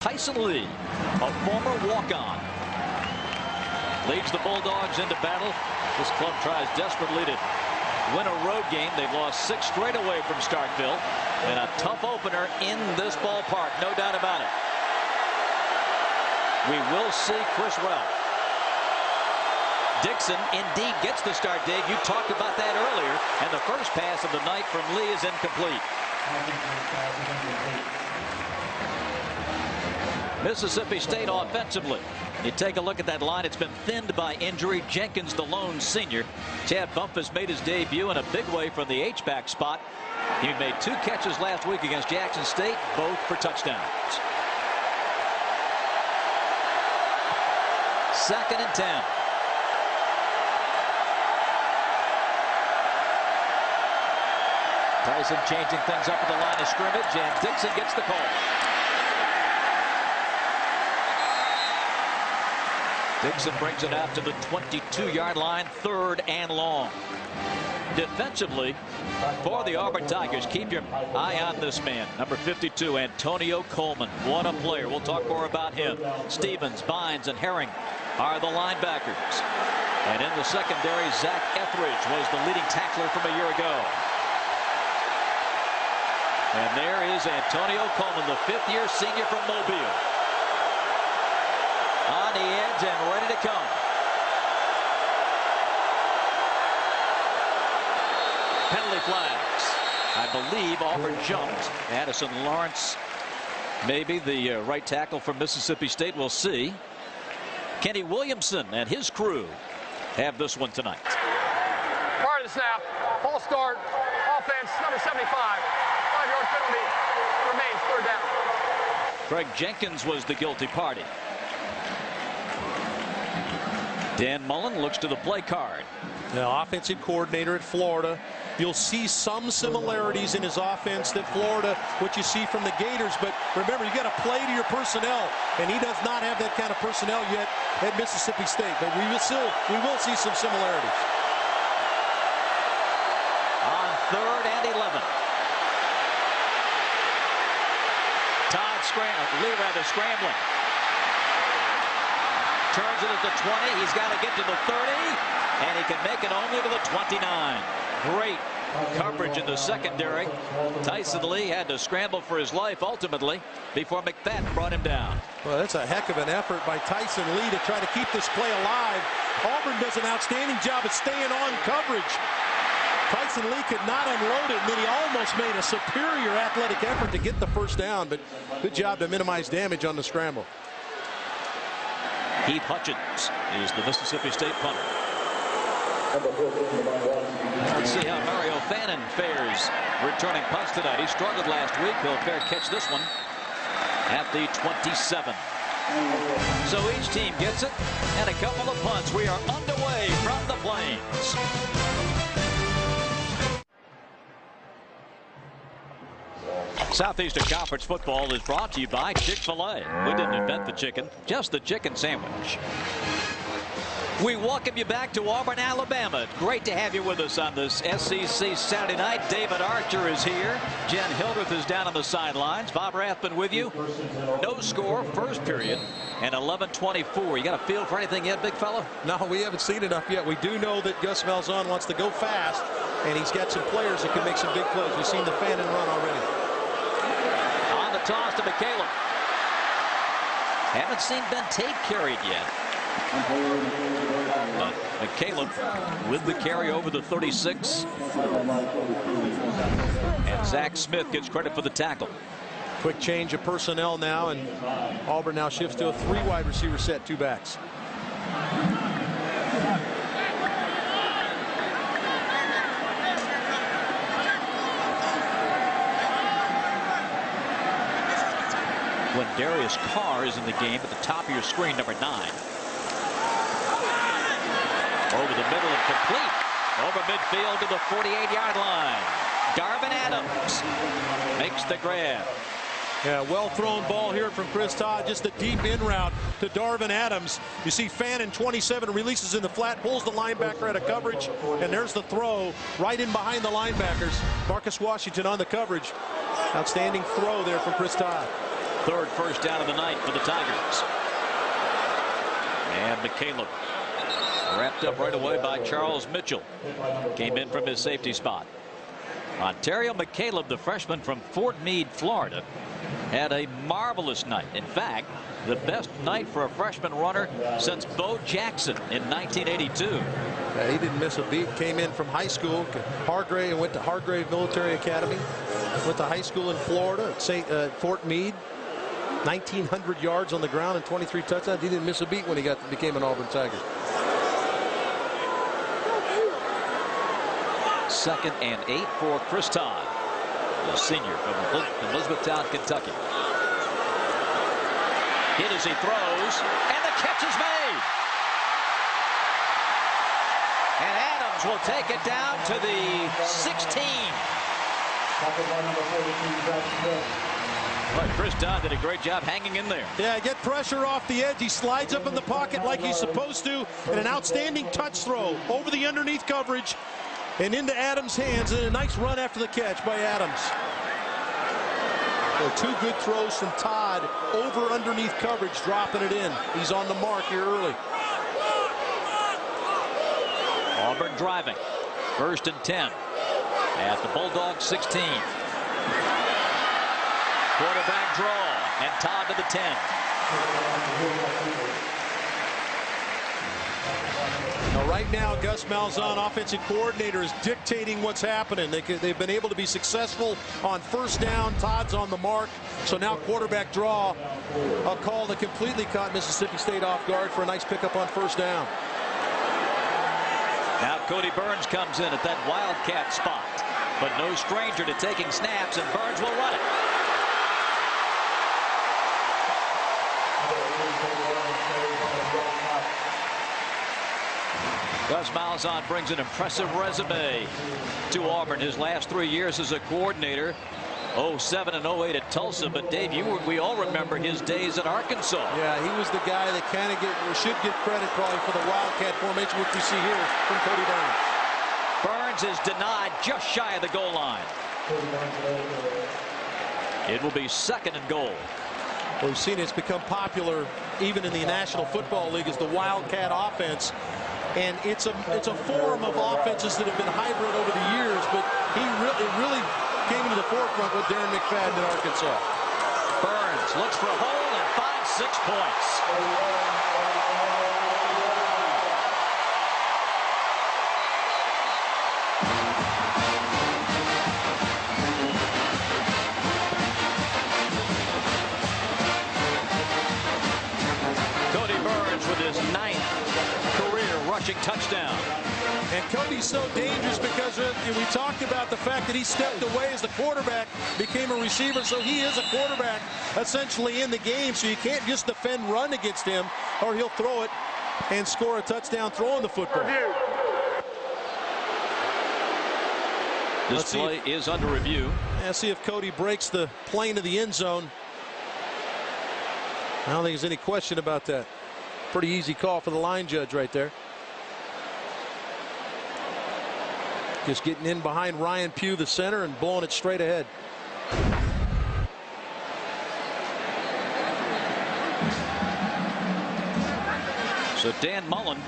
Tyson Lee, a former walk-on, leads the Bulldogs into battle. This club tries desperately to win a road game. They've lost 6 straight away from Starkville, and a tough opener in this ballpark, no doubt about it. We will see Chris Ralph. Dixon indeed gets the start, Dave. You talked about that earlier, and the first pass of the night from Lee is incomplete. Mississippi State offensively. You take a look at that line. It's been thinned by injury. Jenkins, the lone senior. Chad Bumpus made his debut in a big way from the H-back spot. He made 2 catches last week against Jackson State, both for touchdowns. 2nd and 10. Tyson changing things up at the line of scrimmage, and Dixon gets the call. Dixon brings it out to the 22-yard line, 3rd and long. Defensively, for the Auburn Tigers, keep your eye on this man, number 52, Antonio Coleman. What a player. We'll talk more about him. Stevens, Bynes, and Herring are the linebackers. And in the secondary, Zach Etheridge was the leading tackler from a year ago. And there is Antonio Coleman, the 5th-year senior from Mobile. On the edge and ready to come. Penalty flags. I believe Auburn jumped. Addison Lawrence, maybe the right tackle from Mississippi State. We'll see. Kenny Williamson and his crew have this one tonight. Prior to the snap, false start, offense, number 75. 5-yard penalty remains 3rd down. Craig Jenkins was the guilty party. Dan Mullen looks to the play card. The offensive coordinator at Florida. You'll see some similarities in his offense that Florida, what you see from the Gators. But remember, you got to play to your personnel, and he does not have that kind of personnel yet at Mississippi State. But we will see some similarities. On 3rd and 11. Lee scrambling. Turns it at the 20. He's got to get to the 30, and he can make it only to the 29. Great coverage in the secondary. Tyson Lee had to scramble for his life ultimately before McFadden brought him down. Well, that's a heck of an effort by Tyson Lee to try to keep this play alive. Auburn does an outstanding job of staying on coverage. Tyson Lee could not unload it, and then he almost made a superior athletic effort to get the first down, but good job to minimize damage on the scramble. Heath Hutchins is the Mississippi State punter. Let's see how Mario Fannin fares returning punts tonight. He struggled last week. He'll fair catch this one at the 27. So each team gets it, and a couple of punts. We are underway from the Plains. Southeastern Conference football is brought to you by Chick-fil-A. We didn't invent the chicken, just the chicken sandwich. We welcome you back to Auburn, Alabama. Great to have you with us on this SEC Saturday night. David Archer is here. Jen Hildreth is down on the sidelines. Bob Rathman with you. No score, first period, and 11:24. You got a feel for anything yet, big fella? No, we haven't seen enough yet. We do know that Gus Malzahn wants to go fast, and he's got some players that can make some big plays. We've seen the Fannin run already. On the toss to McCaleb. Haven't seen Ben Tate carried yet. But McCaleb with the carry over the 36. And Zach Smith gets credit for the tackle. Quick change of personnel now, and Auburn now shifts to a 3 wide receiver set, 2 backs. When Darius Carr is in the game at the top of your screen, number 9. Over the middle and complete. Over midfield to the 48-yard line. Darvin Adams makes the grab. Yeah, well thrown ball here from Chris Todd. Just a deep in route to Darvin Adams. You see Fannin, 27, releases in the flat, pulls the linebacker out of coverage, and there's the throw right in behind the linebackers. Marcus Washington on the coverage. Outstanding throw there from Chris Todd. Third first down of the night for the Tigers. And McCaleb wrapped up right away by Charles Mitchell. Came in from his safety spot. Ontario McCaleb, the freshman from Fort Meade, Florida, had a marvelous night. In fact, the best night for a freshman runner since Bo Jackson in 1982. He didn't miss a beat. Came in from high school, Hargrave, and went to Hargrave Military Academy. Went to high school in Florida at Fort Meade. 1,900 yards on the ground and 23 touchdowns. He didn't miss a beat when he became an Auburn Tiger. 2nd and 8 for Chris Todd, the senior from Elizabethtown, Kentucky. Hit as he throws, and the catch is made. And Adams will take it down to the 16. But Chris Todd did a great job hanging in there. Yeah, get pressure off the edge. He slides up in the pocket like he's supposed to, and an outstanding touch throw over the underneath coverage and into Adams' hands, and a nice run after the catch by Adams. So 2 good throws from Todd over underneath coverage, dropping it in. He's on the mark here early. Auburn driving. 1st and 10 at the Bulldog 16. Quarterback draw, and Todd to the 10. Now, right now, Gus Malzahn, offensive coordinator, is dictating what's happening. They've been able to be successful on first down. Todd's on the mark. So now quarterback draw, a call that completely caught Mississippi State off guard for a nice pickup on first down. Now Cody Burns comes in at that wildcat spot, but no stranger to taking snaps, and Burns will run it. Gus Malzahn brings an impressive resume to Auburn. His last 3 years as a coordinator, 07 and 08 at Tulsa. But Dave, we all remember his days at Arkansas. Yeah, he was the guy that kind of should get credit probably for the wildcat formation, which we see here from Cody Burns. Burns is denied just shy of the goal line. It will be 2nd and goal. Well, we've seen it's become popular even in the National Football League as the wildcat offense. And it's a form of offenses that have been hybrid over the years, but it really came into the forefront with Darren McFadden in Arkansas. Burns looks for a hole and finds 6 points. Cody Burns with his 9th career rushing touchdown. And Cody's so dangerous because we talked about the fact that he stepped away as the quarterback, became a receiver, so he is a quarterback essentially in the game, so you can't just defend run against him, or he'll throw it and score a touchdown throwing the football. This play is under review. Let's see if Cody breaks the plane of the end zone. I don't think there's any question about that. Pretty easy call for the line judge right there. Just getting in behind Ryan Pugh, the center, and blowing it straight ahead. So Dan Mullen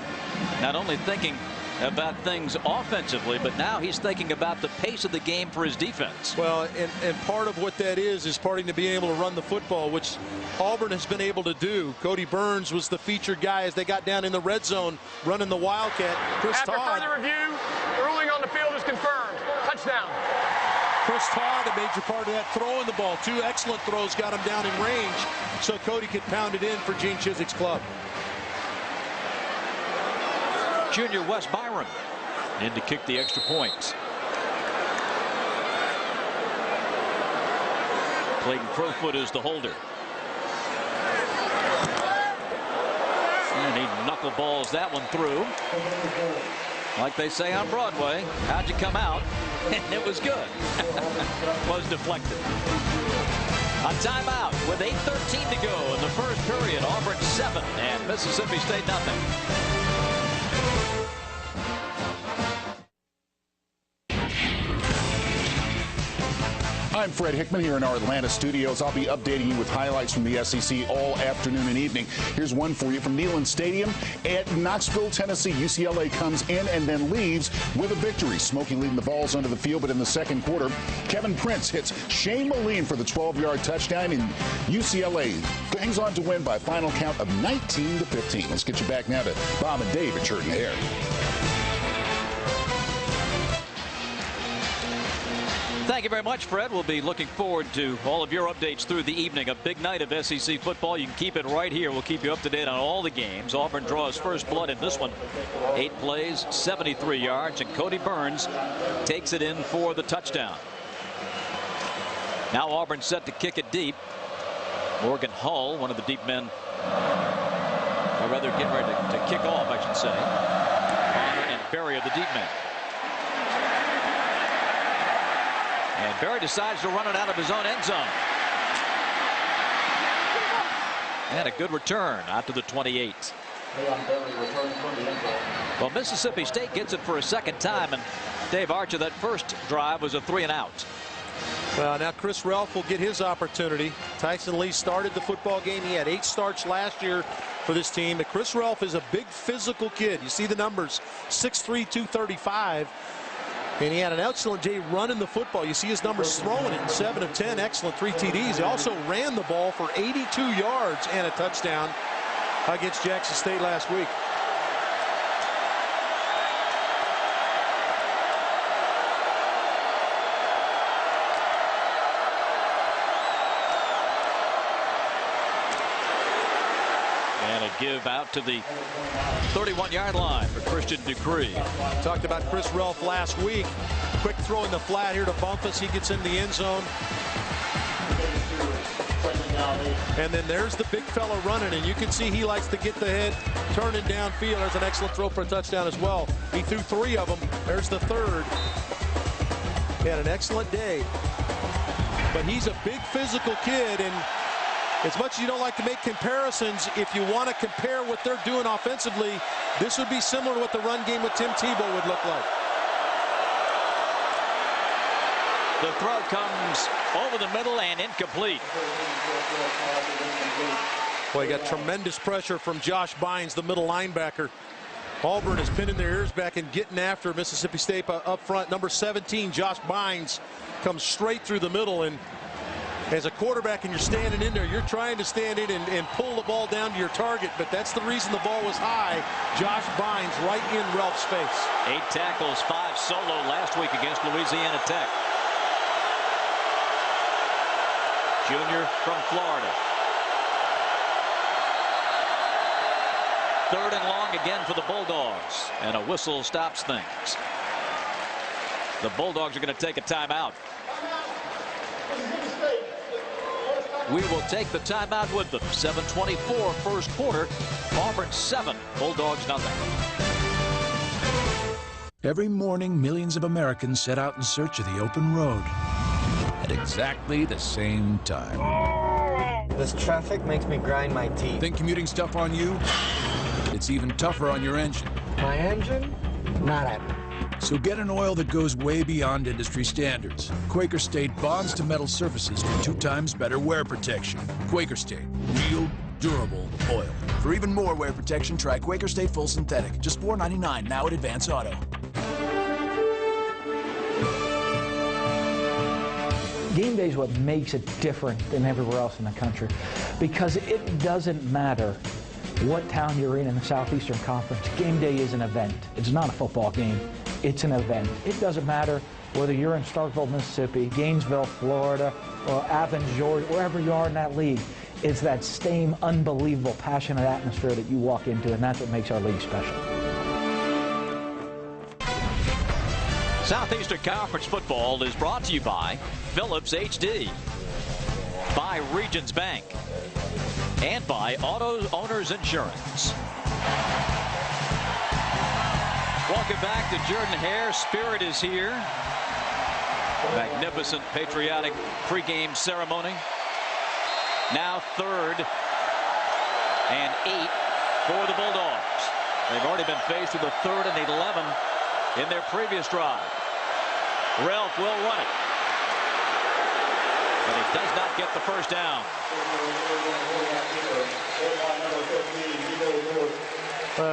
not only thinking about things offensively, but now he's thinking about the pace of the game for his defense. Well, and part of what that is starting to be able to run the football, which Auburn has been able to do. Cody Burns was the featured guy as they got down in the red zone running the wildcat. After further review, the ruling on the field is confirmed. Touchdown. Chris Todd, a major part of that, throwing the ball. 2 excellent throws got him down in range so Cody could pound it in for Gene Chizik's club. Junior Wes Byram in to kick the extra point. Clayton Crowfoot is the holder. And he knuckleballs that one through. Like they say on Broadway, how'd you come out? And it was good. Was deflected. A timeout with 8:13 to go in the first period. Auburn 7 and Mississippi State nothing. I'm Fred Hickman here in our Atlanta studios. I'll be updating you with highlights from the SEC all afternoon and evening. Here's one for you from Neyland Stadium at Knoxville, Tennessee. UCLA comes in and then leaves with a victory. Smoky leading the balls onto the field, but in the second quarter, Kevin Prince hits Shane Moline for the 12-yard touchdown, and UCLA hangs on to win by a final count of 19-15. Let's get you back now to Bob and Dave at Shirt and Hair. Thank you very much, Fred. We'll be looking forward to all of your updates through the evening. A big night of SEC football. You can keep it right here. We'll keep you up to date on all the games. Auburn draws first blood in this one. 8 plays, 73 yards, and Cody Burns takes it in for the touchdown. Now Auburn set to kick it deep. Morgan Hull, one of the deep men, or rather getting ready to kick off, I should say. Bonner and Berry are the deep men. And Berry decides to run it out of his own end zone. And a good return out to the 28. Well, Mississippi State gets it for a second time, and Dave Archer, that first drive was a 3-and-out. Well, now Chris Relf will get his opportunity. Tyson Lee started the football game. He had 8 starts last year for this team. But Chris Relf is a big physical kid. You see the numbers, 6'3", 235. And he had an excellent day running the football. You see his numbers throwing it, 7 of 10, excellent, 3 TDs. He also ran the ball for 82 yards and a touchdown against Jackson State last week. And a give out to the 31-yard line for Christian Dupree. Talked about Chris Relf last week. Quick throw in the flat here to Bumpus. He gets in the end zone. And then there's the big fella running, and you can see he likes to get the head turning downfield. There's an excellent throw for a touchdown as well. He threw 3 of them. There's the third. He had an excellent day. But he's a big physical kid, and as much as you don't like to make comparisons, if you want to compare what they're doing offensively, this would be similar to what the run game with Tim Tebow would look like. The throw comes over the middle and incomplete. Well, you got tremendous pressure from Josh Bynes, the middle linebacker. Auburn is pinning their ears back and getting after Mississippi State up front. Number 17, Josh Bynes, comes straight through the middle, and as a quarterback and you're standing in there, you're trying to stand in and pull the ball down to your target, but that's the reason the ball was high. Josh Bynes right in Relf's face. 8 tackles, 5 solo last week against Louisiana Tech. Junior from Florida. 3rd and long again for the Bulldogs, and a whistle stops things. The Bulldogs are going to take a timeout. We will take the timeout with them. 7:24 first quarter. Auburn 7, Bulldogs nothing. Every morning, millions of Americans set out in search of the open road at exactly the same time. This traffic makes me grind my teeth. Think commuting's tough on you? It's even tougher on your engine. My engine? Not happening. So get an oil that goes way beyond industry standards. Quaker State bonds to metal surfaces for 2 times better wear protection. Quaker State, real durable oil. For even more wear protection, try Quaker State Full Synthetic. Just $4.99 now at Advance Auto. Game day is what makes it different than everywhere else in the country, because it doesn't matter what town you're in the Southeastern Conference. Game day is an event. It's not a football game. It's an event. It doesn't matter whether you're in Starkville, Mississippi, Gainesville, Florida, or Athens, Georgia, wherever you are in that league. It's that same unbelievable, passionate atmosphere that you walk into, and that's what makes our league special. Southeastern Conference football is brought to you by Phillips HD, by Regions Bank, and by Auto Owners Insurance. Welcome back to Jordan Hare. Spirit is here. Magnificent patriotic pregame ceremony. Now 3rd and 8 for the Bulldogs. They've already been faced with a 3rd and 11 in their previous drive. Relf will run it. does not get the first down.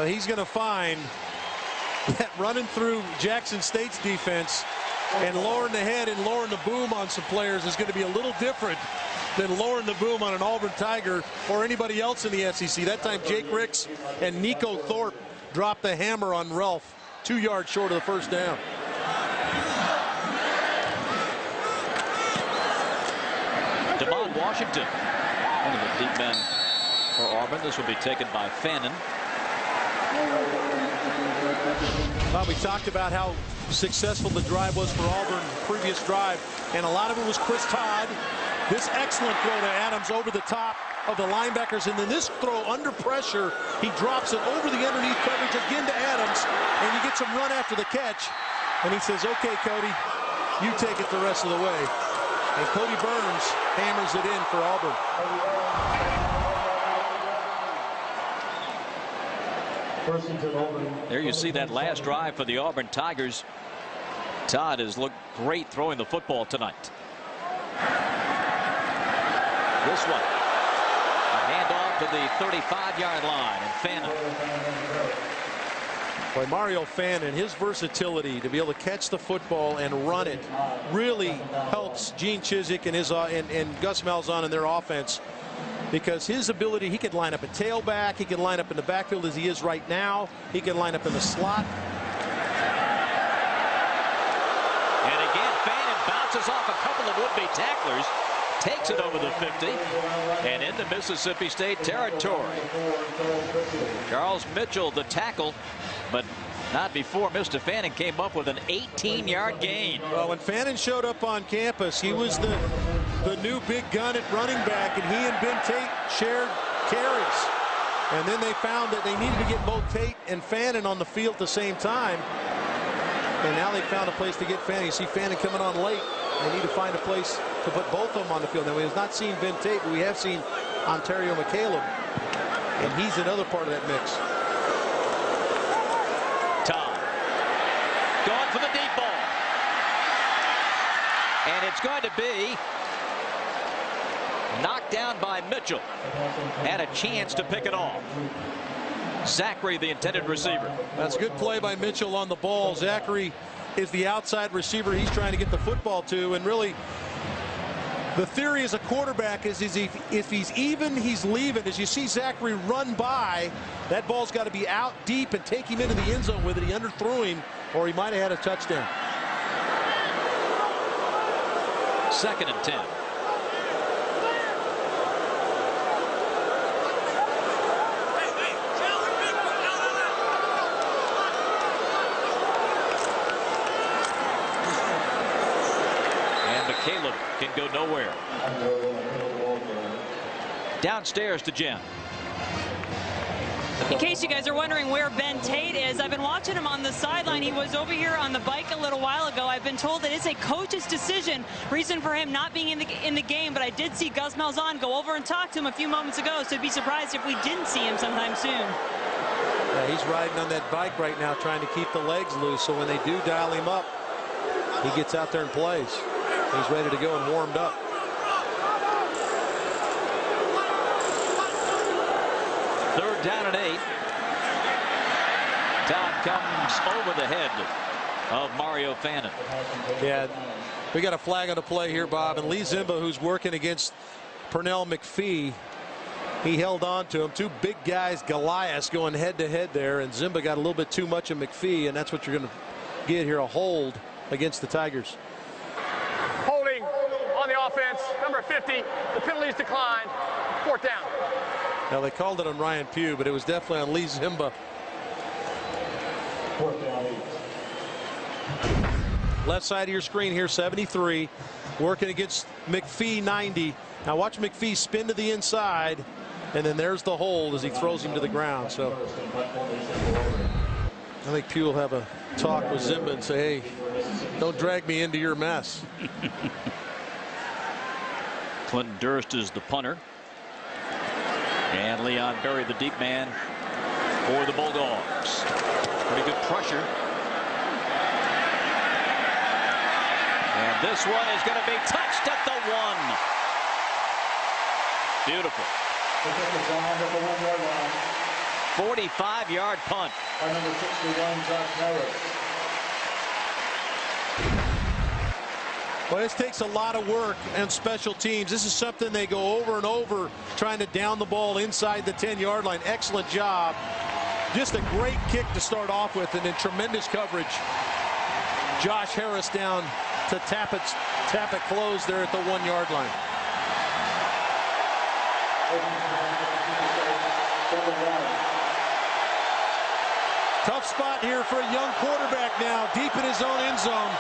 He's going to find that running through Jackson State's defense and lowering the head and lowering the boom on some players is going to be a little different than lowering the boom on an Auburn Tiger or anybody else in the SEC. That time Jake Ricks and Nico Thorpe dropped the hammer on Ralph 2 yards short of the first down. Devon Washington, one of the deep men for Auburn. This will be taken by Fannin. Well, we talked about how successful the drive was for Auburn, previous drive, and a lot of it was Chris Todd. This excellent throw to Adams over the top of the linebackers, and then this throw under pressure, he drops it over the underneath coverage again to Adams, and he gets him run after the catch, and he says, okay, Cody, you take it the rest of the way. And Cody Burns hammers it in for Auburn. There you see that last drive for the Auburn Tigers. Todd has looked great throwing the football tonight. This one, a handoff to the 35-yard line, and Fannin. Boy, Mario Fannin, his versatility to be able to catch the football and run it really helps Gene Chizik and his and Gus Malzahn in their offense, because his ability, he could line up a tailback, he can line up in the backfield as he is right now, he can line up in the slot. And again, Fannin bounces off a couple of would-be tacklers, takes it over the 50 and into Mississippi State territory. Charles Mitchell, the tackle, but not before Mr. Fannin came up with an 18-yard gain. Well, when Fannin showed up on campus, he was the new big gun at running back, and he and Ben Tate shared carries. And then they found that they needed to get both Tate and Fannin on the field at the same time. And now they found a place to get Fannin. You see Fannin coming on late. They need to find a place to put both of them on the field. Now, we have not seen Ben Tate, but we have seen Ontario McCaleb, and he's another part of that mix. Todd going for the deep ball. And it's going to be knocked down by Mitchell. Had a chance to pick it off. Zachary, the intended receiver. That's a good play by Mitchell on the ball. Zachary is the outside receiver he's trying to get the football to, and really the theory as a quarterback is if he's even, he's leaving. As you see Zachary run by, that ball's got to be out deep and take him into the end zone with it. He underthrew him, or he might have had a touchdown. 2nd and 10. Caleb can go nowhere. Downstairs to Jen. In case you guys are wondering where Ben Tate is, I've been watching him on the sideline. He was over here on the bike a little while ago. I've been told that it's a coach's decision, reason for him not being in the game, but I did see Gus Malzahn go over and talk to him a few moments ago, so I'd be surprised if we didn't see him sometime soon. Yeah, he's riding on that bike right now, trying to keep the legs loose, so when they do dial him up, he gets out there and plays. He's ready to go and warmed up. Third down and 8. Todd comes over the head of Mario Fannin. Yeah, we got a flag on the play here, Bob. And Lee Zimba, who's working against Pernell McPhee, he held on to him. Two big guys, Goliaths, going head-to-head there. And Zimba got a little bit too much of McPhee, and that's what you're going to get here, a hold against the Tigers. Holding on the offense, number 50. The penalty's declined. 4th down. Now, they called it on Ryan Pugh, but it was definitely on Lee Zimba. 4th down, 8. Left side of your screen here, 73. Working against McPhee, 90. Now watch McPhee spin to the inside, and then there's the hold as he throws him to the ground. So I think Pugh will have a talk with Zimba and say, hey, don't drag me into your mess. Clinton Durst is the punter. And Leon Berry, the deep man for the Bulldogs. Pretty good pressure. And this one is going to be touched at the 1. Beautiful. 45-yard punt. Number 61, Josh Harris. Well, this takes a lot of work and special teams. This is something they go over and over, trying to down the ball inside the 10-yard line. Excellent job. Just a great kick to start off with, and in tremendous coverage. Josh Harris down to tap it close there at the 1-yard line. Tough spot here for a young quarterback now, deep in his own end zone.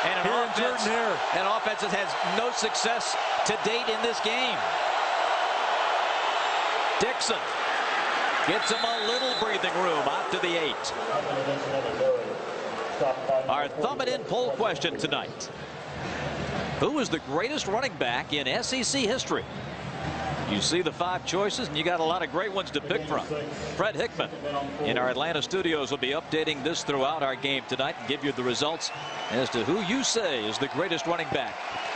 And an offense that has no success to date in this game. Dixon gets him a little breathing room out to the 8. Our thumb it in poll question tonight. Who is the greatest running back in SEC history? You see the 5 choices, and you got a lot of great ones to pick from. Fred Hickman in our Atlanta studios will be updating this throughout our game tonight and give you the results as to who you say is the greatest running back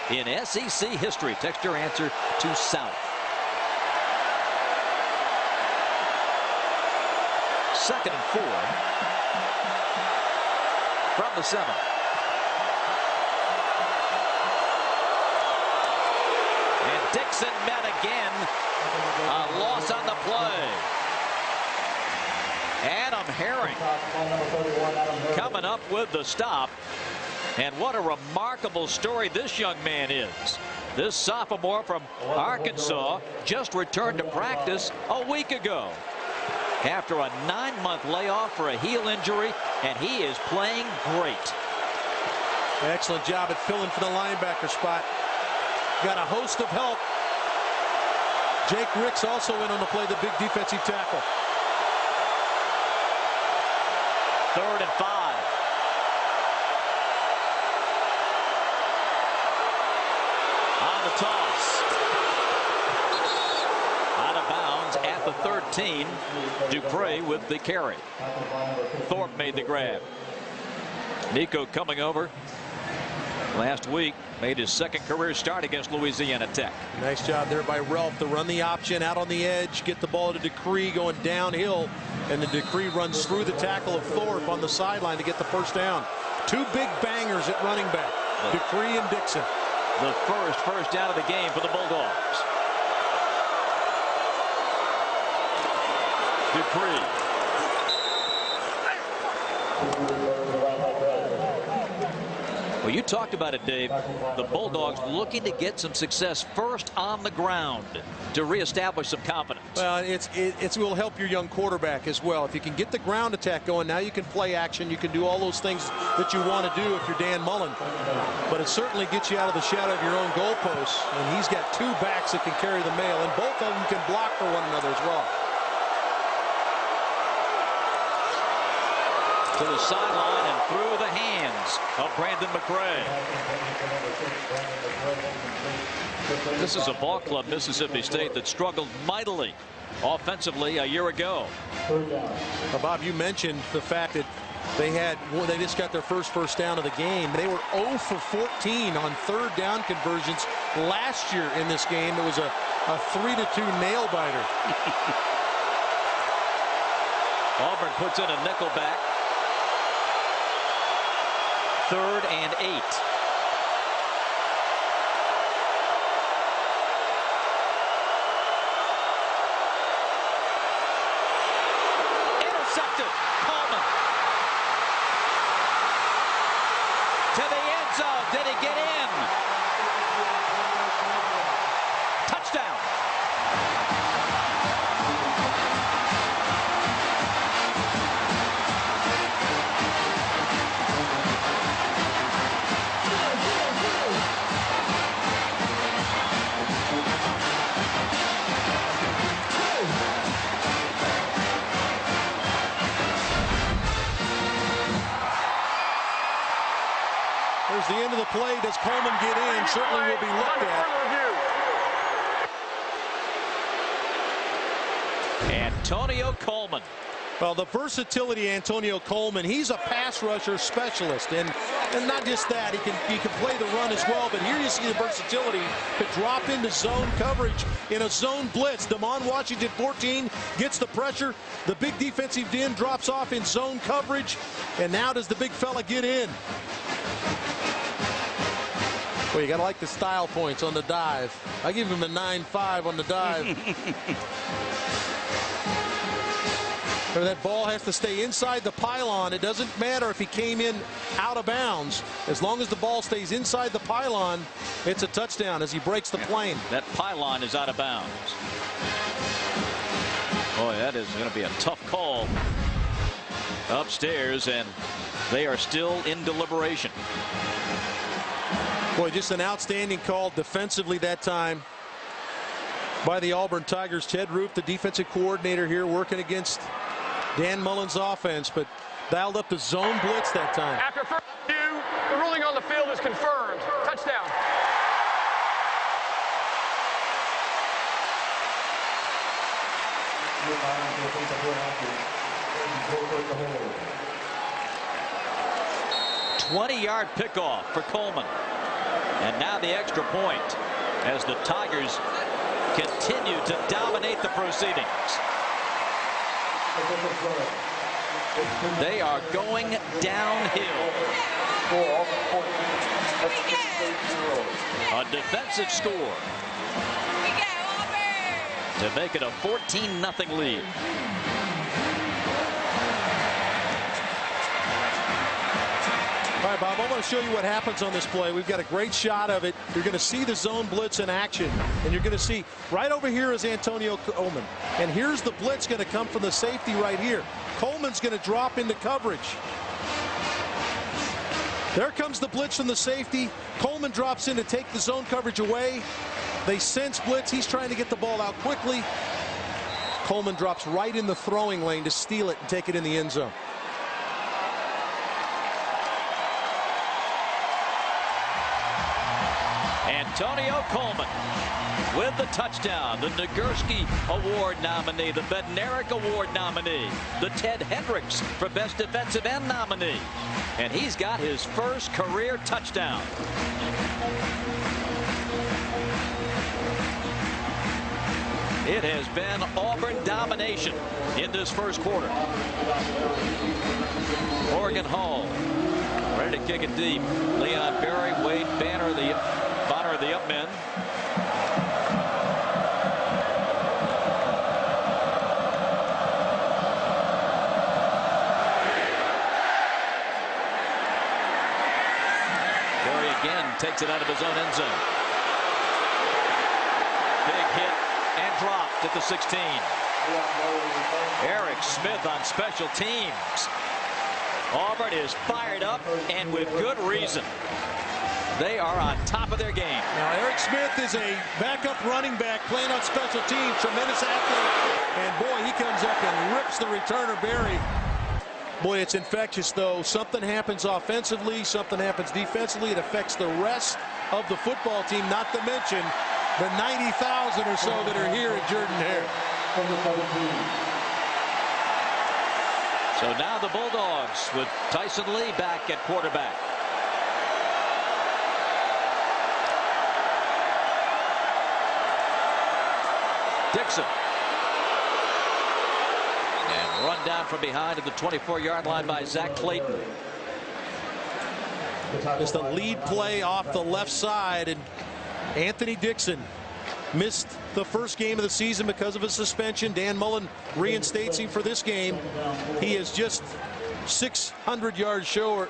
in SEC history. Text your answer to South. 2nd and 4 from the 7. And Dixon met again. A loss on the play. Adam Herring coming up with the stop. And what a remarkable story this young man is. This sophomore from Arkansas just returned to practice a week ago after a 9-month layoff for a heel injury, and he is playing great. Excellent job at filling for the linebacker spot. Got a host of help. Jake Ricks also in on the play, the big defensive tackle. 3rd and 5. On the toss. Out of bounds at the 13. Dupree with the carry. Thorpe made the grab. Nico coming over last week, made his 2nd career start against Louisiana Tech. Nice job there by Ralph to run the option out on the edge, get the ball to Decree going downhill, and the Decree runs through the tackle of Thorpe on the sideline to get the 1st down. 2 big bangers at running back, Decree and Dixon. The first down of the game for the Bulldogs. Dupree. Well, you talked about it, Dave. The Bulldogs looking to get some success first on the ground to reestablish some confidence. Well, it will help your young quarterback as well. If you can get the ground attack going, now you can play action. You can do all those things that you want to do if you're Dan Mullen. But it certainly gets you out of the shadow of your own goalposts. And he's got 2 backs that can carry the mail, and both of them can block for one another as well. To the sideline and through the hands of Brandon McCray. This is a ball club, Mississippi State, that struggled mightily offensively a year ago. Well, Bob, you mentioned the fact that they just got their first down of the game. They were 0 for 14 on 3rd down conversions last year in this game. It was a 3-2 nail biter. Auburn puts in a nickel back. 3rd and 8. Intercepted. Coleman. To the end zone. Did he get in? Touchdown. There's the end of the play. Does Coleman get in? Certainly will be looked at. Antonio Coleman Well, the versatility of Antonio Coleman, he's a pass rusher specialist, and not just that, he can play the run as well, but here you see the versatility to drop into zone coverage in a zone blitz. Damon Washington, 14, gets the pressure. The big defensive end drops off in zone coverage, and now does the big fella get in? Well, you got to like the style points on the dive. I give him a 9.5 on the dive. That ball has to stay inside the pylon. It doesn't matter if he came in out of bounds. As long as the ball stays inside the pylon, it's a touchdown as he breaks the plane. That pylon is out of bounds. Boy, that is going to be a tough call upstairs, and they are still in deliberation. Boy, just an outstanding call defensively that time by the Auburn Tigers. Ted Roof, the defensive coordinator here, working against Dan Mullen's offense, but dialed up the zone blitz that time. After first view, the ruling on the field is confirmed. Touchdown. "20-yard pickoff for Coleman. And now the extra point as the Tigers continue to dominate the proceedings. They are going downhill. A defensive score to make it a 14-0 lead. All right, Bob, I want to show you what happens on this play. We've got a great shot of it. You're going to see the zone blitz in action, and you're going to see right over here is Antonio Coleman. And here's the blitz going to come from the safety right here. Coleman's going to drop into coverage. There comes the blitz from the safety. Coleman drops in to take the zone coverage away. They sense blitz. He's trying to get the ball out quickly. Coleman drops right in the throwing lane to steal it and take it in the end zone. Antonio Coleman with the touchdown, the Nagurski Award nominee, the Bednarik Award nominee, the Ted Hendricks for Best Defensive End nominee. And he's got his first career touchdown. It has been Auburn domination in this first quarter. Morgan Hall ready to kick it deep. Leon Berry, Wade Bonner, the up men. Berry again takes it out of his own end zone. Big hit and dropped at the 16. Eric Smith on special teams. Auburn is fired up, and with good reason. They are on top of their game. Now, Eric Smith is a backup running back playing on special teams. Tremendous athlete. And, boy, he comes up and rips the returner, Berry. Boy, it's infectious, though. Something happens offensively. Something happens defensively. It affects the rest of the football team, not to mention the 90,000 or so that are here at Jordan-Hare. So now the Bulldogs with Tyson Lee back at quarterback. Dixon. And run down from behind at the 24-yard line by Zach Clayton. Just a lead play off the left side, and Anthony Dixon missed the first game of the season because of a suspension. Dan Mullen reinstates him for this game. He is just 600 yards or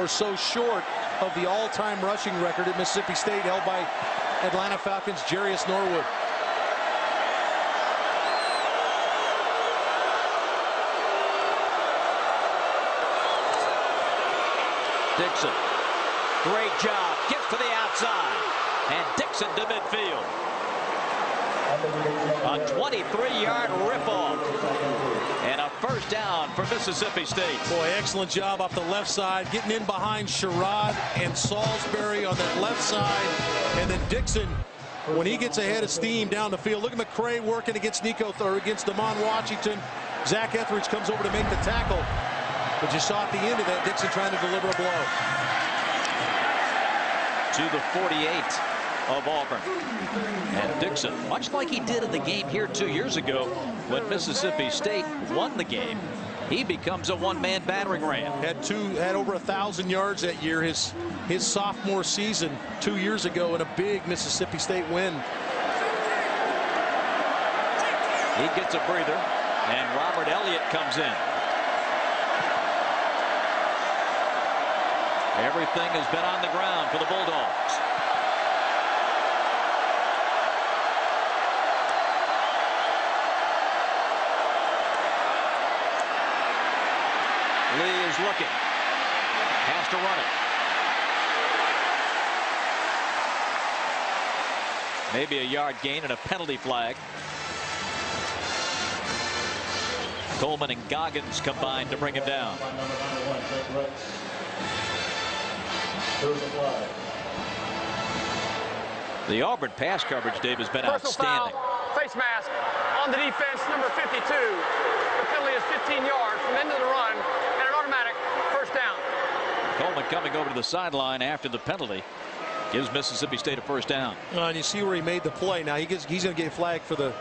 so short of the all-time rushing record at Mississippi State, held by Atlanta Falcons' Jarius Norwood. Dixon, great job, gets to the outside, and Dixon to midfield. A 23-yard rip-off, and a first down for Mississippi State. Boy, excellent job off the left side, getting in behind Sherrod and Salisbury on that left side, and then Dixon, when he gets ahead of steam down the field. Look at McCray working against against Damon Washington. Zach Etheridge comes over to make the tackle. But you saw at the end of that, Dixon trying to deliver a blow. To the 48 of Auburn. And Dixon, much like he did in the game here 2 years ago when Mississippi State won the game, he becomes a one-man battering ram. Had over 1,000 yards that year, his sophomore season 2 years ago in a big Mississippi State win. He gets a breather, and Robert Elliott comes in. Everything has been on the ground for the Bulldogs. Lee is looking. Has to run it. Maybe a yard gain and a penalty flag. Coleman and Goggins combined to bring him down. The Auburn pass coverage, Dave, has been outstanding. Foul, face mask on the defense, number 52. The penalty is 15 yards from the end of the run and an automatic first down. Coleman coming over to the sideline after the penalty gives Mississippi State a first down. And you see where he made the play. Now he's going to get flagged for the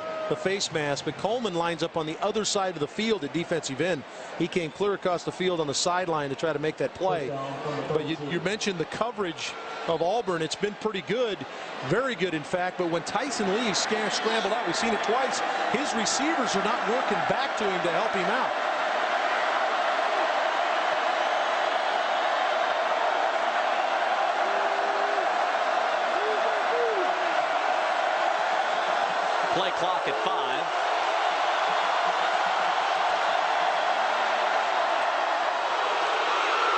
face mask, but Coleman lines up on the other side of the field at defensive end. He came clear across the field on the sideline to try to make that play. But you mentioned the coverage of Auburn. It's been pretty good, very good in fact, but when Tyson Lee scrambled out, we've seen it twice, his receivers are not working back to him to help him out. Play clock at 5.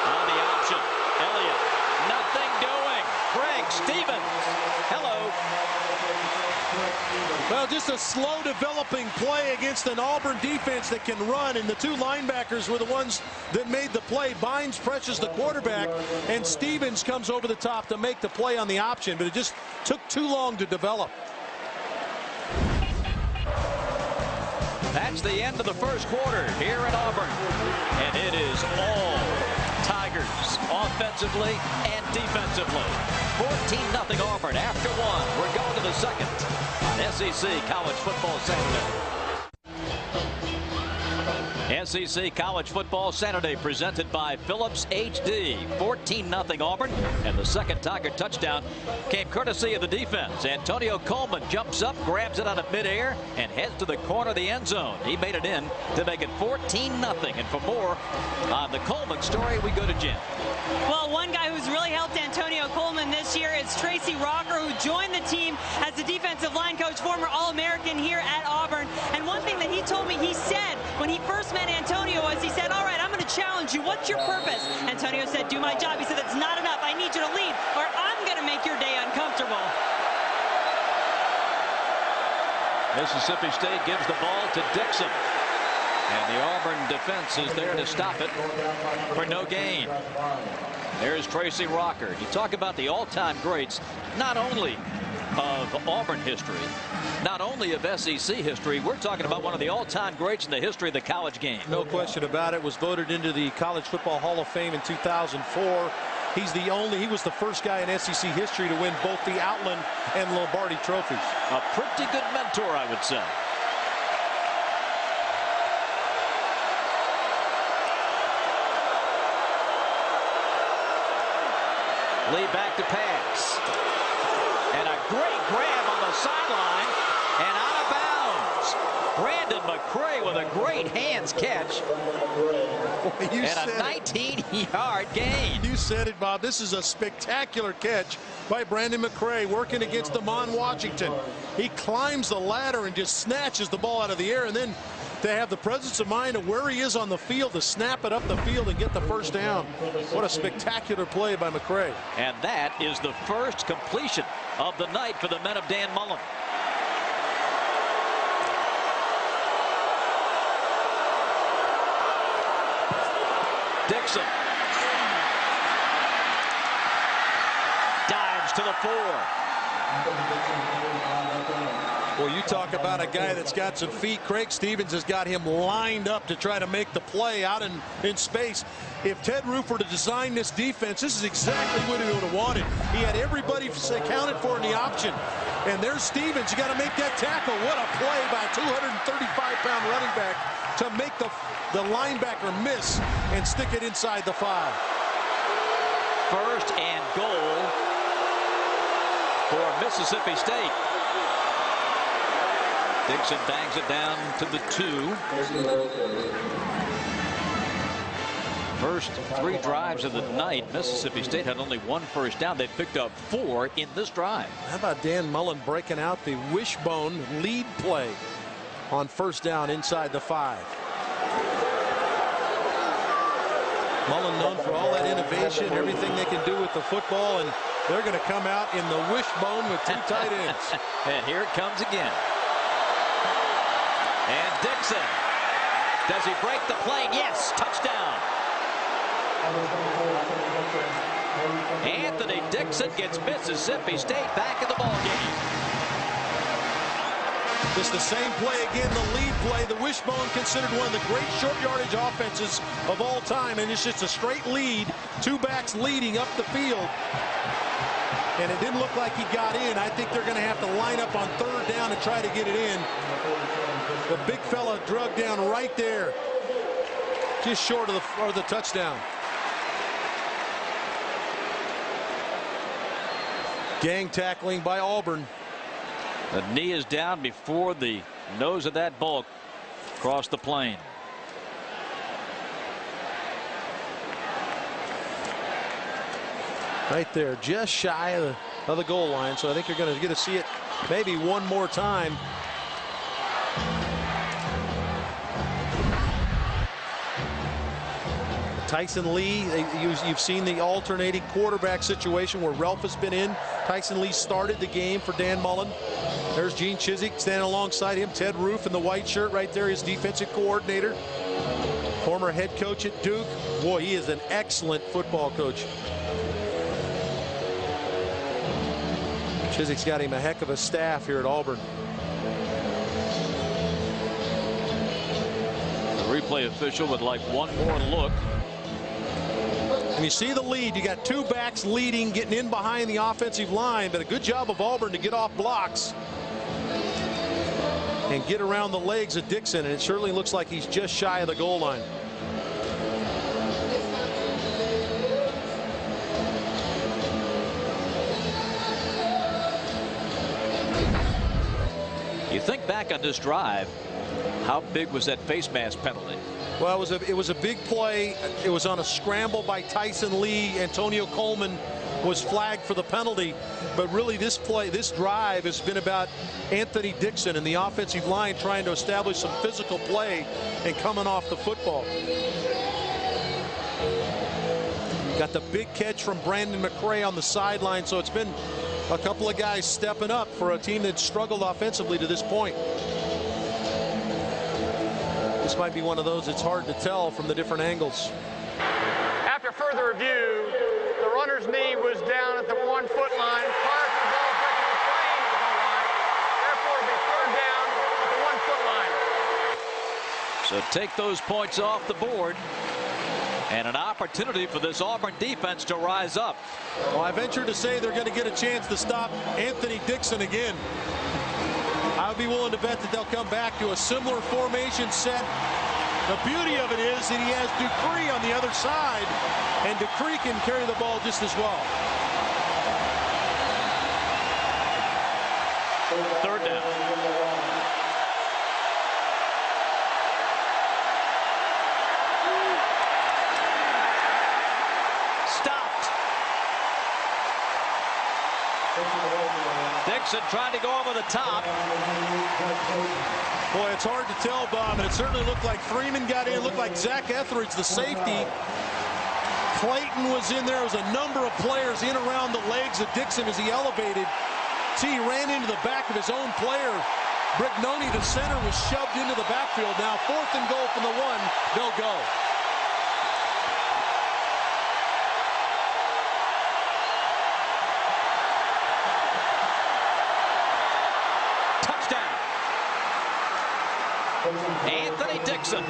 On the option, Elliott, nothing doing. Craig Stevens, hello. Well, just a slow developing play against an Auburn defense that can run, and the two linebackers were the ones that made the play. Bynes pressures the quarterback, and Stevens comes over the top to make the play on the option, but it just took too long to develop. That's the end of the first quarter here at Auburn. And it is all Tigers offensively and defensively. 14-0 Auburn after one. We're going to the second on SEC College Football Saturday. SEC College Football Saturday presented by Phillips HD. 14-0 Auburn, and the second Tiger touchdown came courtesy of the defense. Antonio Coleman jumps up, grabs it out of midair, and heads to the corner of the end zone. He made it in to make it 14-0. And for more on the Coleman story, we go to Jim. Well, one guy who's really helped Antonio Coleman this year is Tracy Rocker, who joined the team as the defensive line coach, former All-American here at Auburn. And one thing that he told me, he said when he first met Antonio was, he said, all right, I'm going to challenge you. What's your purpose? Antonio said, do my job. He said, that's not enough. I need you to lead, or I'm going to make your day uncomfortable. Mississippi State gives the ball to Dixon. And the Auburn defense is there to stop it for no gain. There's Tracy Rocker. You talk about the all-time greats, not only of Auburn history, not only of SEC history, we're talking about one of the all-time greats in the history of the college game. No question about it. Was voted into the College Football Hall of Fame in 2004. He was the first guy in SEC history to win both the Outland and Lombardi trophies. A pretty good mentor, I would say. Lee back to pass. And a great grab on the sideline and out of bounds. Brandon McCray with a great hands catch. And a 19-yard gain. You said it, Bob. This is a spectacular catch by Brandon McCray working against Damon Washington. He climbs the ladder and just snatches the ball out of the air, and then to have the presence of mind of where he is on the field to snap it up the field and get the first down. What a spectacular play by McCray. And that is the first completion of the night for the men of Dan Mullen. Dixon dives to the 4. Well, you talk about a guy that's got some feet. Craig Stevens has got him lined up to try to make the play out in space. If Ted Roof were to design this defense, this is exactly what he would have wanted. He had everybody accounted for in the option. And there's Stevens. You got to make that tackle. What a play by a 235-pound running back to make the linebacker miss and stick it inside the 5. First and goal for Mississippi State. Dixon bangs it down to the 2. First 3 drives of the night, Mississippi State had only 1 first down. They picked up 4 in this drive. How about Dan Mullen breaking out the wishbone lead play on first down inside the 5? Mullen known for all that innovation, everything they can do with the football, and they're going to come out in the wishbone with 2 tight ends. And here it comes again. And Dixon. Does he break the plane? Yes. Touchdown. Anthony Dixon gets Mississippi State back in the ballgame. Just the same play again, the lead play. The wishbone considered one of the great short yardage offenses of all time. And it's just a straight lead. 2 backs leading up the field. And it didn't look like he got in. I think they're going to have to line up on 3rd down and try to get it in. The big fella drug down right there. Just short of the touchdown. Gang tackling by Auburn. The knee is down before the nose of that ball crossed the plane. Right there, just shy of the goal line. So I think you're going to get to see it maybe one more time. Tyson Lee, you've seen the alternating quarterback situation where Ralph has been in. Tyson Lee started the game for Dan Mullen. There's Gene Chizik standing alongside him. Ted Roof in the white shirt right there, his defensive coordinator. Former head coach at Duke. Boy, he is an excellent football coach. Chizik's got him a heck of a staff here at Auburn. The replay official would like one more look. And you see the lead. You got 2 backs leading, getting in behind the offensive line, but a good job of Auburn to get off blocks and get around the legs of Dixon, and it certainly looks like he's just shy of the goal line. You think back on this drive, how big was that face mask penalty? Well, it was a big play. It was on a scramble by Tyson Lee. Antonio Coleman was flagged for the penalty. But really, this drive has been about Anthony Dixon and the offensive line trying to establish some physical play and coming off the football. Got the big catch from Brandon McCray on the sideline. So it's been a couple of guys stepping up for a team that struggled offensively to this point. This might be one of those it's hard to tell from the different angles. After further review, the runner's knee was down at the 1-foot line prior to the ball breaking the plane to the goal line. Therefore, it'll be 3rd down at the 1-foot line. So take those points off the board. And an opportunity for this Auburn defense to rise up. Well, I venture to say they're going to get a chance to stop Anthony Dixon again. I would be willing to bet that they'll come back to a similar formation set. The beauty of it is that he has Dupree on the other side, and Dupree can carry the ball just as well. 3rd down. Dixon trying to go over the top. Boy, it's hard to tell, Bob, and it certainly looked like Freeman got in. It looked like Zach Etheridge, the safety. Clayton was in there. There was a number of players in around the legs of Dixon as he elevated. See, he ran into the back of his own player. Brignoni, the center, was shoved into the backfield. Now 4th and goal from the 1. They'll go. Touchdown. Anthony Dixon.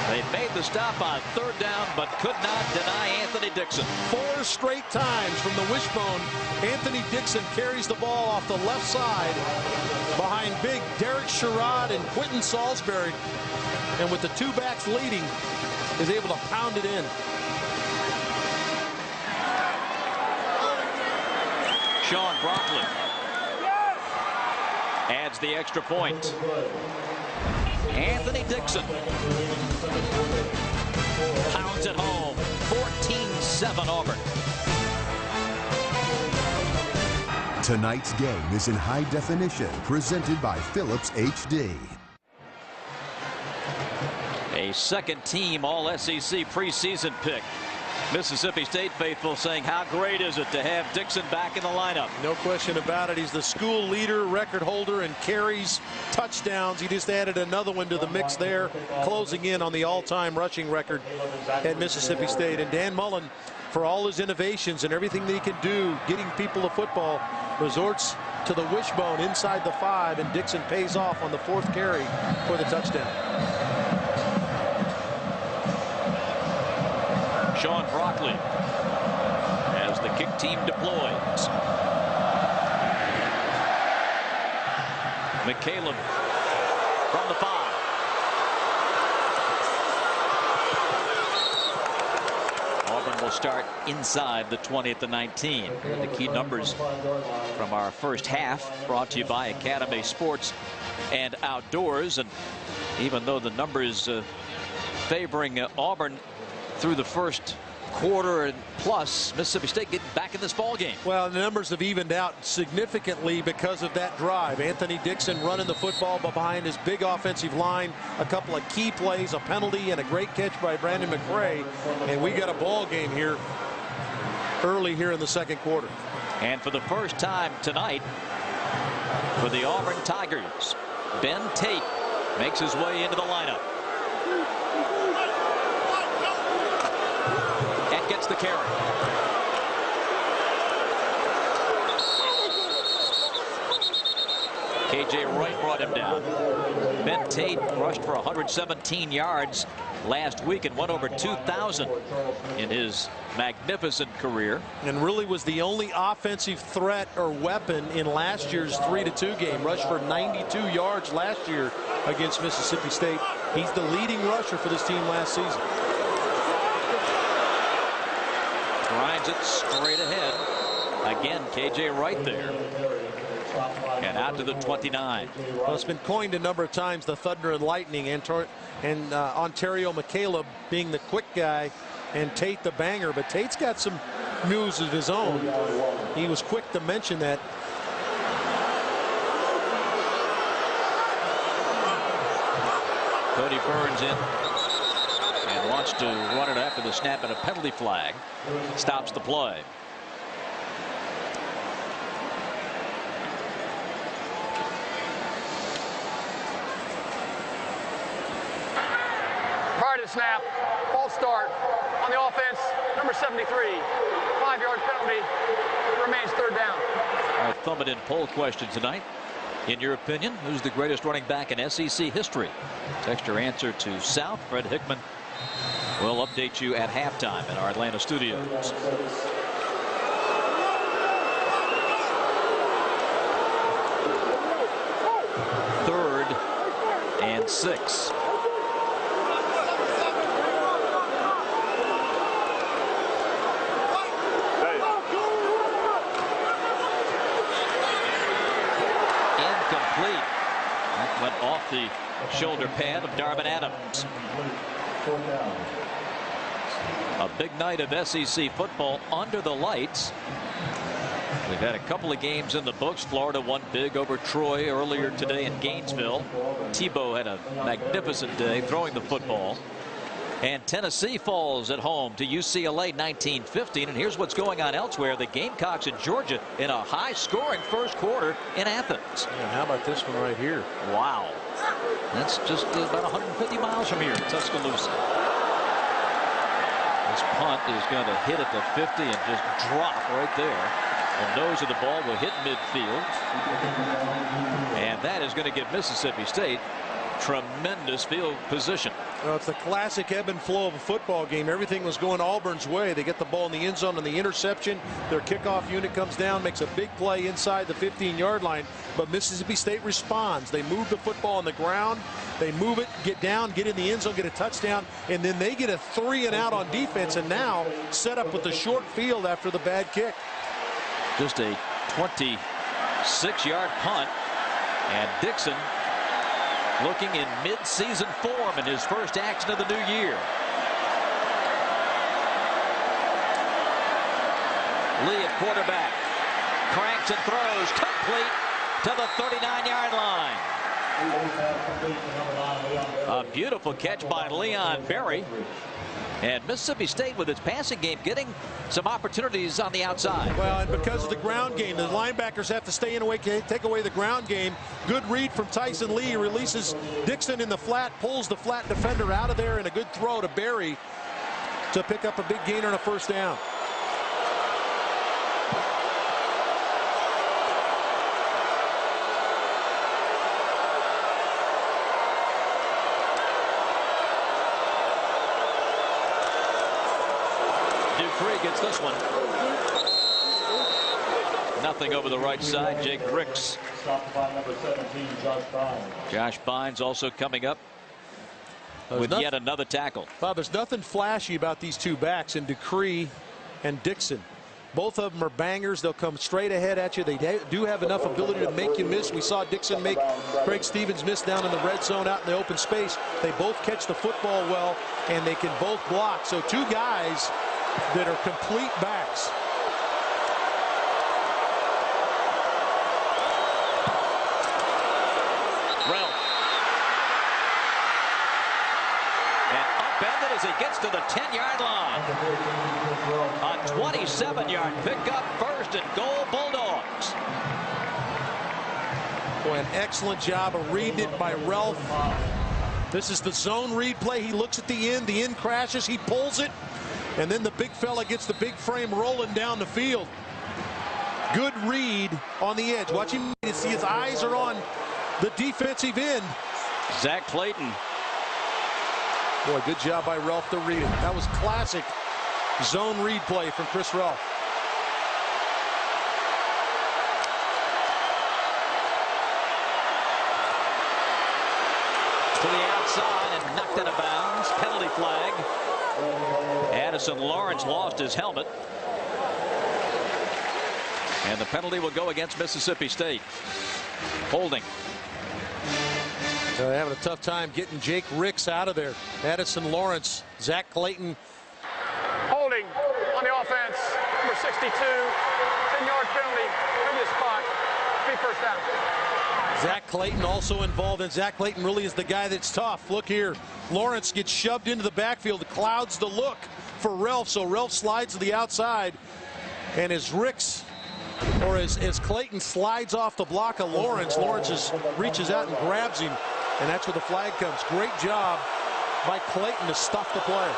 They made the stop on 3rd down, but could not deny Anthony Dixon. 4 straight times from the wishbone. Anthony Dixon carries the ball off the left side behind big Derek Sherrod and Quentin Salisbury. And with the 2 backs leading, is able to pound it in. Sean Broccoli adds the extra point. Anthony Dixon pounds it home. 14-7 Auburn. Tonight's game is in high definition, presented by Philips HD. A second-team All-SEC preseason pick. Mississippi State faithful saying how great is it to have Dixon back in the lineup. No question about it. He's the school leader, record holder in carries, touchdowns. He just added another one to the mix there, closing in on the all-time rushing record at Mississippi State. And Dan Mullen, for all his innovations and everything that he can do, getting people to football, resorts to the wishbone inside the 5, and Dixon pays off on the 4th carry for the touchdown. Sean Broccoli as the kick team deploys. McCaleb from the 5. Auburn will start inside the 20 at the 19. And the key numbers from our first half brought to you by Academy Sports and Outdoors. And even though the numbers favoring Auburn through the first quarter and plus, Mississippi State getting back in this ball game. Well, the numbers have evened out significantly because of that drive. Anthony Dixon running the football behind his big offensive line, a couple of key plays, a penalty, and a great catch by Brandon McRae, and we got a ball game here early here in the 2nd quarter. And for the first time tonight for the Auburn Tigers, Ben Tate makes his way into the lineup. And gets the carry. KJ Wright brought him down. Ben Tate rushed for 117 yards last week and went over 2,000 in his magnificent career. And really was the only offensive threat or weapon in last year's 3-2 game. Rushed for 92 yards last year against Mississippi State. He's the leading rusher for this team last season. Grinds it straight ahead. Again, KJ Wright there. And out to the 29. Well, it's been coined a number of times, the Thunder and Lightning, and Ontario McCaleb being the quick guy and Tate the banger. But Tate's got some moves of his own. He was quick to mention that. Cody Burns in and wants to run it after the snap, and a penalty flag stops the play. Prior to the snap, false start on the offense, number 73, 5-yard penalty, remains 3rd down. Our thumb it in poll question tonight. In your opinion, who's the greatest running back in SEC history? Text your answer to South. Fred Hickman will update you at halftime in our Atlanta studios. Third and 6. That went off the shoulder pad of Darvin Adams. A big night of SEC football under the lights. We've had a couple of games in the books. Florida won big over Troy earlier today in Gainesville. Tebow had a magnificent day throwing the football. And Tennessee falls at home to UCLA 19-15. And here's what's going on elsewhere. The Gamecocks in Georgia in a high-scoring first quarter in Athens. And how about this one right here? Wow. That's just about 150 miles from here in Tuscaloosa. This punt is going to hit at the 50 and just drop right there. The nose of the ball will hit midfield. And that is going to give Mississippi State tremendous field position. Well, it's the classic ebb and flow of a football game. Everything was going Auburn's way. They get the ball in the end zone on the interception. Their kickoff unit comes down, makes a big play inside the 15-yard line. But Mississippi State responds. They move the football on the ground. They move it, get down, get in the end zone, get a touchdown, and then they get a 3-and-out on defense, and now set up with the short field after the bad kick. Just a 26-yard punt, and Dixon looking in mid-season form in his first action of the new year. Lee at quarterback, cranks and throws, complete to the 39-yard line. A beautiful catch by Leon Berry. And Mississippi State, with its passing game, getting some opportunities on the outside. Well, and because of the ground game, the linebackers have to stay in away, take away the ground game. Good read from Tyson Lee. Releases Dixon in the flat, pulls the flat defender out of there, and a good throw to Berry to pick up a big gain on a first down. Gets this one. Nothing over the right side. Jake Ricks. Josh Bynes also coming up with yet another tackle. Bob, there's nothing flashy about these two backs in Dupree and Dixon. Both of them are bangers. They'll come straight ahead at you. They do have enough ability to make you miss. We saw Dixon make Craig Stevens miss down in the red zone out in the open space. They both catch the football well, and they can both block. So two guys that are complete backs. Ralph. And upended as he gets to the 10-yard line. A 27-yard pickup, first and goal, Bulldogs. Boy, an excellent job of reading it by Ralph. This is the zone read play. He looks at the end crashes, he pulls it. And then the big fella gets the big frame rolling down the field. Good read on the edge. Watch him see his eyes are on the defensive end. Zach Clayton. Boy, good job by Ralph to read it. That was classic zone read play from Chris Ralph. To the outside and knocked out of bounds. Penalty flag. Addison Lawrence lost his helmet. And the penalty will go against Mississippi State. Holding. They're having a tough time getting Jake Ricks out of there. Addison Lawrence, Zach Clayton. Holding on the offense, number 62, 10-yard penalty, previous spot, be first down. Zach Clayton also involved, and Zach Clayton really is the guy that's tough. Look here, Lawrence gets shoved into the backfield, clouds the look for Ralph, so Ralph slides to the outside, and as Clayton slides off the block of Lawrence, reaches out and grabs him, and that's where the flag comes. Great job by Clayton to stuff the play.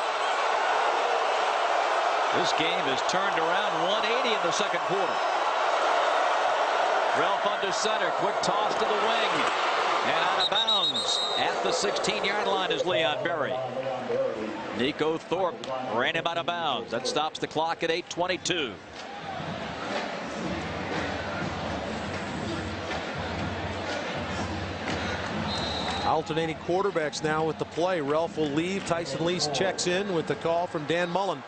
This game is turned around 180 in the second quarter. Ralph under center, quick toss to the wing, and out of bounds at the 16-yard line is Leon Berry. Nico Thorpe ran him out of bounds. That stops the clock at 8:22. Alternating quarterbacks now with the play. Ralph will leave. Tyson Lee checks in with the call from Dan Mullen.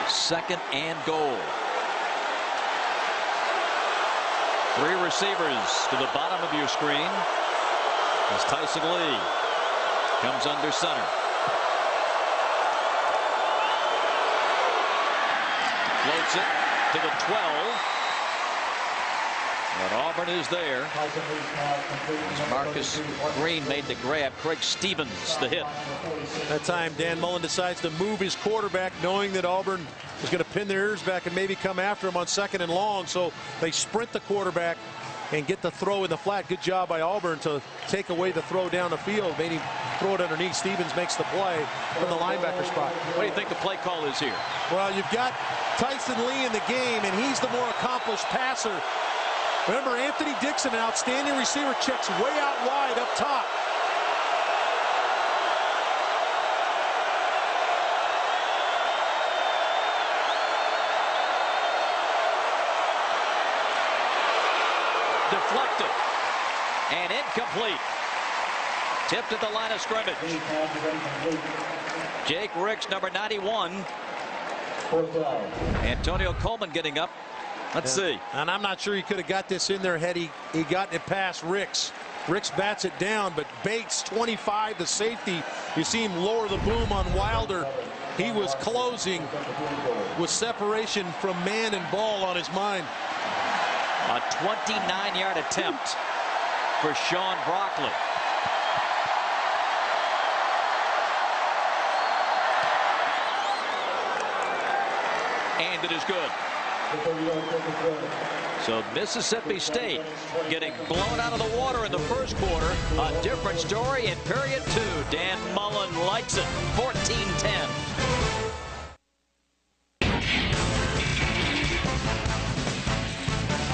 Second and goal. Three receivers to the bottom of your screen as Tyson Lee comes under center. Floats it to the 12. But Auburn is there. Marcus Green made the grab. Craig Stevens the hit. That time Dan Mullen decides to move his quarterback, knowing that Auburn is going to pin their ears back and maybe come after him on second and long. So they sprint the quarterback and get the throw in the flat. Good job by Auburn to take away the throw down the field. Made him throw it underneath. Stevens makes the play from the linebacker spot. What do you think the play call is here? Well, you've got Tyson Lee in the game, and he's the more accomplished passer. Remember, Anthony Dixon, an outstanding receiver, checks way out wide up top. Deflected and incomplete. Tipped at the line of scrimmage. Jake Ricks, number 91. Antonio Coleman getting up. Let's see. And I'm not sure he could have got this in there had he gotten it past Ricks. Ricks bats it down, but Bates, 25, the safety. You see him lower the boom on Wilder. He was closing with separation from man and ball on his mind. A 29-yard attempt for Sean Broccoli. And it is good. So Mississippi State getting blown out of the water in the first quarter. A different story in period 2. Dan Mullen likes it. 14-10.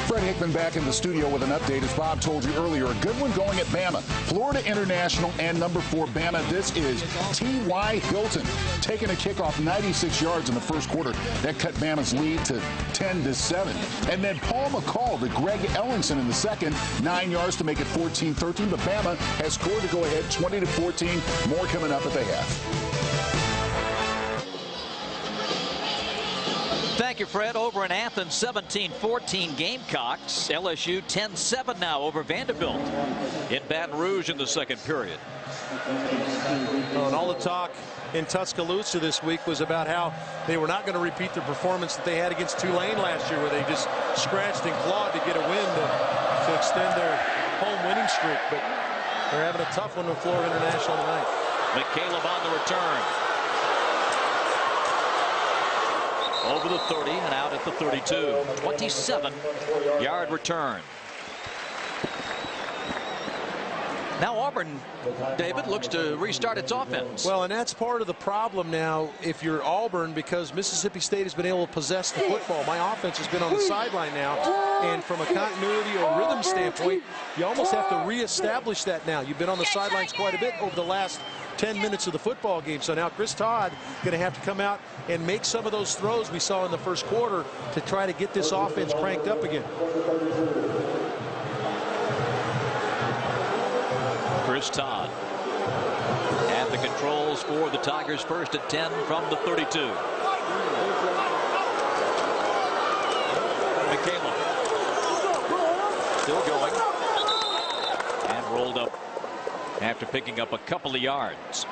Fred Hickman back in the studio with an update. As Bob told you earlier, a good one going at Bama. Florida International and number 4 Bama. This is T.Y. Hilton taking a kickoff 96 yards in the first quarter. That cut Bama's lead to 10-7. And then Paul McCall to Greg Ellingson in the second. 9 yards to make it 14-13. But Bama has scored to go ahead 20-14. More coming up at the half. Thank you, Fred. Over in Athens, 17-14 Gamecocks. LSU 10-7 now over Vanderbilt in Baton Rouge in the second period. Well, and all the talk in Tuscaloosa this week was about how they were not going to repeat the performance that they had against Tulane last year, where they just scratched and clawed to get a win to extend their home winning streak. But they're having a tough one with Florida International tonight. McCaleb on the return. Over the 30 and out at the 32. 27-yard return. Now Auburn, David, looks to restart its offense. Well, and that's part of the problem now if you're Auburn, because Mississippi State has been able to possess the football. My offense has been on the sideline now, and from a continuity or rhythm standpoint, you almost have to reestablish that now. You've been on the sidelines quite a bit over the last 10 minutes of the football game. So now Chris Todd going to have to come out and make some of those throws we saw in the first quarter to try to get this offense cranked up again. Chris Todd at the controls for the Tigers, first and 10 from the 32. McCaleb still going and rolled up after picking up a couple of yards.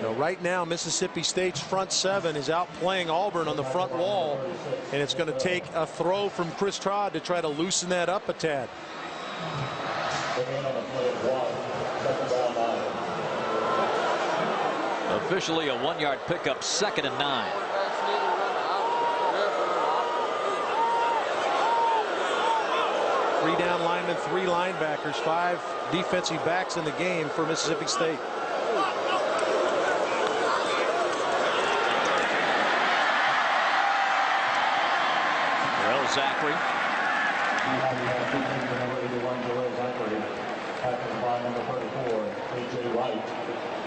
Now, right now, Mississippi State's front seven is outplaying Auburn on the front wall, and it's going to take a throw from Chris Todd to try to loosen that up a tad. Officially a 1-yard pickup, 2nd and 9. Three down linemen, 3 linebackers, 5 defensive backs in the game for Mississippi State. Darrell Zachary.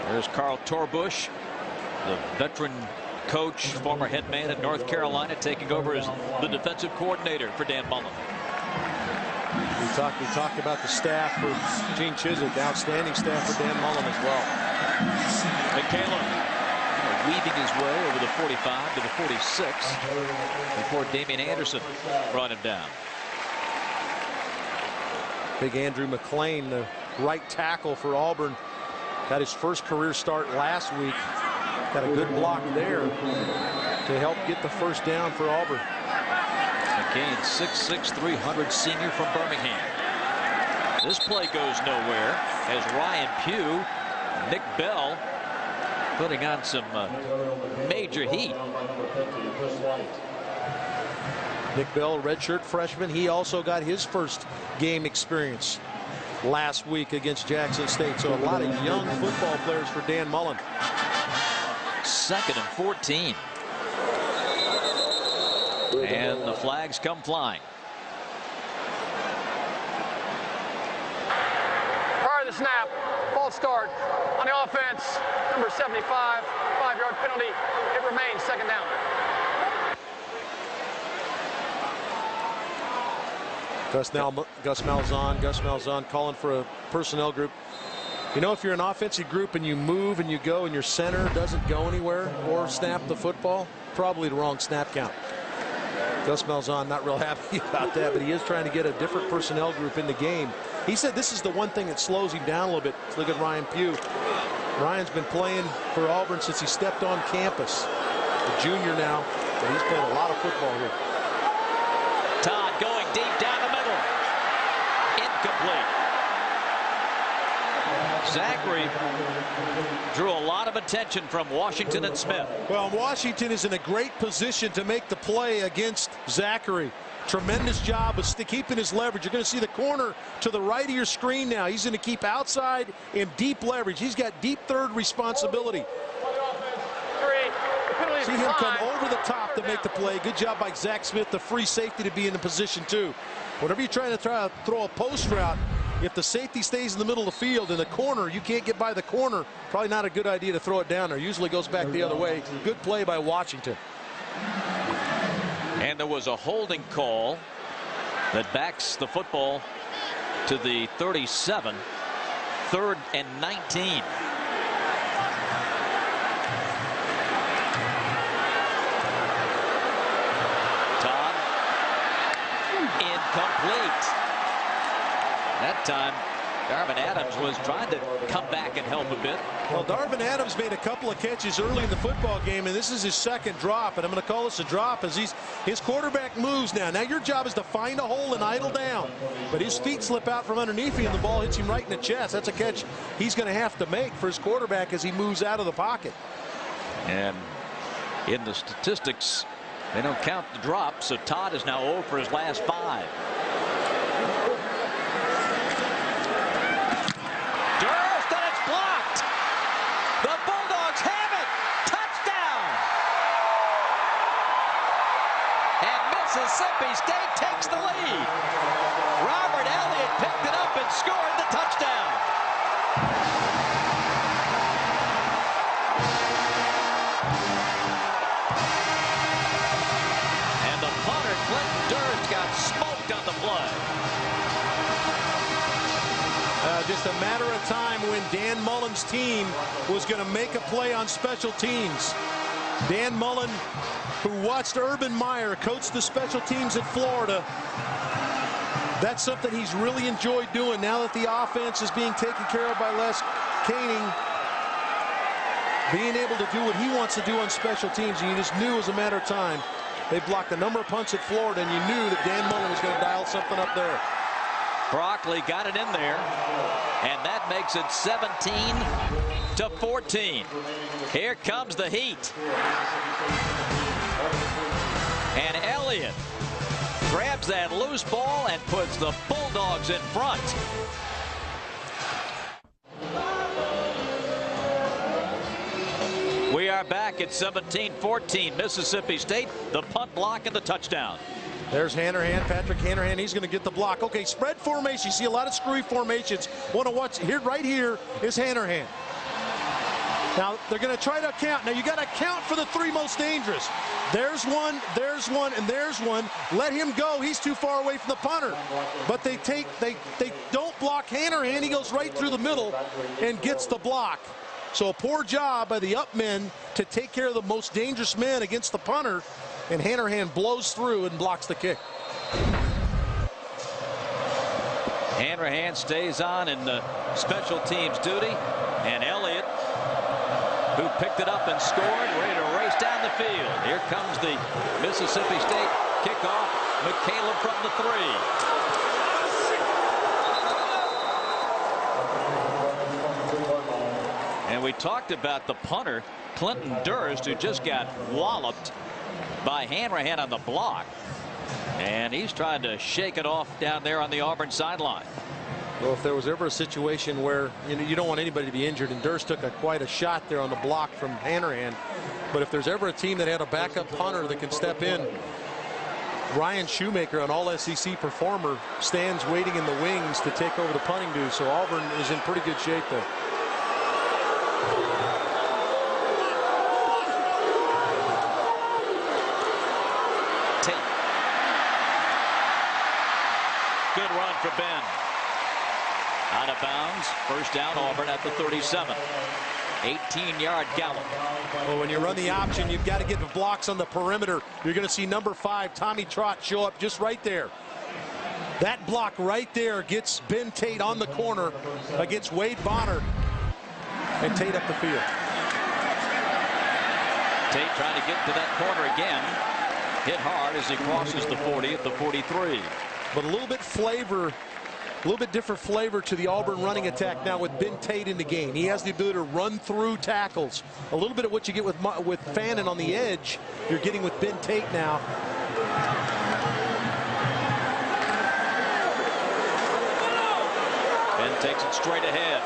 There's Carl Torbush, the veteran coach, former head man at North Carolina, taking over as the defensive coordinator for Dan Mullen. We talked about the staff for Gene Chizik, the outstanding staff for Dan Mullen as well. McCaleb weaving his way over the 45 to the 46 before Damian Anderson brought him down. Big Andrew McClain, the right tackle for Auburn, got his first career start last week. Got a good block there to help get the first down for Auburn. McCain, 6'6", 300 senior from Birmingham. This play goes nowhere as Ryan Pugh, Nick Bell putting on some major heat. Nick Bell, redshirt freshman, he also got his first game experience last week against Jackson State. So a lot of young football players for Dan Mullen. 2nd and 14. And the flags come flying. Prior to the snap, false start on the offense, number 75, 5-yard penalty. It remains 2nd down. Gus Malzahn calling for a personnel group. You know, if you're an offensive group and you move and you go and your center doesn't go anywhere or snap the football, probably the wrong snap count. Gus Malzahn not real happy about that, but he is trying to get a different personnel group in the game. He said this is the one thing that slows him down a little bit. Look at Ryan Pugh. Ryan's been playing for Auburn since he stepped on campus. A junior now, but he's played a lot of football here. Todd going deep down the middle. Incomplete. Zachary drew a lot of attention from Washington and Smith. Well, Washington is in a great position to make the play against Zachary. Tremendous job of keeping his leverage. You're going to see the corner to the right of your screen now. He's going to keep outside and deep leverage. He's got deep third responsibility. See him come over the top to make the play. Good job by Zach Smith, the free safety, to be in the position too. Whenever you're trying to throw a post route, if the safety stays in the middle of the field in the corner, you can't get by the corner. Probably not a good idea to throw it down there. Usually goes back the other way. Good play by Washington. And there was a holding call that backs the football to the 37. 3rd and 19. Todd. Incomplete. That time, Darvin Adams was trying to come back and help a bit. Well, Darvin Adams made a couple of catches early in the football game, and this is his 2nd drop, and I'm going to call this a drop as his quarterback moves now. Now your job is to find a hole and idle down, but his feet slip out from underneath him, and the ball hits him right in the chest. That's a catch he's going to have to make for his quarterback as he moves out of the pocket. And in the statistics, they don't count the drop, so Todd is now 0 for his last 5. Mississippi State takes the lead. Robert Elliott picked it up and scored the touchdown. And the punter, Clinton Durst, got smoked on the play. Just a matter of time when Dan Mullen's team was going to make a play on special teams. Dan Mullen, who watched Urban Meyer coach the special teams at Florida. That's something he's really enjoyed doing now that the offense is being taken care of by Les Koenig. Being able to do what he wants to do on special teams, and you just knew it was a matter of time. They blocked a number of punts at Florida, and you knew that Dan Mullen was going to dial something up there. Broccoli got it in there, and that makes it 17-14. Here comes the heat. And Elliott grabs that loose ball and puts the Bulldogs in front. We are back at 17-14. Mississippi State, the punt block and the touchdown. There's Hanrahan, Patrick Hanrahan. He's going to get the block. Okay, spread formation. You see a lot of screwy formations. Want to watch here? Right here is Hanrahan. Now they're going to try to count. Now you got to count for the 3 most dangerous. There's one, and there's one. Let him go. He's too far away from the punter. But they don't block Hanrahan. He goes right through the middle and gets the block. So a poor job by the up men to take care of the most dangerous men against the punter. And Hanrahan blows through and blocks the kick. Hanrahan stays on in the special teams duty. And Elliott, who picked it up and scored, ready to race down the field. Here comes the Mississippi State kickoff. McCaleb from the 3. And we talked about the punter, Clinton Durst, who just got walloped by Hanrahan on the block. And he's trying to shake it off down there on the Auburn sideline. Well, if there was ever a situation where you don't want anybody to be injured, and Durst took quite a shot there on the block from Hanrahan, but if there's ever a team that had a backup punter that can step in, Ryan Shoemaker, an all-SEC performer, stands waiting in the wings to take over the punting duty. So Auburn is in pretty good shape there. Tate. Good run for Ben. Out of bounds. First down, Auburn at the 37. 18-yard gallop. Well, when you run the option, you've got to get the blocks on the perimeter. You're going to see number 5, Tommy Trott, show up just right there. That block right there gets Ben Tate on the corner against Wade Bonner, and Tate up the field. Tate trying to get to that corner again. Hit hard as he crosses the 40 at the 43. But a little bit flavor. A little bit different flavor to the Auburn running attack now with Ben Tate in the game. He has the ability to run through tackles. A little bit of what you get with Fannin on the edge, you're getting with Ben Tate now. Ben takes it straight ahead.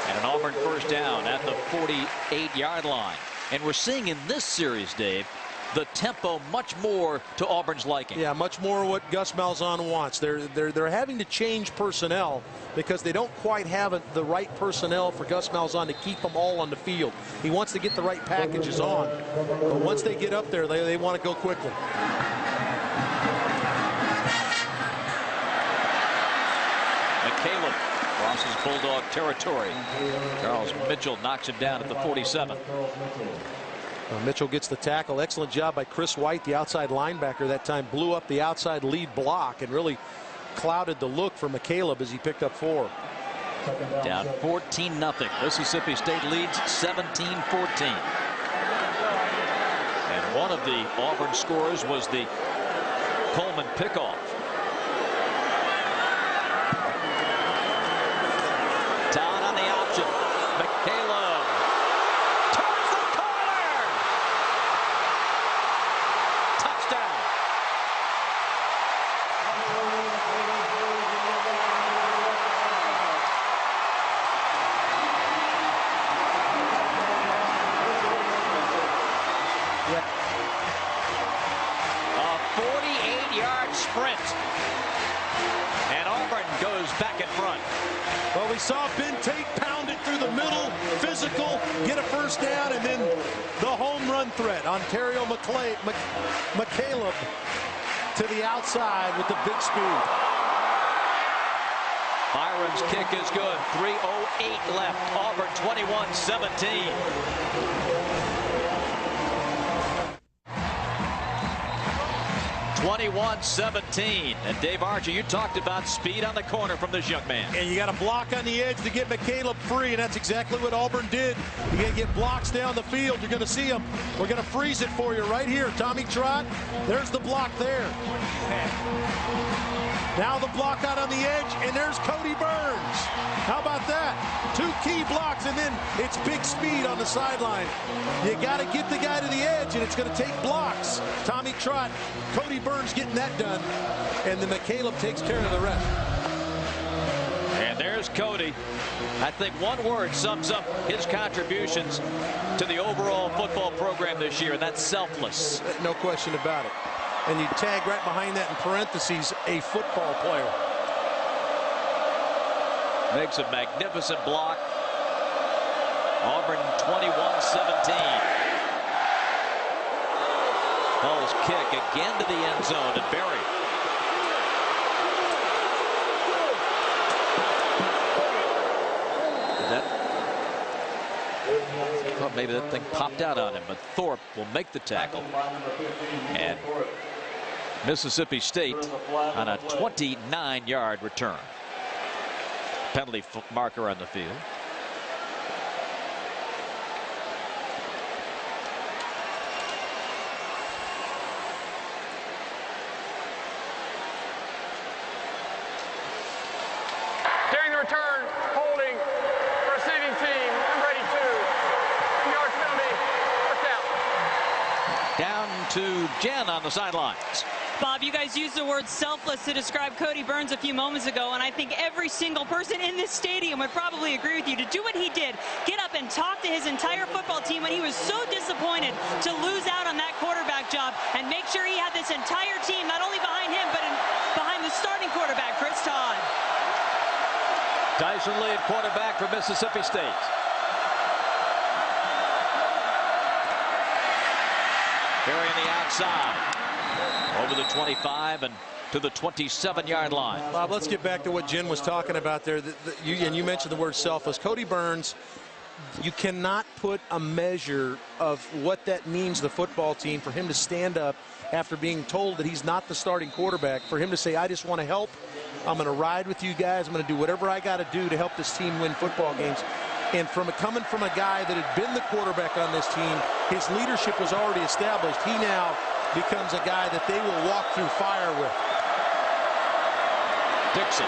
And an Auburn first down at the 48-yard line. And we're seeing in this series, Dave, the tempo much more to Auburn's liking. Yeah, much more what Gus Malzahn wants. They're having to change personnel because they don't quite have the right personnel for Gus Malzahn to keep them all on the field. He wants to get the right packages on, but once they get up there, they want to go quickly. McCaleb crosses Bulldog territory. Charles Mitchell knocks him down at the 47. Mitchell gets the tackle. Excellent job by Chris White, the outside linebacker that time. Blew up the outside lead block and really clouded the look for McCaleb as he picked up 4. Down 14-0. Mississippi State leads 17-14. And one of the Auburn scores was the Coleman pickoff. Down on the option. McCaleb. Well, we saw Ben Tate pound it through the middle, physical, get a first down, and then the home run threat. Ontario McCaleb to the outside with the big speed. Byron's kick is good. 3:08 left. Auburn 21-17. 21-17. And Dave Archer, you talked about speed on the corner from this young man. And you got a block on the edge to get McCaleb free, and that's exactly what Auburn did. You got to get blocks down the field. You're going to see them. We're going to freeze it for you right here. Tommy Trott, there's the block there. Now the block out on the edge, and there's Cody Burns. How about that? 2 key blocks, and then it's big speed on the sideline. You got to get the guy to the edge, and it's going to take blocks. Tommy Trott, Cody Burns getting that done, and then McCaleb takes care of the rest. And there's Cody. I think one word sums up his contributions to the overall football program this year, and that's selfless. No question about it. And you tag right behind that in parentheses, a football player. Makes a magnificent block. Auburn 21-17. Hall's kick again to the end zone and buried. Well, maybe that thing popped out on him, but Thorpe will make the tackle. And Mississippi State on a 29-yard return. Penalty marker on the field. During the return, holding receiving team, number 82. 2 yards penalty, first down. Down to Jen on the sidelines. Bob, you guys used the word selfless to describe Cody Burns a few moments ago, and I think every single person in this stadium would probably agree with you. To do what he did, get up and talk to his entire football team when he was so disappointed to lose out on that quarterback job, and make sure he had this entire team not only behind him, but behind the starting quarterback, Chris Todd. Tyson Lee, quarterback for Mississippi State. Carrying the outside over the 25 and to the 27-yard line. Bob, let's get back to what Jen was talking about there. You mentioned the word selfless. Cody Burns, you cannot put a measure of what that means to the football team for him to stand up after being told that he's not the starting quarterback, for him to say, I just want to help. I'm going to ride with you guys. I'm going to do whatever I got to do to help this team win football games. And coming from a guy that had been the quarterback on this team, his leadership was already established. He now becomes a guy that they will walk through fire with. Dixon.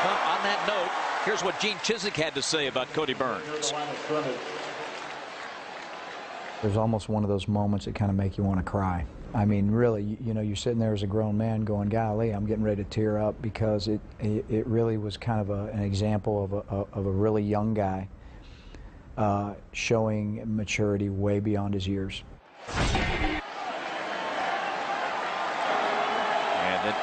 Well, on that note, here's what Gene Chizik had to say about Cody Burns. There's almost one of those moments that kind of make you want to cry. I mean, really, you know, you're sitting there as a grown man going, golly, I'm getting ready to tear up, because it really was kind of an example of a really young guy showing maturity way beyond his years. And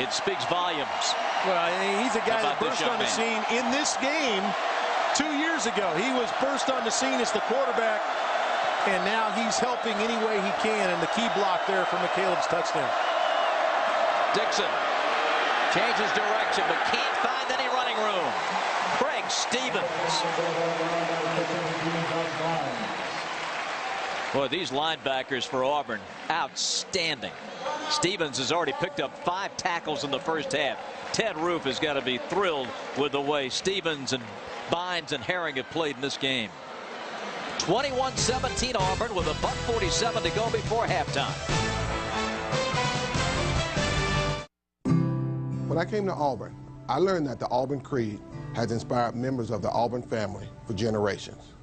it speaks volumes. Well, he's a guy that burst on the scene in this game 2 years ago. He was first on the scene as the quarterback, and now he's helping any way he can, and the key block there for McCaleb's touchdown. Dixon changes direction, but can't find any running room. Craig Stevens. Boy, these linebackers for Auburn, outstanding. Stevens has already picked up 5 tackles in the first half. Ted Roof has got to be thrilled with the way Stevens and Bynes and Herring have played in this game. 21-17 Auburn with a $1:47 to go before halftime. When I came to Auburn, I learned that the Auburn Creed has inspired members of the Auburn family for generations.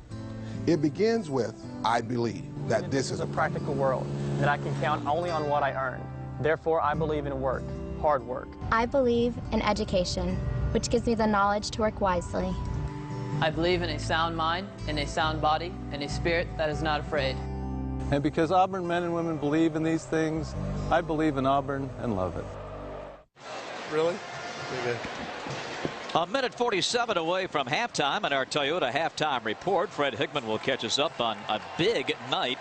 It begins with, I believe that this is a practical world, that I can count only on what I earn. Therefore, I believe in work, hard work. I believe in education, which gives me the knowledge to work wisely. I believe in a sound mind, in a sound body, and a spirit that is not afraid. And because Auburn men and women believe in these things, I believe in Auburn and love it. Really? A minute 47 away from halftime, and our Toyota halftime report. Fred Hickman will catch us up on a big night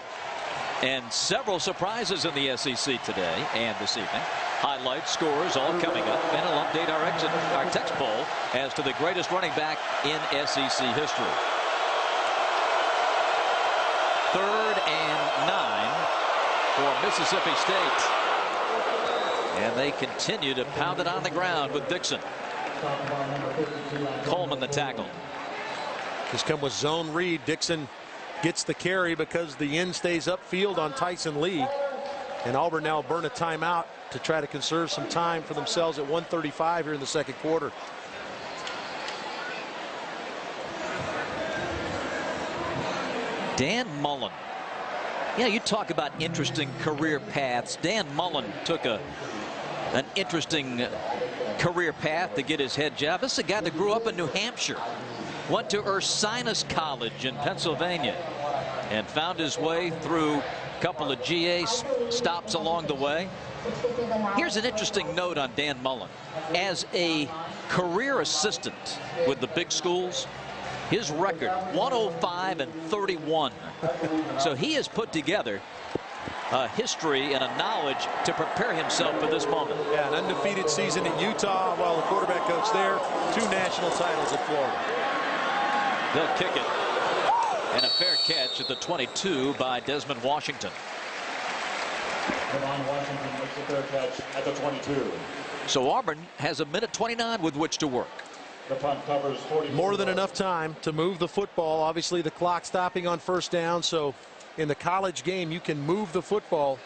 and several surprises in the SEC today and this evening. Highlights, scores, all coming up, and he'll update our text poll as to the greatest running back in SEC history. 3rd and 9 for Mississippi State, and they continue to pound it on the ground with Dixon. Coleman the tackle. Just come with zone read. Dixon gets the carry because the end stays upfield on Tyson Lee, and Auburn now burn a timeout to try to conserve some time for themselves at 1:35 here in the second quarter. Dan Mullen. Yeah, you talk about interesting career paths. Dan Mullen took an interesting career path to get his head job. This is a guy that grew up in New Hampshire, went to Ursinus College in Pennsylvania, and found his way through a couple of GA stops along the way. Here's an interesting note on Dan Mullen. As a career assistant with the big schools, his record 105-31. So he has put together a history and a knowledge to prepare himself for this moment. Yeah, an undefeated season at Utah while the quarterback coach there. 2 national titles at Florida. They'll kick it. And a fair catch at the 22 by Desmond Washington. Washington makes the fair catch at the 22. So Auburn has a minute 29 with which to work. The punt covers 40. More than enough time to move the football. Obviously the clock stopping on first down, so in the college game you can move the football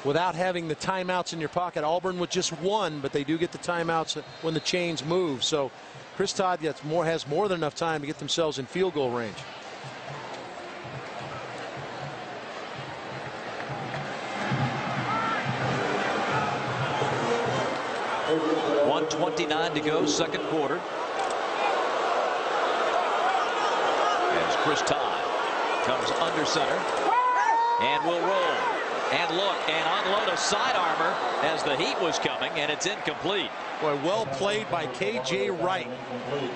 without having the timeouts in your pocket. Auburn with just 1, but they do get the timeouts when the chains move. So Chris Todd has more than enough time to get themselves in field goal range. 1:29 to go, second quarter. As Chris Todd comes under center and will roll and look and unload a side armor as the heat was coming, and it's incomplete. Boy, well played by K.J. Wright.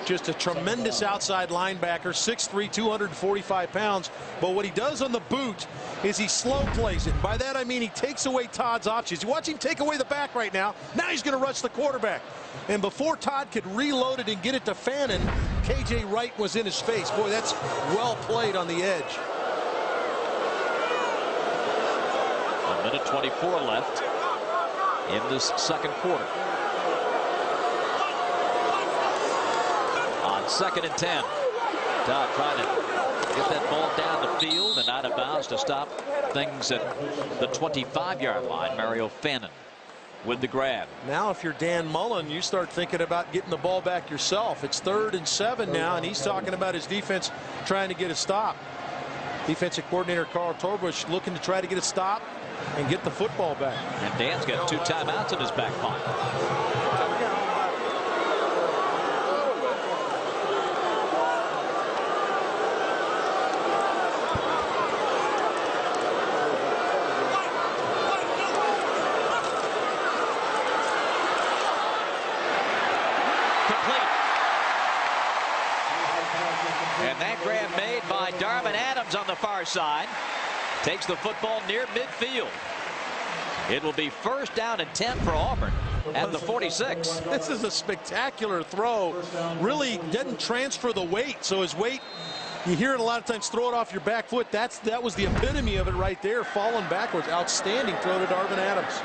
Just a tremendous outside linebacker, 6'3", 245 pounds. But what he does on the boot is he slow plays it. By that I mean he takes away Todd's options. You watch him take away the back right now. Now he's going to rush the quarterback. And before Todd could reload it and get it to Fannin, K.J. Wright was in his face. Boy, that's well played on the edge. 1:24 left in this second quarter. On 2nd and 10, Todd trying to get that ball down the field and out of bounds to stop things at the 25-yard line. Mario Fannin with the grab. Now if you're Dan Mullen, you start thinking about getting the ball back yourself. It's 3rd and 7 now, and he's talking about his defense trying to get a stop. Defensive coordinator Carl Torbush looking to try to get a stop and get the football back. And Dan's got 2 timeouts in his back pocket. Complete. And that grab made by Darvin Adams on the far side. Takes the football near midfield. It will be 1st down and 10 for Auburn at the 46. This is a spectacular throw. Really didn't transfer the weight. So his weight, you hear it a lot of times, throw it off your back foot. That was the epitome of it right there, falling backwards. Outstanding throw to Darvin Adams.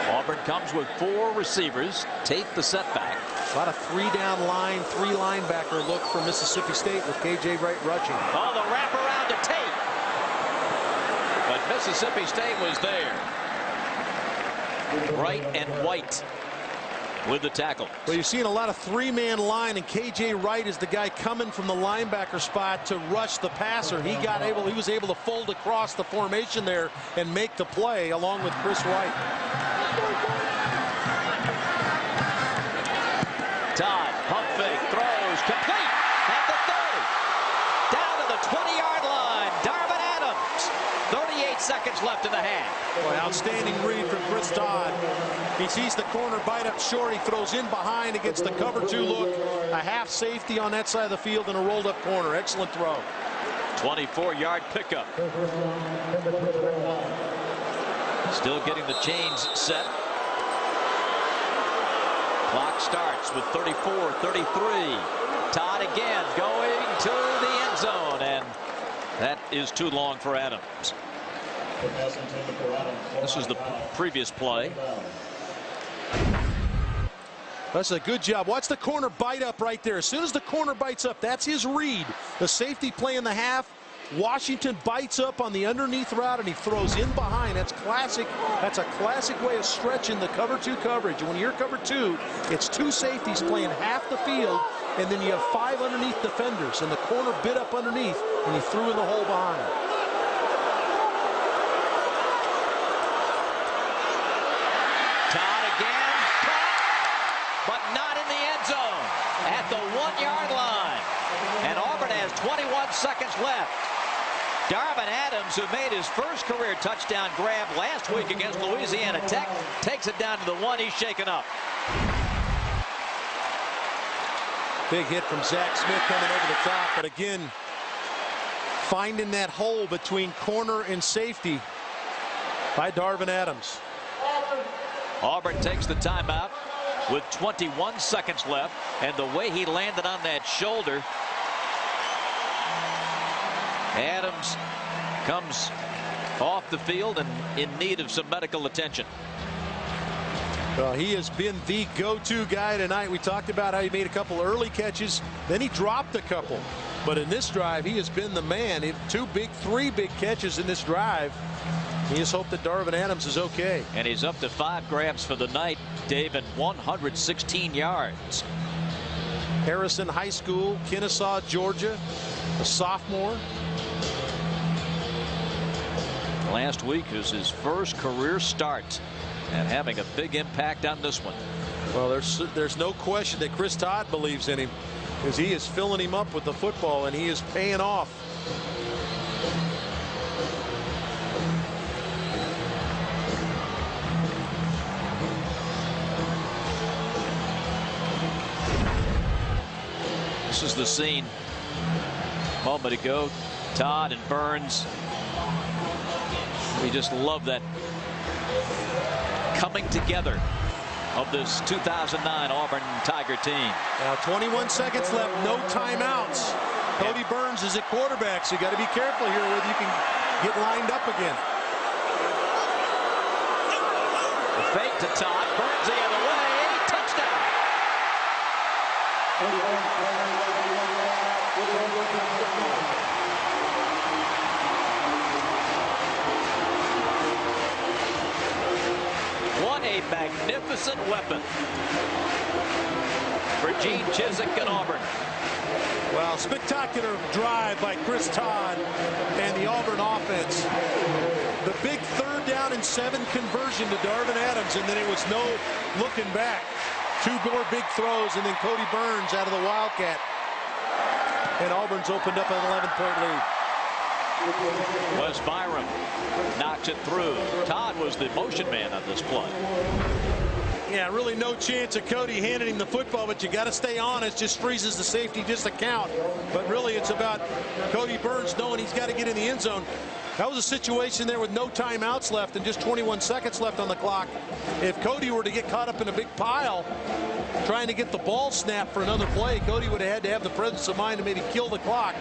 Auburn comes with 4 receivers. Tate the setback. A lot of 3-down line, 3 linebacker look for Mississippi State with K.J. Wright rushing. Oh, the wraparound to Tate. But Mississippi State was there. Wright and White with the tackle. Well, you're seeing a lot of 3-man line, and K.J. Wright is the guy coming from the linebacker spot to rush the passer. He was able to fold across the formation there and make the play along with Chris White. Todd, pump fake, throws, complete at the 30. Down to the 20-yard line. Darvin Adams. 38 seconds left in the half. Boy, outstanding read from Chris Todd. He sees the corner bite up short. He throws in behind against the cover 2 look. A half safety on that side of the field and a rolled up corner. Excellent throw. 24-yard pickup. Still getting the chains set. Clock starts with 34-33. Todd again going to the end zone, and that is too long for Adams. This is the previous play. That's a good job. Watch the corner bite up right there. As soon as the corner bites up, that's his read. The safety play in the half. Washington bites up on the underneath route, and he throws in behind. That's classic. That's a classic way of stretching the cover 2 coverage. And when you're cover 2, it's 2 safeties playing half the field, and then you have 5 underneath defenders, and the corner bit up underneath, and he threw in the hole behind. Todd again, caught, but not in the end zone at the 1-yard line. And Auburn has 21 seconds left. Darvin Adams, who made his first career touchdown grab last week against Louisiana Tech, takes it down to the 1. He's shaken up. Big hit from Zach Smith coming over the top, but again, finding that hole between corner and safety by Darvin Adams. Auburn takes the timeout with 21 seconds left, and the way he landed on that shoulder, Adams comes off the field and in need of some medical attention. Well, he has been the go-to guy tonight. We talked about how he made a couple early catches, then he dropped a couple. But in this drive, he has been the man. 3 big catches in this drive. You just hope that Darvin Adams is okay. And he's up to 5 grabs for the night, Dave, and 116 yards. Harrison High School, Kennesaw, Georgia, a sophomore. Last week was his first career start and having a big impact on this one. Well, there's no question that Chris Todd believes in him, because he is filling him up with the football and he is paying off. This is the scene a moment ago. Todd and Burns. We just love that coming together of this 2009 Auburn Tiger team. Now 21 seconds left, no timeouts. Cody Burns is at quarterback, so you got to be careful here whether you can get lined up again. The fake to Todd, Burns the other way, touchdown. What a magnificent weapon for Gene Chizik and Auburn. Well, spectacular drive by Chris Todd and the Auburn offense. The big 3rd down and 7 conversion to Darvin Adams, and then it was no looking back. 2 more big throws, and then Cody Burns out of the Wildcat. And Auburn's opened up an 11-point lead. Wes Byram knocks it through. Todd was the motion man on this play. Yeah, really no chance of Cody handing him the football, but you got to stay honest. Just freezes the safety discount. But really, it's about Cody Burns knowing he's got to get in the end zone. That was a situation there with no timeouts left and just 21 seconds left on the clock. If Cody were to get caught up in a big pile trying to get the ball snapped for another play, Cody would have had to have the presence of mind to maybe kill the clock.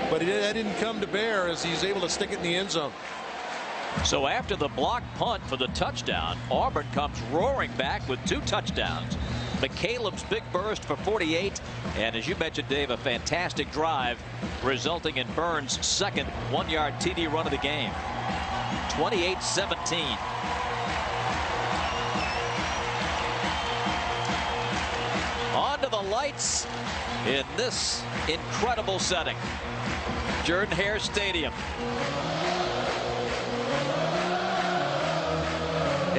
But that didn't come to bear as he's able to stick it in the end zone. So after the block punt for the touchdown, Auburn comes roaring back with 2 touchdowns. McCaleb's big burst for 48, and as you mentioned, Dave, a fantastic drive resulting in Burns' second 1-yard TD run of the game. 28-17. On to the lights in this incredible setting. Jordan-Hare Stadium.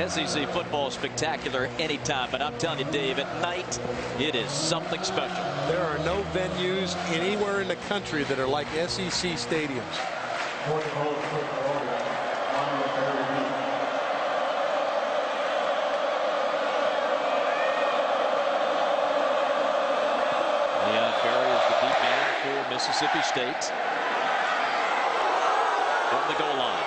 SEC football is spectacular anytime, but I'm telling you, Dave, at night, it is something special. There are no venues anywhere in the country that are like SEC stadiums. Leon Berry is the deep man for Mississippi State. From the goal line.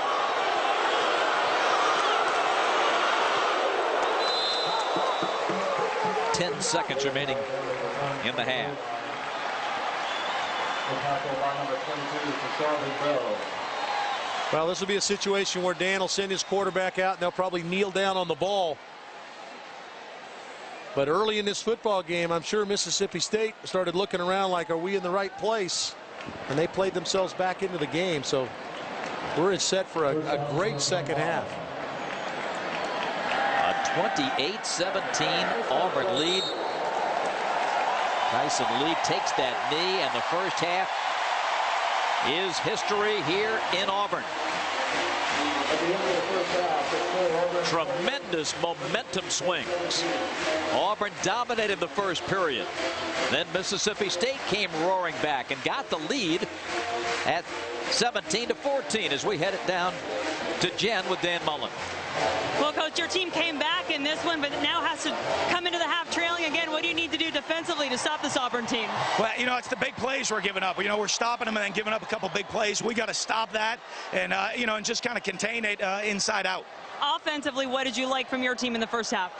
Ten seconds remaining in the half. Well, this will be a situation where Dan will send his quarterback out and they'll probably kneel down on the ball. But early in this football game, I'm sure Mississippi State started looking around like, are we in the right place? And they played themselves back into the game. So we're set for a great second half. 28-17 Auburn lead. Tyson Lee takes that knee, and the first half is history here in Auburn. Tremendous momentum swings. Auburn dominated the first period. Then Mississippi State came roaring back and got the lead at 17-14 as we head it down to Jen with Dan Mullen. Well, Coach, your team came back in this one, but now has to come into the half trailing again. What do you need to do defensively to stop this Auburn team? Well, you know, it's the big plays we're giving up. You know, we're stopping them and then giving up a couple big plays. We got to stop that and, you know, and just kind of contain it inside out. Offensively, what did you like from your team in the first half?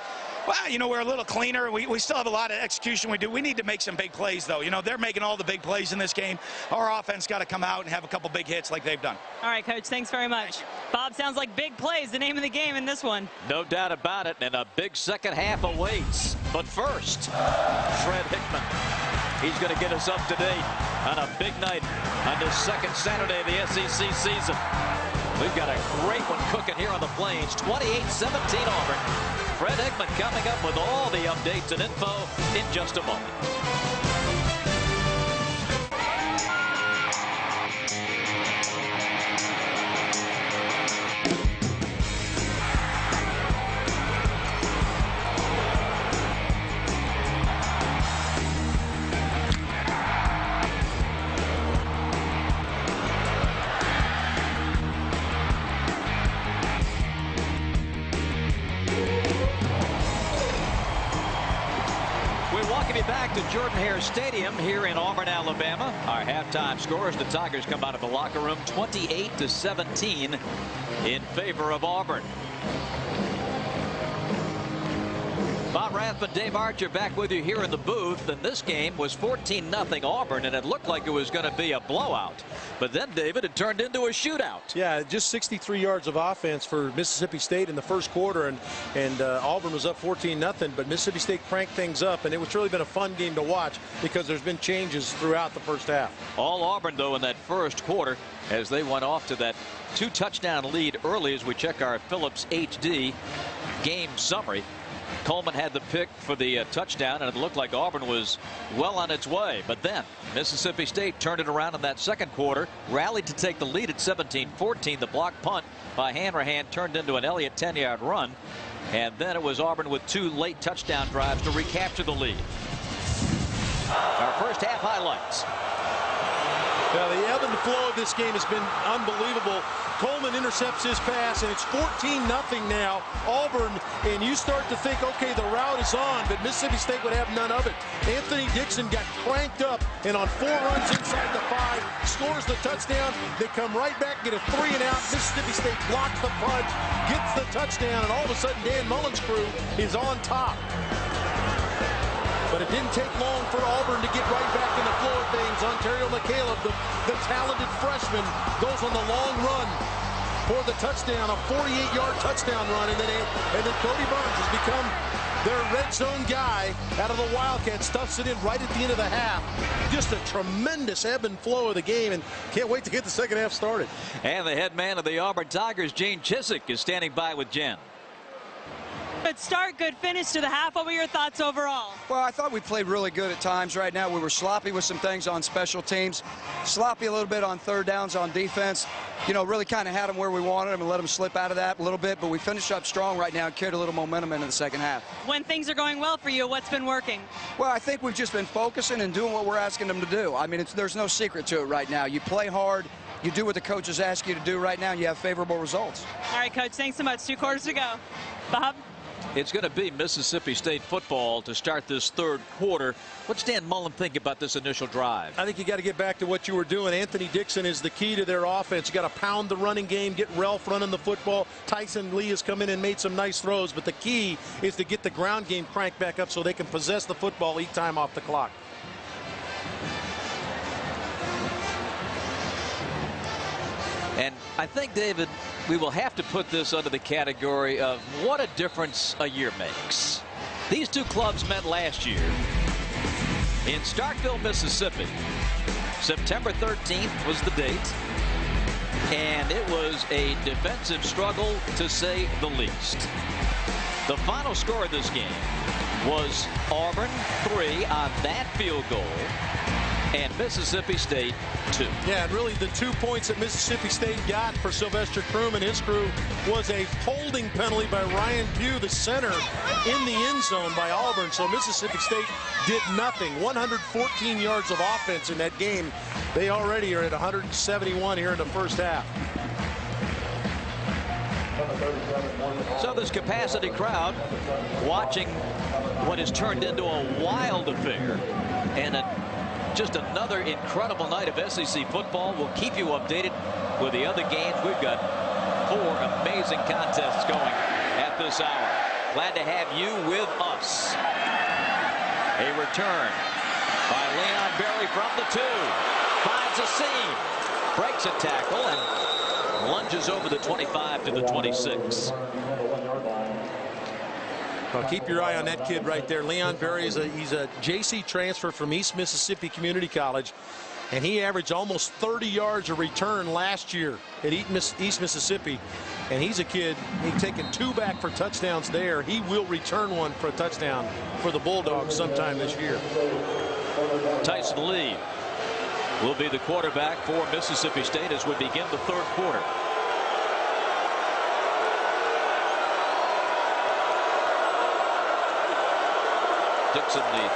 Well, you know, we're a little cleaner. We still have a lot of execution we do. We need to make some big plays, though. You know, they're making all the big plays in this game. Our offense got to come out and have a couple big hits like they've done. All right, Coach, thanks very much. Bob, sounds like big plays, the name of the game in this one. No doubt about it, and a big second half awaits. But first, Fred Hickman. He's going to get us up to date on a big night on this second Saturday of the SEC season. We've got a great one cooking here on the Plains. 28-17 Auburn. Fred Hickman coming up with all the updates and info in just a moment. back to Jordan-Hare Stadium here in Auburn, Alabama. Our halftime scores: the Tigers come out of the locker room 28-17 in favor of Auburn. Bob Rathman, Dave Archer back with you here in the booth. And this game was 14-0 Auburn, and it looked like it was going to be a blowout. But then, David, it turned into a shootout. Yeah, just 63 yards of offense for Mississippi State in the first quarter, and Auburn was up 14-0. But Mississippi State cranked things up, and it's really been a fun game to watch because there's been changes throughout the first half. All Auburn, though, in that first quarter as they went off to that 2-touchdown lead early. As we check our Phillips HD game summary, Coleman had the pick for the touchdown, and it looked like Auburn was well on its way. But then Mississippi State turned it around in that second quarter, rallied to take the lead at 17-14. The block punt by Hanrahan turned into an Elliott 10-yard run, and then it was Auburn with 2 late touchdown drives to recapture the lead. Our first half highlights. Now, the ebb and the flow of this game has been unbelievable. Coleman intercepts his pass, and it's 14-0 now, Auburn, and you start to think, okay, the route is on, but Mississippi State would have none of it. Anthony Dixon got cranked up, and on 4 runs inside the 5, scores the touchdown. They come right back, get a 3 and out. Mississippi State blocks the punch, gets the touchdown, and all of a sudden Dan Mullen's crew is on top. But it didn't take long for Auburn to get right back in the flow of things. Ontario McCaleb, the talented freshman, goes on the long run for the touchdown, a 48-yard touchdown run, and then Cody Burns has become their red zone guy out of the Wildcats, stuffs it in right at the end of the half. Just a tremendous ebb and flow of the game, and can't wait to get the second half started. And the head man of the Auburn Tigers, Gene Chizik, is standing by with Jen. Good start, good finish to the half. What were your thoughts overall? Well, I thought we played really good at times. Right now we were sloppy with some things on special teams, sloppy a little bit on third downs on defense. You know, really kind of had them where we wanted them and let them slip out of that a little bit, but we finished up strong right now and carried a little momentum into the second half. When things are going well for you, what's been working? Well, I think we've just been focusing and doing what we're asking them to do. I mean, there's no secret to it right now. You play hard, you do what the coaches ask you to do right now, and you have favorable results. All right, Coach, thanks so much. 2 quarters to go. Bob? It's going to be Mississippi State football to start this third quarter. What's Dan Mullen think about this initial drive? I think you got to get back to what you were doing. Anthony Dixon is the key to their offense. You got to pound the running game, get Ralph running the football. Tyson Lee has come in and made some nice throws, but the key is to get the ground game cranked back up so they can possess the football, eat time off the clock. And I think, David, we will have to put this under the category of what a difference a year makes. These two clubs met last year in Starkville, Mississippi. September 13th was the date, and it was a defensive struggle, to say the least. The final score of this game was Auburn 3 on that field goal, and Mississippi State 2. Yeah, and really the 2 points that Mississippi State got for Sylvester Croom and his crew was a holding penalty by Ryan Pugh, the center, in the end zone by Auburn. So Mississippi State did nothing. 114 yards of offense in that game. They already are at 171 here in the first half. So this capacity crowd watching what has turned into a wild affair, and just another incredible night of SEC football. We'll keep you updated with the other games. We've got 4 amazing contests going at this hour. Glad to have you with us. A return by Leon Berry from the 2. Finds a seam. Breaks a tackle and lunges over the 25 to the 26. Well, keep your eye on that kid right there. Leon Berry he's a JC transfer from East Mississippi Community College, and he averaged almost 30 yards a return last year at East Mississippi. And he's a kid, he's taken 2 back for touchdowns there. He will return 1 for a touchdown for the Bulldogs sometime this year. Tyson Lee will be the quarterback for Mississippi State as we begin the third quarter. Dixon, the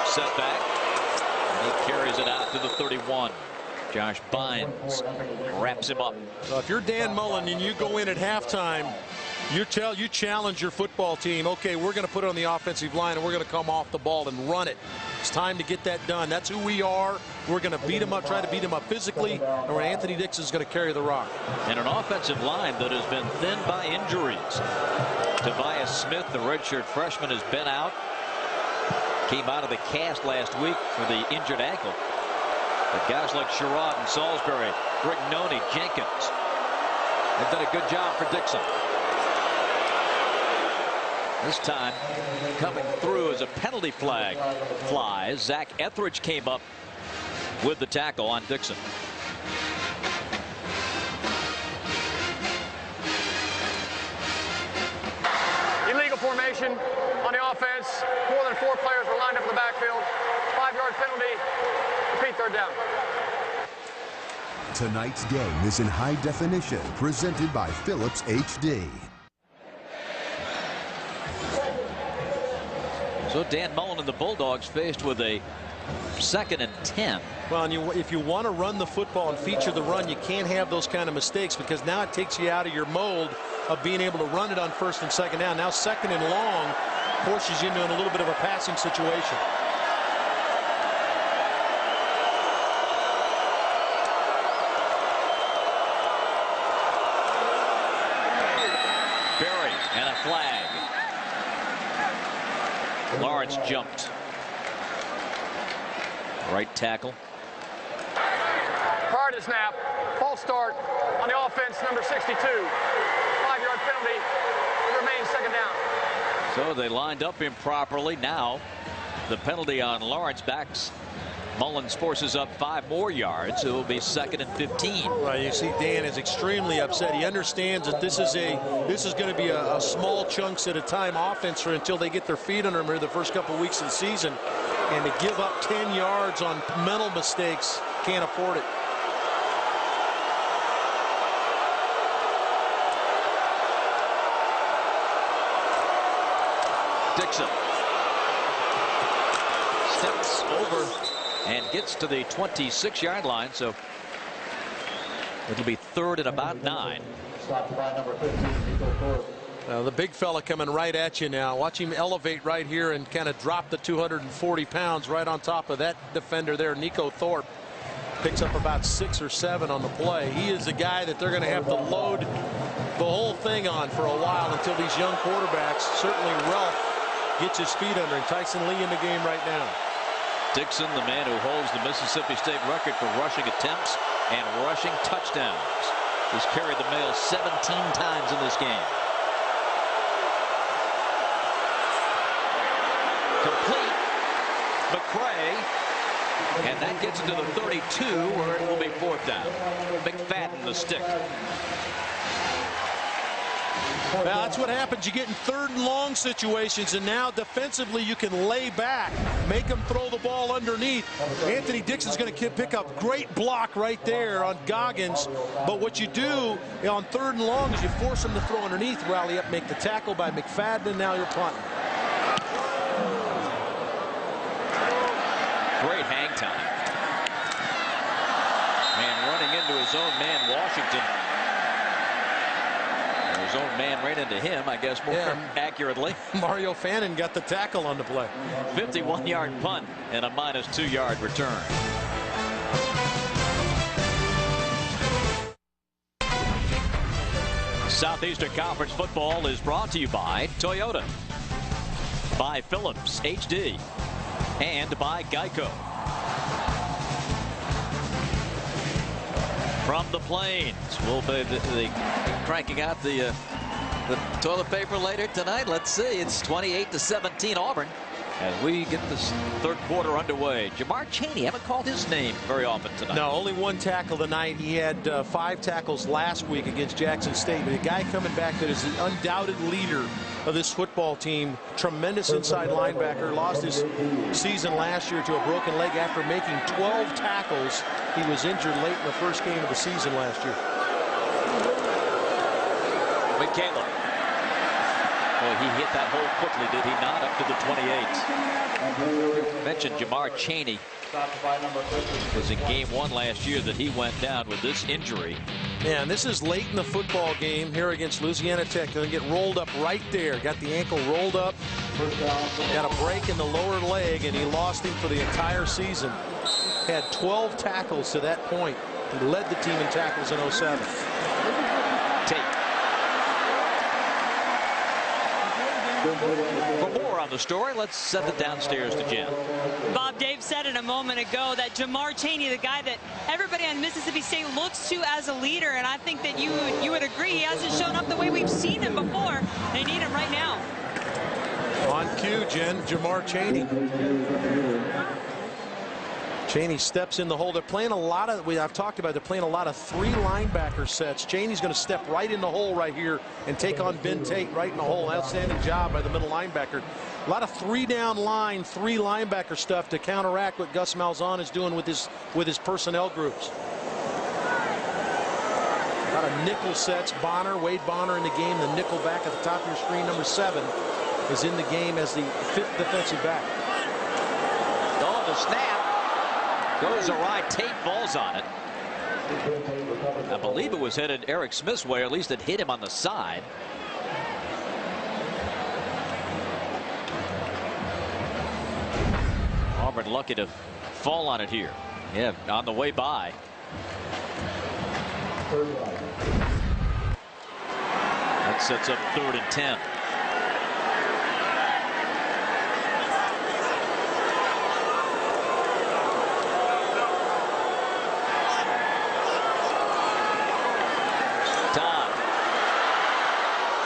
setback, and he carries it out to the 31. Josh Bynes wraps him up. So if you're Dan Mullen and you go in at halftime You challenge your football team, okay, we're going to put it on the offensive line and we're going to come off the ball and run it. It's time to get that done. That's who we are. We're going to beat them up, try to beat them up physically, and Anthony Dixon's going to carry the rock. And an offensive line that has been thinned by injuries. Tobias Smith, the redshirt freshman, has been out. Came out of the cast last week for the injured ankle. But guys like Sherrod and Salisbury, Brignoni, Jenkins have done a good job for Dixon. This time coming through as a penalty flag flies. Zach Etheridge came up with the tackle on Dixon. Illegal formation on the offense. More than 4 players were lined up in the backfield. 5-yard penalty. Repeat, third down. Tonight's game is in high definition, presented by Philips HD. So Dan Mullen and the Bulldogs faced with a 2nd and 10. Well, and if you want to run the football and feature the run, you can't have those kind of mistakes, because now it takes you out of your mold of being able to run it on 1st and 2nd down. Now 2nd and long forces you into a little bit of a passing situation. Berry and a flag. Lawrence jumped. Right tackle. Prior to the snap, false start on the offense, number 62. 5-yard penalty. It remains 2nd down. So they lined up improperly. Now the penalty on Lawrence backs Mullins, forces up 5 more yards. It will be 2nd and 15. Well, you see Dan is extremely upset. He understands that this is going to be a small chunks at a time offense until they get their feet under them the first couple weeks of the season. And to give up 10 yards on mental mistakes, can't afford it. Dixon steps over and gets to the 26-yard line, so it'll be 3rd and about 9. Stopped by number 15, Nico Thorpe. The big fella coming right at you now. Watch him elevate right here and kind of drop the 240 pounds right on top of that defender there. Nico Thorpe picks up about 6 or 7 on the play. He is the guy that they're going to have to load the whole thing on for a while until these young quarterbacks, certainly Ralph, gets his feet under him. Tyson Lee in the game right now. Dixon, the man who holds the Mississippi State record for rushing attempts and rushing touchdowns, has carried the mail 17 times in this game. Complete. McCray, and that gets it to the 32, where it will be 4th down. McFadden the stick. Well, that's what happens. You get in 3rd and long situations, and now defensively you can lay back, make them throw the ball underneath. Anthony Dixon's going to pick up great block right there on Goggins. But what you do on 3rd and long is you force them to throw underneath, rally up, make the tackle by McFadden, and now you're punting. Great hang time. And running into his own man, Washington. His own man ran into him, I guess, more accurately. Mario Fannin got the tackle on the play. 51-yard punt and a -2-yard return. Southeastern Conference football is brought to you by Toyota, by Philips HD, and by Geico. From the Plains, we'll be cranking out the toilet paper later tonight. Let's see. It's 28-17 Auburn as we get this 3rd quarter underway. Jamar Chaney, haven't called his name very often tonight. No, only 1 tackle tonight. He had 5 tackles last week against Jackson State. But a guy coming back that is the undoubted leader of this football team. Tremendous inside linebacker. Lost his season last year to a broken leg after making 12 tackles. He was injured late in the first game of the season last year. McCaleb. Well, he hit that hole quickly, did he not? Up to the 28. You mentioned Jamar Chaney. Was in game 1 last year that he went down with this injury. Yeah, and this is late in the football game here against Louisiana Tech. Going to get rolled up right there. Got the ankle rolled up. Got a break in the lower leg, and he lost him for the entire season. Had 12 tackles to that point. He led the team in tackles in 07. Tate. For more on the story, let's send it downstairs to Jen. Bob, Dave said it a moment ago that Jamar Chaney, the guy that everybody on Mississippi State looks to as a leader, and I think that you would agree he hasn't shown up the way we've seen him before. They need him right now. On cue, Jen, Jamar Chaney. Chaney steps in the hole. They're playing a lot of, I've talked about, they're playing a lot of 3 linebacker sets. Chaney's going to step right in the hole right here and take on Ben Tate right in the hole. Outstanding job by the middle linebacker. A lot of 3-down line, 3 linebacker stuff to counteract what Gus Malzahn is doing with his personnel groups. A lot of nickel sets. Wade Bonner in the game. The nickel back at the top of your screen, number 7, is in the game as the 5th defensive back. On the snap. Goes awry. Tate falls on it. I believe it was headed Eric Smith's way, or at least it hit him on the side. Auburn lucky to fall on it here. Yeah, on the way by. That sets up 3rd and 10.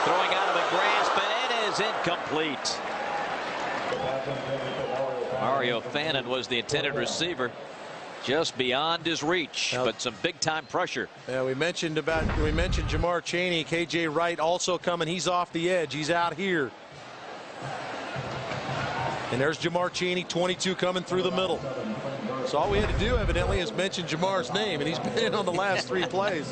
Throwing out of the grasp, and it is incomplete. Mario Fannin was the intended receiver, just beyond his reach, but some big-time pressure. Yeah, we mentioned Jamar Chaney. KJ Wright also coming. He's off the edge. He's out here. And there's Jamar Chaney, 22, coming through the middle. So all we had to do, evidently, is mention Jamar's name, and he's been in on the last 3 plays.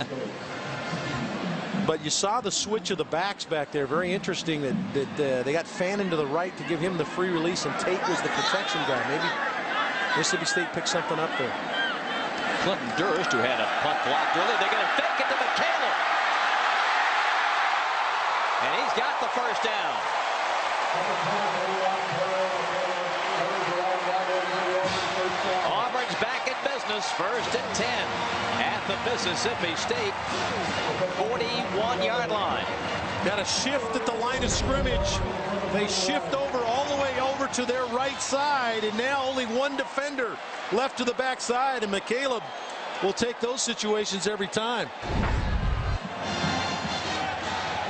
But you saw the switch of the backs back there. Very interesting that they got Fannin to the right to give him the free release, and Tate was the protection guy. Maybe Mississippi State picked something up there. Clinton Durst, who had a punt blocked early, they're going to fake it to McCaleb. And he's got the first down. Auburn's back in business, 1st and 10 at the Mississippi State 41-yard line. Got a shift at the line of scrimmage. They shift over all the way over to their right side, and now only 1 defender left to the backside, and McCaleb will take those situations every time.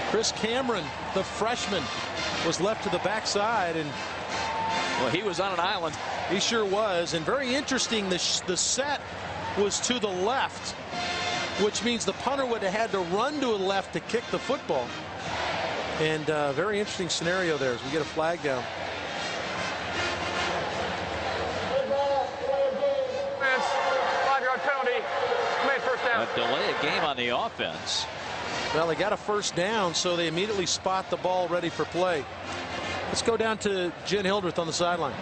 Chris Cameron, the freshman, was left to the backside, and well, he was on an island. He sure was. And very interesting, the set was to the left, which means the punter would have had to run to the left to kick the football. And very interesting scenario there as we get a flag down. A delay of game on the offense. Well, they got a first down, so they immediately spot the ball ready for play. Let's go down to Jen Hildreth on the sideline.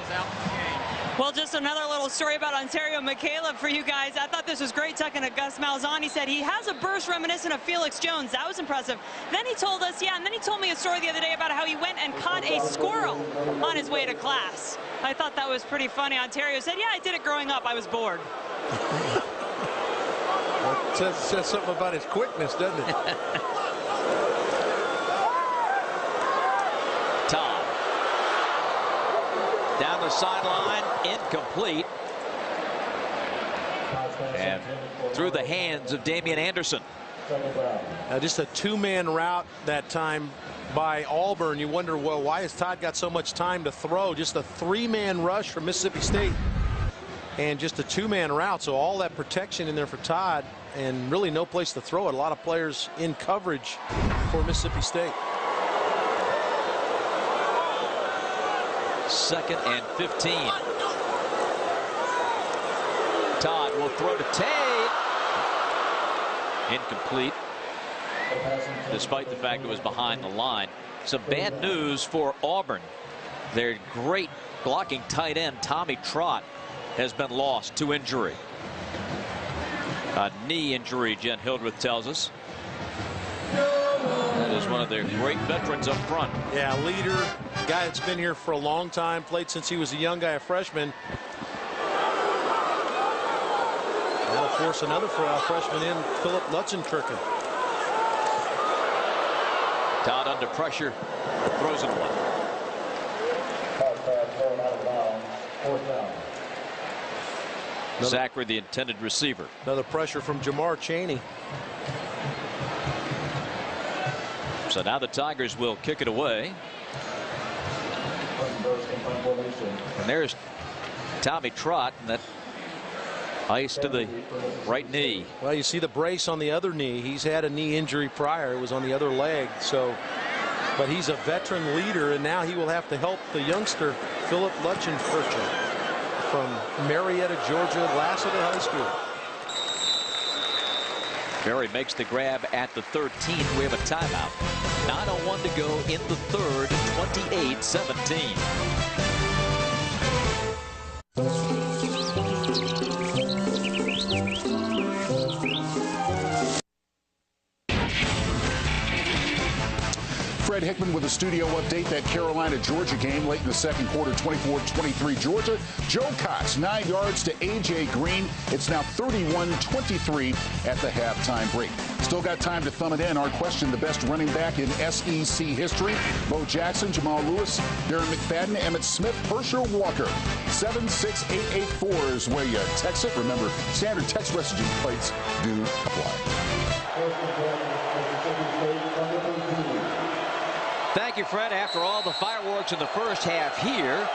Well, just another little story about Ontario McCaleb for you guys. I thought this was great, talking to Gus Malzahn. He said he has a burst reminiscent of Felix Jones. That was impressive. Then he told us, and then he told me a story the other day about how he went and caught a squirrel on his way to class. I thought that was pretty funny. Ontario said, yeah, I did it growing up. I was bored. That says something about his quickness, doesn't it? Todd. Down the sideline, incomplete. And through the hands of Damian Anderson. Just a 2-man route that time by Auburn. You wonder, well, why has Todd got so much time to throw? Just a 3-man rush from Mississippi State. And just a 2-man route, so all that protection in there for Todd, and really no place to throw it. A lot of players in coverage for Mississippi State. 2nd and 15. Todd will throw to Tate. Incomplete, despite the fact it was behind the line. Some bad news for Auburn. Their great blocking tight end, Tommy Trott, has been lost to injury. A knee injury, Jen Hildreth tells us. That is one of their great veterans up front. Yeah, leader, guy that's been here for a long time, played since he was a young guy, a freshman. That'll force another freshman in, Philip Lutzenkirchen. Todd under pressure, throws it one. Zachary, the intended receiver. Another pressure from Jamar Chaney. So now the Tigers will kick it away. And there's Tommy Trott, and that ice to the right knee. Well, you see the brace on the other knee. He's had a knee injury prior. It was on the other leg. So, but he's a veteran leader, and now he will have to help the youngster, Philip Lutzenkirchen, from Marietta, Georgia, Lassiter High School. Berry makes the grab at the 13. We have a timeout. 9:01 to go in the third, 28-17. Fred Hickman with a studio update. That Carolina-Georgia game late in the second quarter, 24-23 Georgia. Joe Cox, 9 yards to A.J. Green. It's now 31-23 at the halftime break. Still got time to thumb it in. Our question, the best running back in SEC history. Bo Jackson, Jamal Lewis, Darren McFadden, Emmett Smith, Herschel Walker. 76884 is where you text it. Remember, standard text messaging plates do apply. Thank you, Fred. After all the fireworks in the first half here,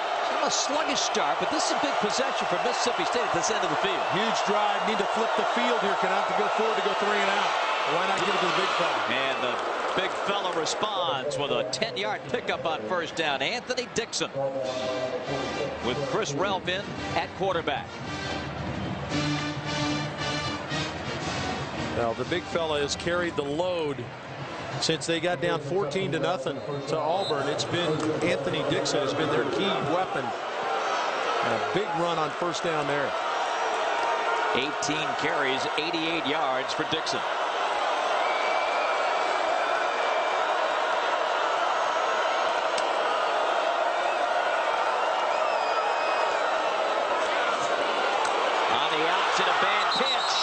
a sluggish start, but this is a big possession for Mississippi State at this end of the field. Huge drive. Need to flip the field here. Cannot to go forward to go 3 and out. Why not give it to the big fella? And the big fella responds with a 10-yard pickup on first down. Anthony Dixon with Chris Relf in at quarterback. Now, the big fella has carried the load since they got down 14-0 to Auburn. It's been Anthony Dixon has been their key weapon. And a big run on first down there. 18 carries, 88 yards for Dixon. On the outside, a bad pitch.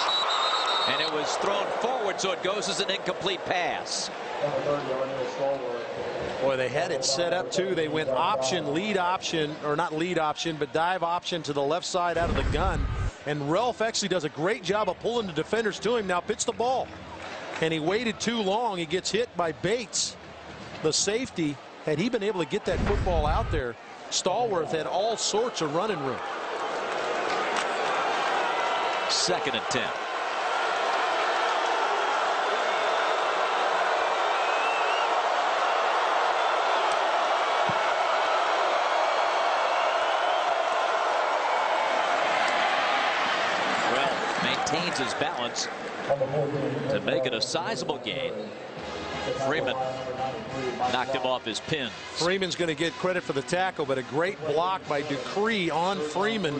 And it was thrown forward, so it goes as an incomplete pass. Boy, they had it set up too. They went option, lead option, or not lead option, but dive option to the left side out of the gun. And Relf actually does a great job of pulling the defenders to him. Now pitch the ball. And he waited too long. He gets hit by Bates, the safety. Had he been able to get that football out there, Stallworth had all sorts of running room. 2nd and 10. Maintains his balance to make it a sizable gain. Freeman knocked him off his pin. Freeman's going to get credit for the tackle, but a great block by Dupree on Freeman.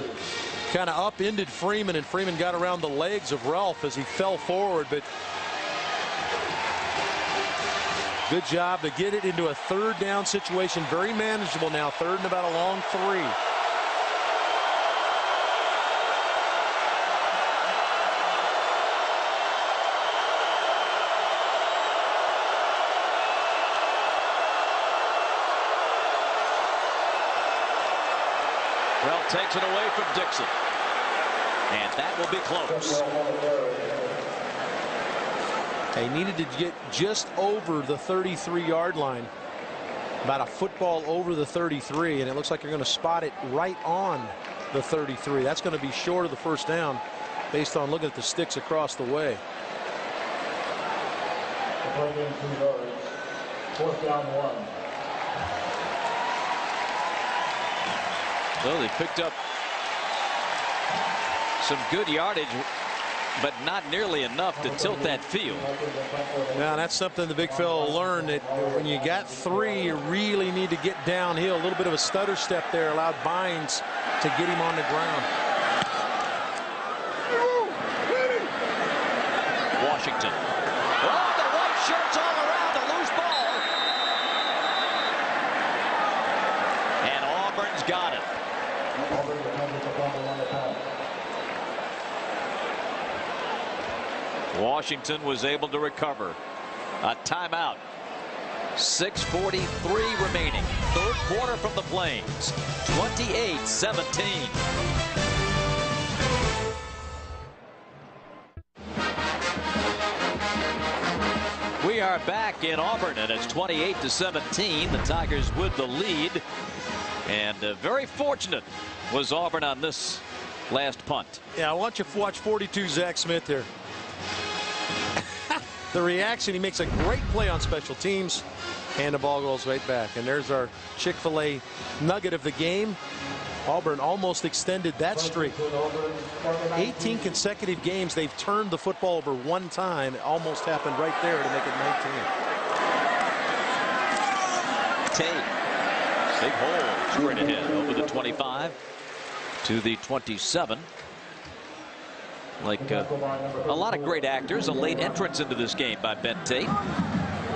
Kind of upended Freeman, and Freeman got around the legs of Relf as he fell forward. But good job to get it into a 3rd down situation. Very manageable now. 3rd and about a long 3. Takes it away from Dixon. And that will be close. They needed to get just over the 33-yard line. About a football over the 33, and it looks like you're going to spot it right on the 33. That's going to be short of the first down based on looking at the sticks across the way. 4th down 1. Well, they picked up some good yardage, but not nearly enough to tilt that field. Now, that's something the big fella learned, that when you got 3, you really need to get downhill. A little bit of a stutter step there allowed Bynes to get him on the ground. Washington. Oh, the white shirts all around, a loose ball. And Auburn's got it. Washington was able to recover. A timeout. 6:43 remaining. Third quarter from the Flames. 28-17. We are back in Auburn, and it's 28-17. The Tigers with the lead. And very fortunate was Auburn on this last punt. Yeah, I want you to watch 42 Zach Smith here. The reaction, he makes a great play on special teams, and the ball goes right back. And there's our Chick-fil-A nugget of the game. Auburn almost extended that streak. 18 consecutive games, they've turned the football over one time. It almost happened right there to make it 19. Tate, big hole, straight ahead over the 25 to the 27. Like a lot of great actors, a late entrance into this game by Ben Tate.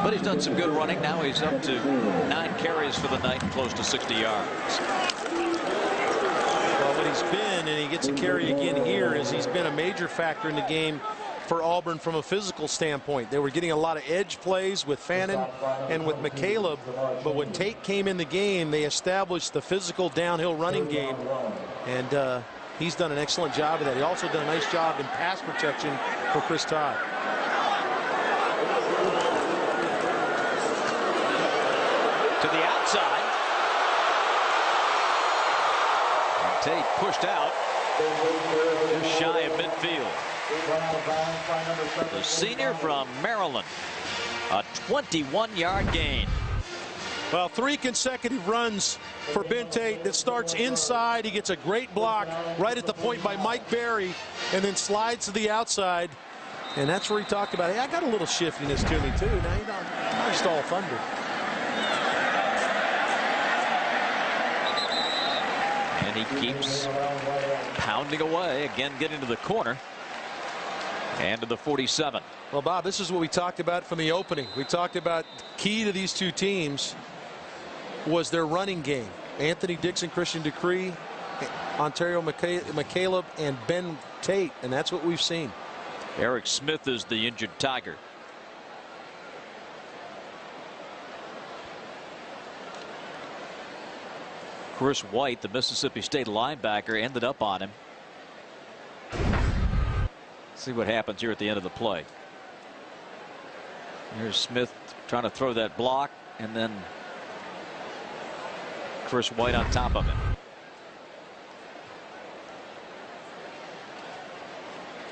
But he's done some good running. Now he's up to 9 carries for the night and close to 60 yards. Well, what he's been, and he gets a carry again here, is he's been a major factor in the game for Auburn from a physical standpoint. They were getting a lot of edge plays with Fannin and with McCaleb, but when Tate came in the game, they established the physical downhill running game, and he's done an excellent job of that. He also done a nice job in pass protection for Chris Todd. To the outside. And Tate pushed out just shy of midfield. The senior from Maryland. A 21-yard gain. Well, 3 consecutive runs for Ben Tate that starts inside. He gets a great block right at the point by Mike Berry and then slides to the outside. And that's where he talked about, hey, I got a little shiftiness to me, too. Now, you know, I'm just all thunder. And he keeps pounding away, again getting to the corner and to the 47. Well, Bob, this is what we talked about from the opening. We talked about the key to these two teams was their running game. Anthony Dixon, Christian Decree, Ontario McCaleb, and Ben Tate, and that's what we've seen. Eric Smith is the injured Tiger. Chris White, the Mississippi State linebacker, ended up on him. See what happens here at the end of the play. Here's Smith trying to throw that block, and then Chris White on top of him.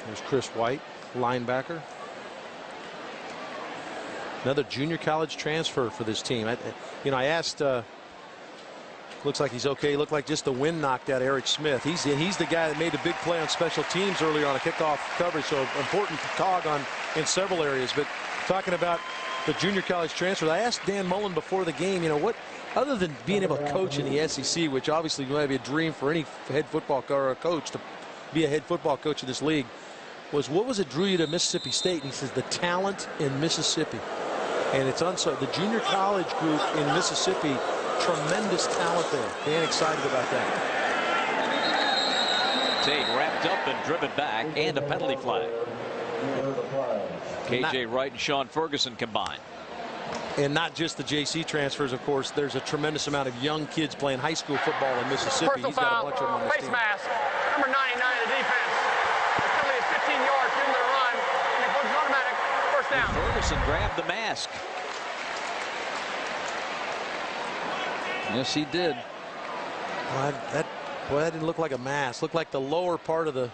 There's Chris White, linebacker. Another junior college transfer for this team. I asked, looks like he's okay. Looked like just the wind knocked out Eric Smith. He's the guy that made a big play on special teams earlier on a kickoff coverage, so important to cog on in several areas. But talking about the junior college transfer, I asked Dan Mullen before the game, you know, what, other than being able to coach in the SEC, which obviously might be a dream for any head football coach to be a head football coach in this league, was what was it drew you to Mississippi State? And he says the talent in Mississippi. And it's the junior college group in Mississippi, tremendous talent there. Dan excited about that. Tate wrapped up and driven back, and a penalty flag. KJ Wright and Sean Ferguson combined. And not just the JC transfers, of course. There's a tremendous amount of young kids playing high school football in Mississippi. He's got a bunch of them on his team. Face mask, number 99 of the defense. The penalty is 15 yards in the run, and it goes automatic first down. Ferguson grabbed the mask. Yes, he did. Well, that didn't look like a mask. Looked like the lower part of the.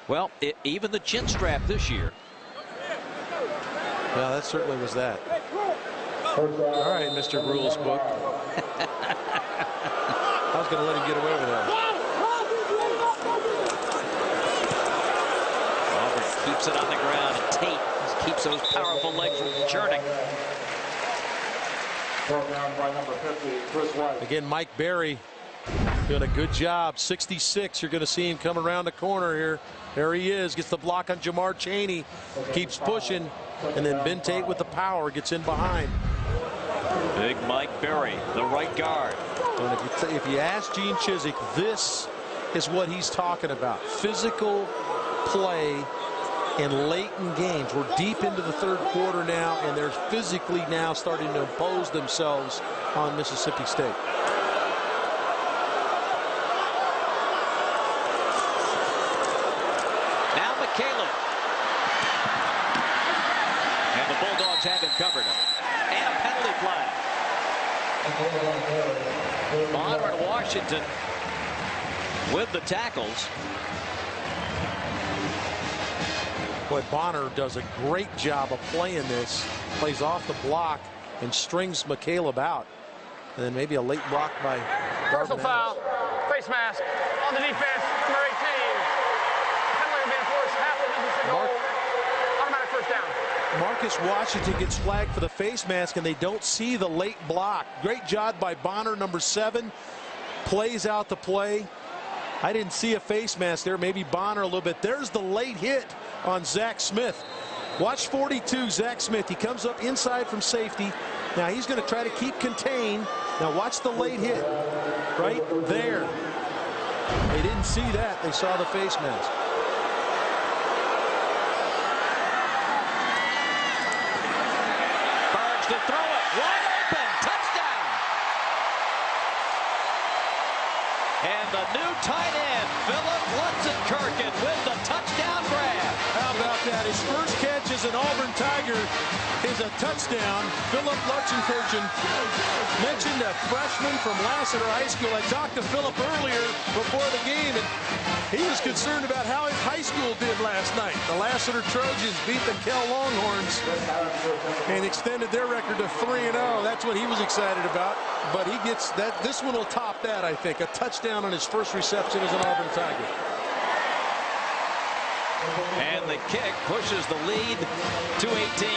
Well, even the chin strap this year. Well, that certainly was that. All right, Mr. Rules Book. I was going to let him get away with that. Auburn keeps it on the ground, and Tate keeps those powerful legs from churning. Again, Mike Berry Doing a good job. 66. You're going to see him come around the corner here. There he is. Gets the block on Jamar Chaney. Keeps pushing. And then Ben Tate with the power gets in behind. Big Mike Berry, the right guard. And if you ask Gene Chizik, this is what he's talking about. Physical play in late in games. We're deep into the third quarter now, and they're physically now starting to impose themselves on Mississippi State. Now McCaleb. And the Bulldogs have him covered. And a penalty flag. Bonner and Washington with the tackles. Boy, Bonner does a great job of playing this. Plays off the block and strings McCaleb out. And then maybe a late block by Personal foul, face mask on the defense, number 18. Penalty will be enforced, half the Mississippi goal, automatic first down. Marcus Washington gets flagged for the face mask, and they don't see the late block. Great job by Bonner, number 7. Plays out the play. I didn't see a face mask there. Maybe Bonner a little bit. There's the late hit on Zach Smith. Watch 42, Zach Smith. He comes up inside from safety. Now he's going to try to keep contained. Now watch the late hit right there. They didn't see that. They saw the face mask. Burns to throw it. Wide open. Touchdown. And the new tight end, Philip Lutzenkirchen, with the touchdown grab. How about that? His first catch as an Auburn Tiger is a touchdown. Philip Lutzenkirchen, mentioned a freshman from Lassiter High School. I talked to Philip earlier before the game, and he was concerned about how his high school did last night. The Lassiter Trojans beat the Kell Longhorns and extended their record to 3-0. That's what he was excited about. But he gets that. This one will top that, I think. A touchdown on his first reception as an Auburn Tiger. And the kick pushes the lead to 18.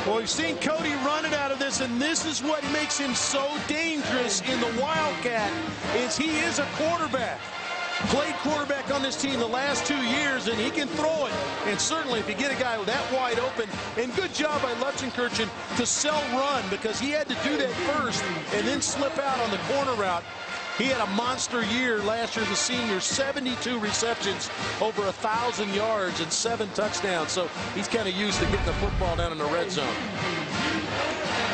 Well, we've seen Cody run it out of this, and this is what makes him so dangerous in the Wildcat, is he is a quarterback. Played quarterback on this team the last 2 years, and he can throw it. And certainly if you get a guy that wide open, and good job by Lutzenkirchen to sell run, because he had to do that first and then slip out on the corner route. He had a monster year last year as a senior, 72 receptions, over 1,000 yards and 7 touchdowns. So he's kind of used to getting the football down in the red zone.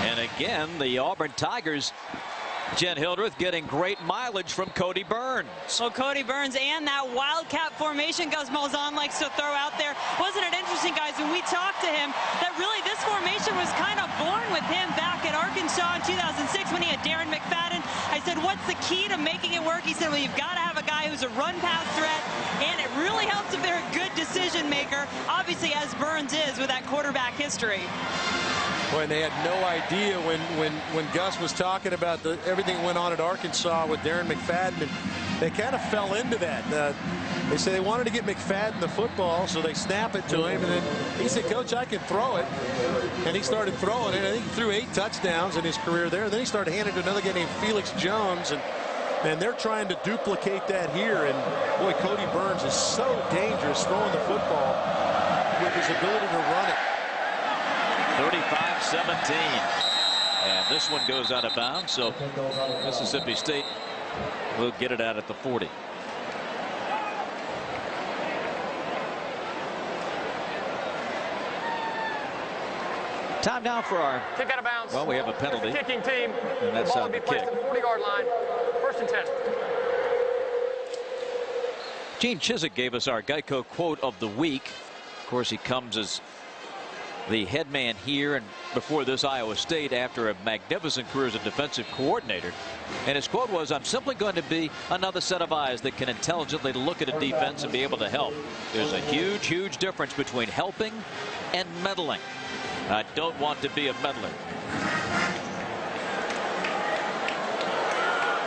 And again, the Auburn Tigers, Jen Hildreth, getting great mileage from Cody Burns. Well, Cody Burns and that Wildcat formation Gus Malzahn likes to throw out there. Wasn't it interesting, guys, when we talked to him, that really this formation was kind of born with him back at Arkansas in 2006 when he had Darren McFadden. I said, what's the key to making it work? He said, well, you've got to have a guy who's a run-pass threat, and it really helps if they're a good decision maker, obviously, as Burns is with that quarterback history. Boy, and they had no idea when Gus was talking about everything that went on at Arkansas with Darren McFadden, and they kind of fell into that. They said they wanted to get McFadden the football, so they snap it to him, and then he said, Coach, I can throw it. And he started throwing it. I think he threw 8 touchdowns in his career there. And then he started handing it to another guy named Felix Jones, and they're trying to duplicate that here. And boy, Cody Burns is so dangerous throwing the football with his ability to run it. 35-17. And this one goes out of bounds, so Mississippi State will get it out at the 40. Time now for our kick out of bounds. Well, we have a penalty. The kicking team. And that's ball on will the be placed kick. at the 40-yard line. 1st and 10. Gene Chizik gave us our Geico quote of the week. Of course, he comes as the head man here and before this Iowa State after a magnificent career as a defensive coordinator. And his quote was, I'm simply going to be another set of eyes that can intelligently look at a defense and be able to help. There's a huge, huge difference between helping and meddling. I don't want to be a meddler.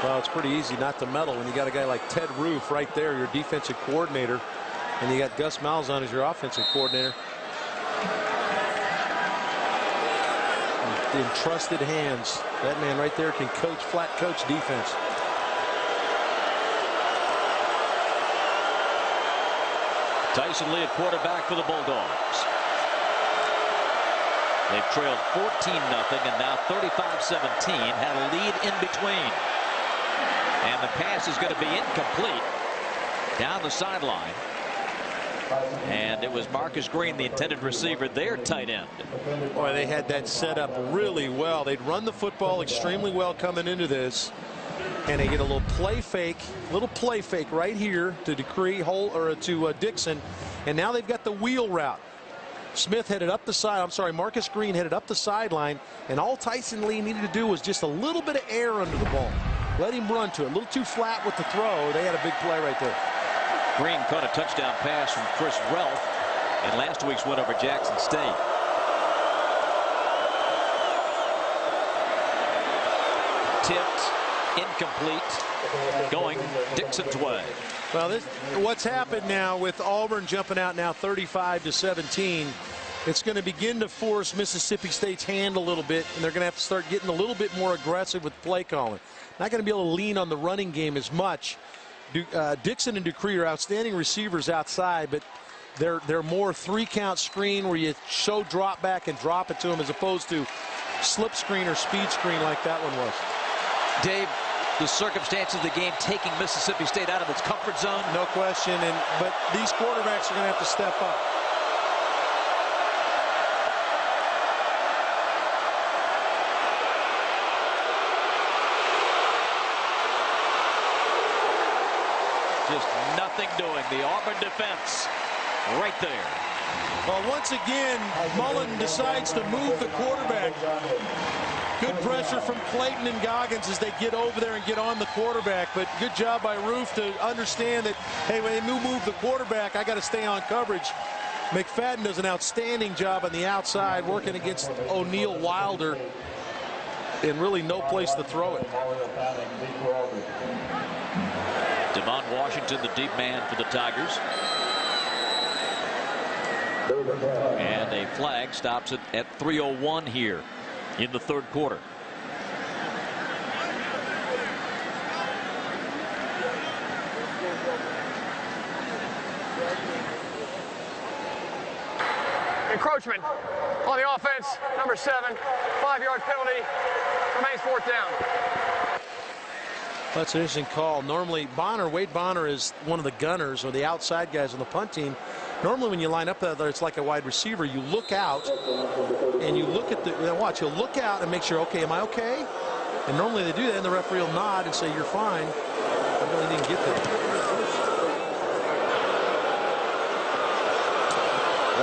Well, it's pretty easy not to meddle when you got a guy like Ted Roof right there, your defensive coordinator, and you got Gus Malzahn as your offensive coordinator. in trusted hands. That man right there can flat coach defense. Tyson Lee at quarterback for the Bulldogs. They've trailed 14-0 and now 35-17. Had a lead in between. And the pass is going to be incomplete down the sideline. And it was Marcus Green, the intended receiver, their tight end. Boy, they had that set up really well. They'd run the football extremely well coming into this. And they get a little play fake right here to Dixon. And now they've got the wheel route. Smith headed up the side. I'm sorry, Marcus Green headed up the sideline. And all Tyson Lee needed to do was just a little bit of air under the ball. Let him run to it. A little too flat with the throw. They had a big play right there. Green caught a touchdown pass from Chris Relf in last week's win over Jackson State. Tipped, incomplete, going Dixon's way. Well, what's happened now with Auburn jumping out now 35-17, it's going to begin to force Mississippi State's hand a little bit, and they're going to have to start getting a little bit more aggressive with play calling. Not going to be able to lean on the running game as much. Dixon and Dupree are outstanding receivers outside, but they're more three-count screen where you show drop back and drop it to them as opposed to slip screen or speed screen like that one was. Dave, the circumstances of the game taking Mississippi State out of its comfort zone? No question, but these quarterbacks are going to have to step up. Just nothing doing. The Auburn defense right there. Well, once again, Mullen decides to move the quarterback. Good pressure from Clayton and Goggins as they get over there and get on the quarterback. But good job by Roof to understand that, hey, when they move the quarterback, I got to stay on coverage. McFadden does an outstanding job on the outside working against O'Neal Wilder. And really no place to throw it. Devon Washington, the deep man for the Tigers. And a flag stops it at 3:01 here in the third quarter. Encroachment on the offense, number 7, 5-yard penalty, remains 4th down. That's an interesting call. Normally, Wade Bonner is one of the gunners or the outside guys on the punt team. Normally, when you line up there, it's like a wide receiver. You look out, and you look at watch. You'll look out and make sure, okay, am I okay? And normally they do that, and the referee will nod and say, you're fine. I really didn't get that.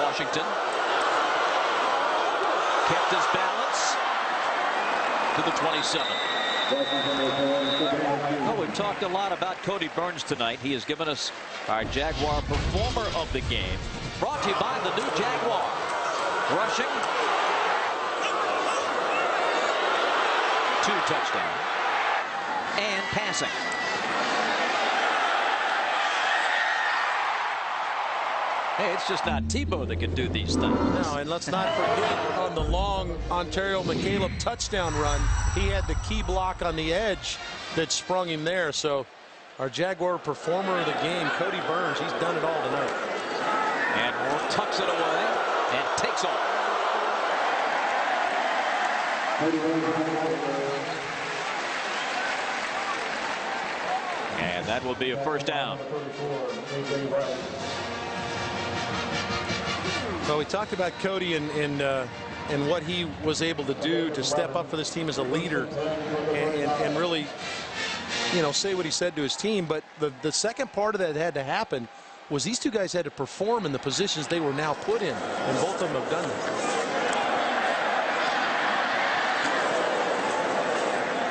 Washington kept his balance to the 27. Well, we've talked a lot about Cody Burns tonight. He has given us our Jaguar Performer of the Game. Brought to you by the new Jaguar. Rushing. 2 touchdowns. And passing. Hey, it's just not Tebow that can do these things. No, and let's not forget on the long Ontario McCaleb touchdown run, he had the key block on the edge that sprung him there. So our Jaguar Performer of the Game, Cody Burns, he's done it all tonight. And Moore tucks it away and takes off. And that will be a first down. Well, we talked about Cody and what he was able to do to step up for this team as a leader and really, say what he said to his team. But the second part of that had to happen was these two guys had to perform in the positions they were now put in, and both of them have done that.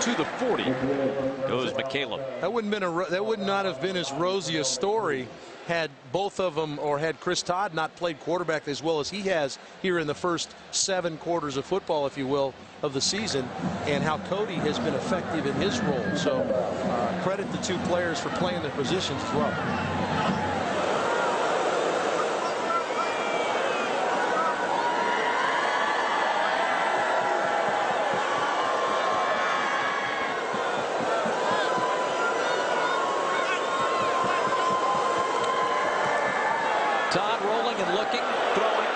To the 40 goes McCaleb. That would not have been as rosy a story had both of them, or had Chris Todd not played quarterback as well as he has here in the first 7 quarters of football, if you will, of the season, and how Cody has been effective in his role. So credit the 2 players for playing their positions as well. Todd rolling and looking, throwing,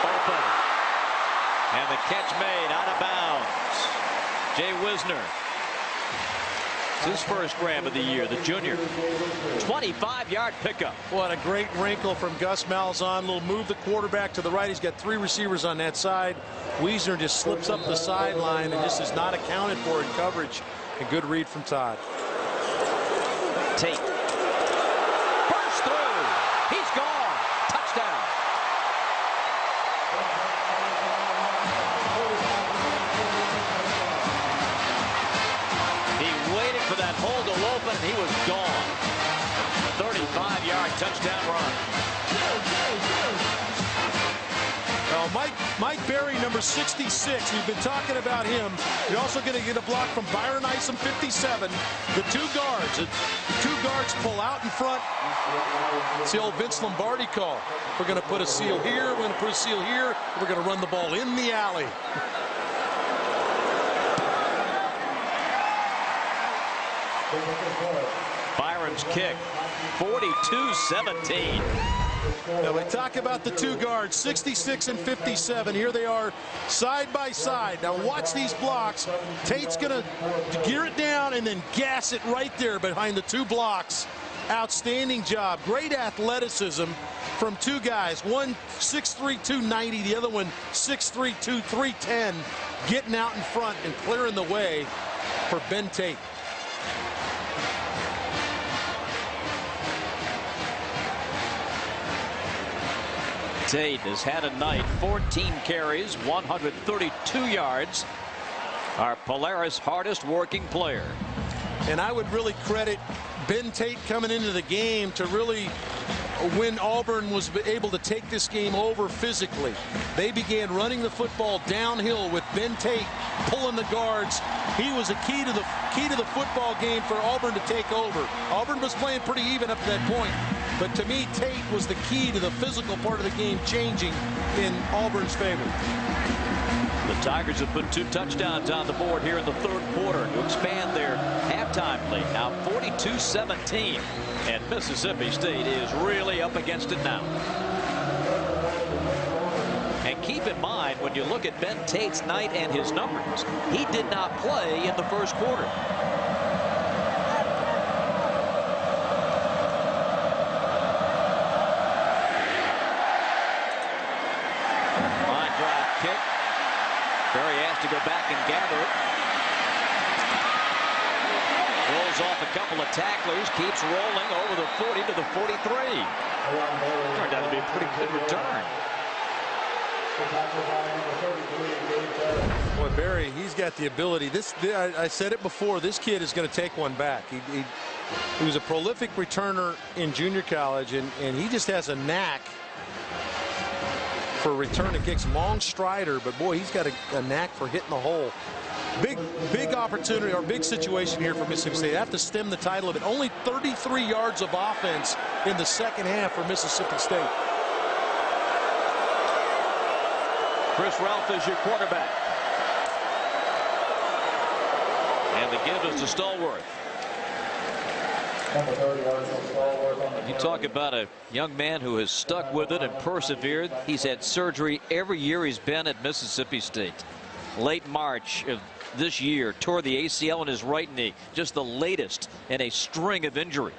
open. And the catch made out of bounds. Jay Wisner. It's his first grab of the year, the junior. 25-yard pickup. What a great wrinkle from Gus Malzahn. Little move the quarterback to the right. He's got 3 receivers on that side. Wisner just slips up the sideline and just is not accounted for in coverage. A good read from Todd. Tate. Burst through. He's gone. Touchdown. He waited for that hole to open, and he was gone. 35-yard touchdown run. Mike Berry, number 66. We've been talking about him. You're also going to get a block from Byron Isom, 57. The 2 guards. The 2 guards pull out in front. It's the old Vince Lombardi call. We're going to put a seal here. We're going to put a seal here. We're going to run the ball in the alley. Byron's kick, 42-17. Now we talk about the 2 guards, 66 and 57. Here they are side by side. Now watch these blocks. Tate's going to gear it down and then gas it right there behind the 2 blocks. Outstanding job. Great athleticism from 2 guys. One 6'3", 290. The other one 6'3", 310. Getting out in front and clearing the way for Ben Tate. Tate has had a night. 14 carries, 132 yards. Our Polaris hardest working player. And I would really credit Ben Tate coming into the game to really when Auburn was able to take this game over physically. They began running the football downhill with Ben Tate pulling the guards. He was a key to the football game for Auburn to take over. Auburn was playing pretty even up to that point. But to me, Tate was the key to the physical part of the game changing in Auburn's favor. The Tigers have put 2 touchdowns on the board here in the 3rd quarter to expand their halftime lead. Now 42-17, and Mississippi State is really up against it now. And keep in mind, when you look at Ben Tate's night and his numbers, he did not play in the 1st quarter. Line drive kick. Berry has to go back and gather it. Rolls off a couple of tacklers, keeps rolling over the 40 to the 43. Turned out to be a pretty good return. Boy, Berry, he's got the ability. I said it before, this kid is going to take one back. He was a prolific returner in junior college, and he just has a knack for returning kicks. Long strider, but boy, he's got a knack for hitting the hole. Big opportunity or big situation here for Mississippi State. They have to stem the title of it. Only 33 yards of offense in the 2nd half for Mississippi State. Chris Ralph is your quarterback. And the give is to Stallworth. You talk about a young man who has stuck with it and persevered. He's had surgery every year he's been at Mississippi State. Late March of this year, tore the ACL in his right knee, just the latest in a string of injuries.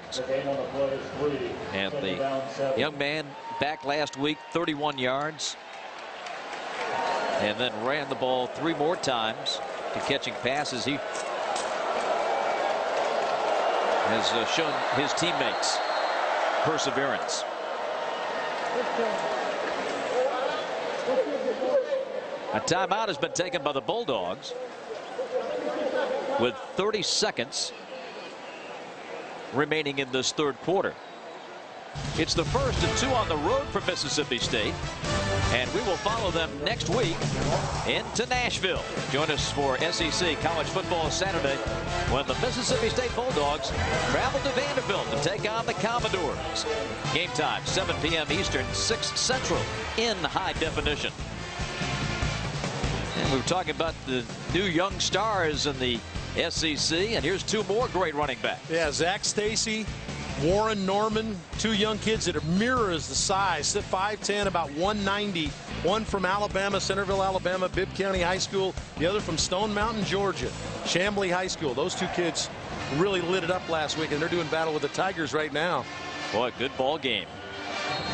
And the young man back last week, 31 yards, and then ran the ball 3 more times to catching passes. He has shown his teammates perseverance. A timeout has been taken by the Bulldogs with 30 seconds remaining in this 3rd quarter. It's the 1st and 2 on the road for Mississippi State, and we will follow them next week into Nashville. Join us for SEC College Football Saturday when the Mississippi State Bulldogs travel to Vanderbilt to take on the Commodores. Game time, 7 p.m. Eastern, 6 Central in high definition. And we were talking about the new young stars in the SEC, and here's 2 more great running backs. Yeah, Zach Stacy, Warren, Norman, two young kids that are mirrors the size, 5'10", about 190. One from Alabama, Centerville, Alabama, Bibb County High School. The other from Stone Mountain, Georgia, Chamblee High School. Those two kids really lit it up last week, and they're doing battle with the Tigers right now. Boy, good ball game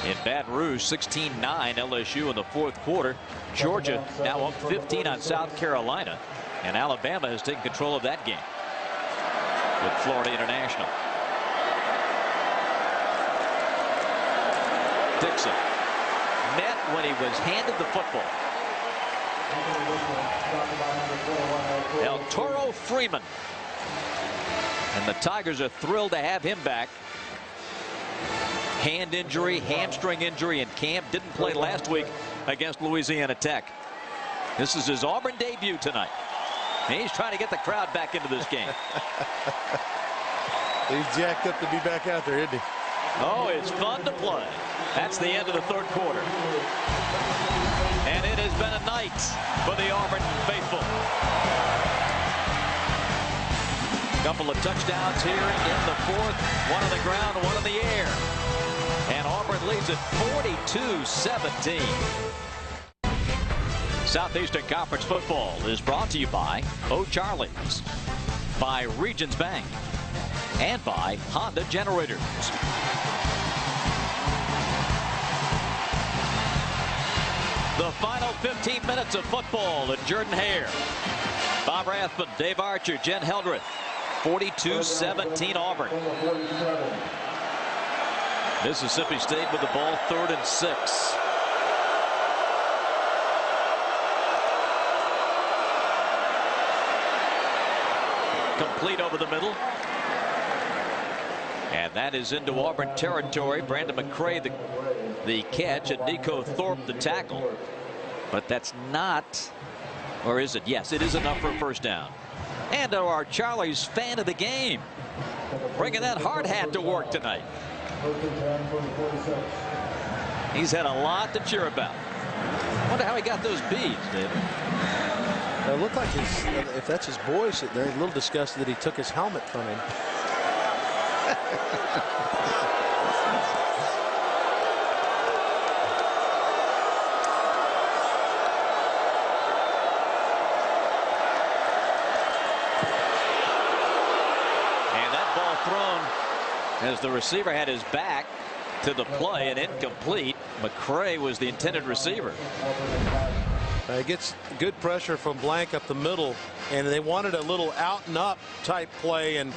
in Baton Rouge. 16-9 LSU in the fourth quarter. Georgia now up 15 on South Carolina, and Alabama has taken control of that game with Florida International. Dixon met when he was handed the football. El Toro Freeman, and the Tigers are thrilled to have him back. Hand injury, hamstring injury in camp. Didn't play last week against Louisiana Tech. This is his Auburn debut tonight. And he's trying to get the crowd back into this game. He's jacked up to be back out there, isn't he? Oh, it's fun to play. That's the end of the third quarter. And it has been a night for the Auburn faithful. Couple of touchdowns here in the fourth. One on the ground, one in the air. And Auburn leads it 42-17. Southeastern Conference football is brought to you by O'Charley's, by Regions Bank, and by Honda Generators. The final 15 minutes of football at Jordan-Hare. Bob Rathman, Dave Archer, Jen Heldreth. 42-17 Auburn. Mississippi State with the ball, 3rd and 6. Complete over the middle. And that is into Auburn territory. Brandon McCray the catch, and Nico Thorpe the tackle. But that's not, or is it? Yes, it is enough for a first down. And our Charlie's fan of the game, bringing that hard hat to work tonight. He's had a lot to cheer about. Wonder how he got those beads, David. It looked like if that's his boy sitting there, he's a little disgusted that he took his helmet from him. As the receiver had his back to the play and incomplete. McCray was the intended receiver. He gets good pressure from Blank up the middle, and they wanted a little out and up type play, and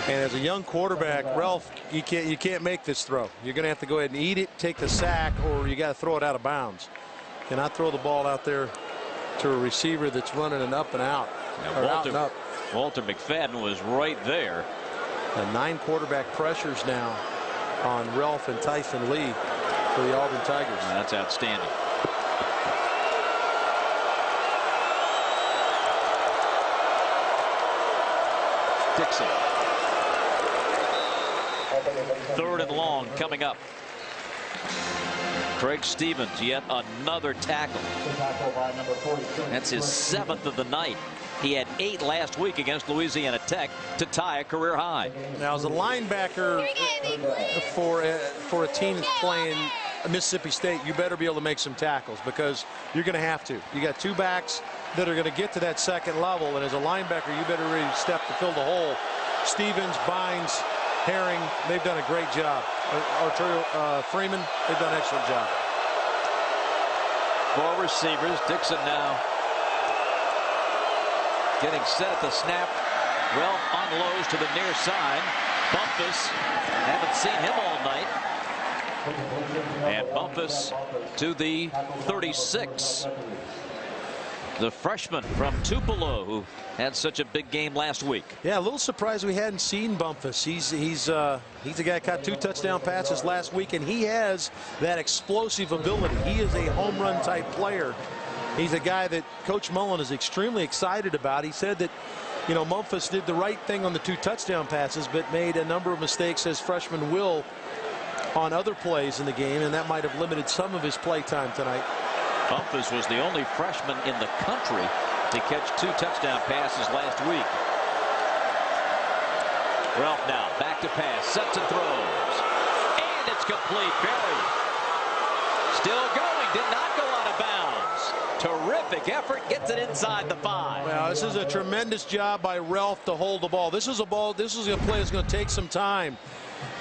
as a young quarterback, Ralph, you can't make this throw. You're going to have to go ahead and eat it, take the sack, or you got to throw it out of bounds. Cannot throw the ball out there to a receiver that's running an up and out. Now, Walter McFadden was right there. And 9 quarterback pressures now on Ralph and Tyson Lee for the Auburn Tigers. That's outstanding. Dixon. 3rd and long coming up. Craig Stevens, yet another tackle. That's his 7th of the night. He had 8 last week against Louisiana Tech to tie a career high. Now, as a linebacker for a team that's playing Mississippi State, you better be able to make some tackles because you're going to have to. You got 2 backs that are going to get to that second level, and as a linebacker, you better really step to fill the hole. Stevens, Bynes, Herring, they've done a great job. Arturo Freeman, they've done an excellent job. 4 receivers. Dixon now getting set at the snap. Ralph unloads to the near side. Bumpus, haven't seen him all night. And Bumpus to the 36. The freshman from Tupelo who had such a big game last week. Yeah, a little surprised we hadn't seen Bumpus. He's a guy that caught 2 touchdown passes last week, and he has that explosive ability. He is a home run type player. He's a guy that Coach Mullen is extremely excited about. He said that, you know, Bumpus did the right thing on the 2 touchdown passes, but made a number of mistakes as freshman will on other plays in the game, and that might have limited some of his play time tonight. Bumpus was the only freshman in the country to catch 2 touchdown passes last week. Ralph now back to pass, sets and throws. And it's complete. Berry still going, did not go out of bounds. Terrific effort, gets it inside the 5. Well, this is a tremendous job by Ralph to hold the ball. This is a play that's going to take some time.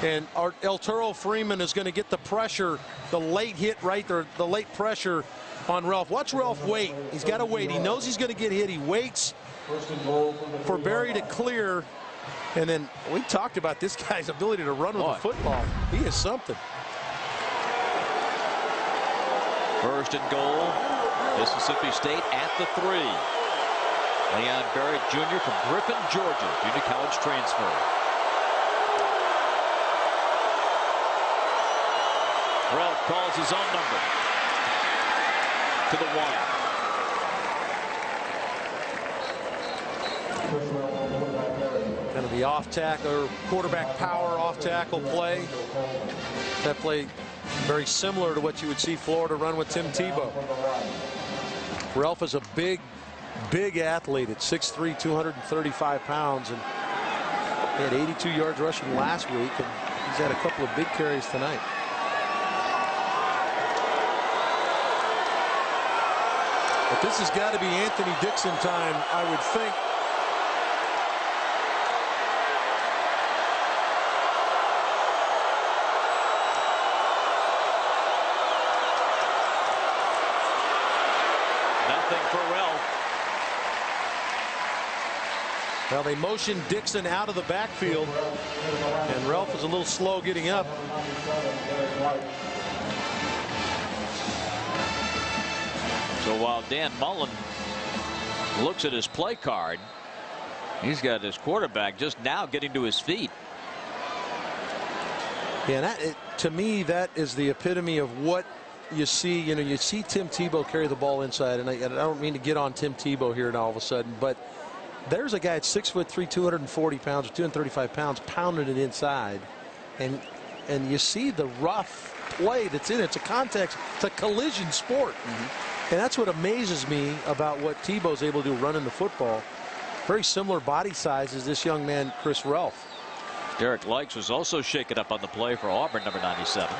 And El Toro Freeman is going to get the pressure, the late hit right there, the late pressure on Ralph. Watch Ralph wait. He's got to wait. He knows he's going to get hit. He waits for Berry to clear. And then we talked about this guy's ability to run with the football. He is something. First and goal, Mississippi State at the 3. Leon Berry Jr. from Griffin, Georgia, junior college transfer. Ralph calls his own number to the 1. Kind of the off tackle, quarterback power off tackle play. That play very similar to what you would see Florida run with Tim Tebow. Ralph is a big athlete at 6'3", 235 pounds, and he had 82 yards rushing last week, and he's had a couple of big carries tonight. But this has got to be Anthony Dixon time, I would think. Nothing for Ralph. Well, they motioned Dixon out of the backfield, and Ralph was a little slow getting up. So while Dan Mullen looks at his play card, he's got his quarterback just now getting to his feet. Yeah, and to me, that is the epitome of what you see. You know, you see Tim Tebow carry the ball inside, and I don't mean to get on Tim Tebow here all of a sudden, but there's a guy at 6'3", 240 pounds or 235 pounds pounding it inside, and you see the rough play that's in it. It's a contact, it's a collision sport. And that's what amazes me about what Tebow's able to do running the football. Very similar body size as this young man, Chris Ralph. Derek Likes was also shaken up on the play for Auburn, number 97.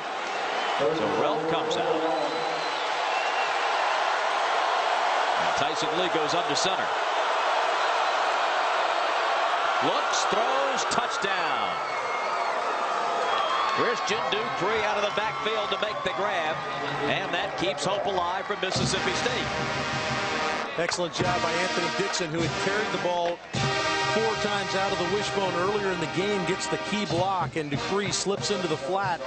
So Ralph comes out. And Tyson Lee goes under center. Looks, throws, touchdown. Christian Dupree out of the backfield to make the grab, and that keeps hope alive for Mississippi State. Excellent job by Anthony Dixon, who had carried the ball 4 times out of the wishbone earlier in the game, gets the key block, and Dupree slips into the flat.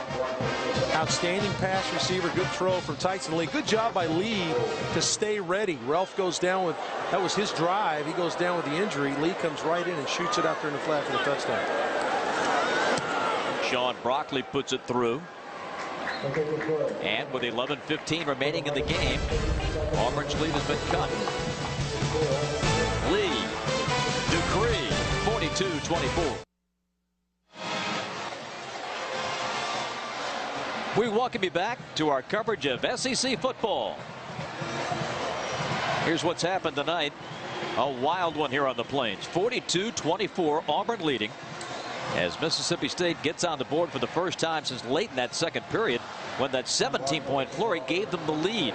Outstanding pass receiver, good throw from Tyson Lee. Good job by Lee to stay ready. Ralph goes down with, that was his drive. He goes down with the injury. Lee comes right in and shoots it out there in the flat for the touchdown. Sean Brockley puts it through. And with 11:15 remaining in the game, Auburn's lead has been cut. Lee, Dupree, 42-24. We welcome you back to our coverage of SEC football. Here's what's happened tonight. A wild one here on the Plains. 42-24, Auburn leading, as Mississippi State gets on the board for the first time since late in that second period, when that 17-point flurry gave them the lead,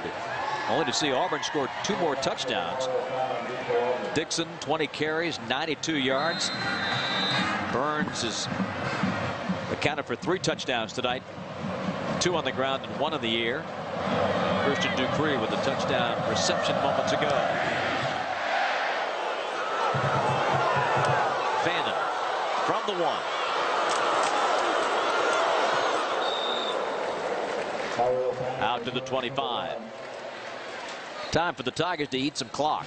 only to see Auburn score 2 more touchdowns. Dixon, 20 carries, 92 yards. Burns is accounted for 3 touchdowns tonight, 2 on the ground and 1 in the air. Christian Dupree with a touchdown reception moments ago. Fannin from the 1. Out to the 25. Time for the Tigers to eat some clock.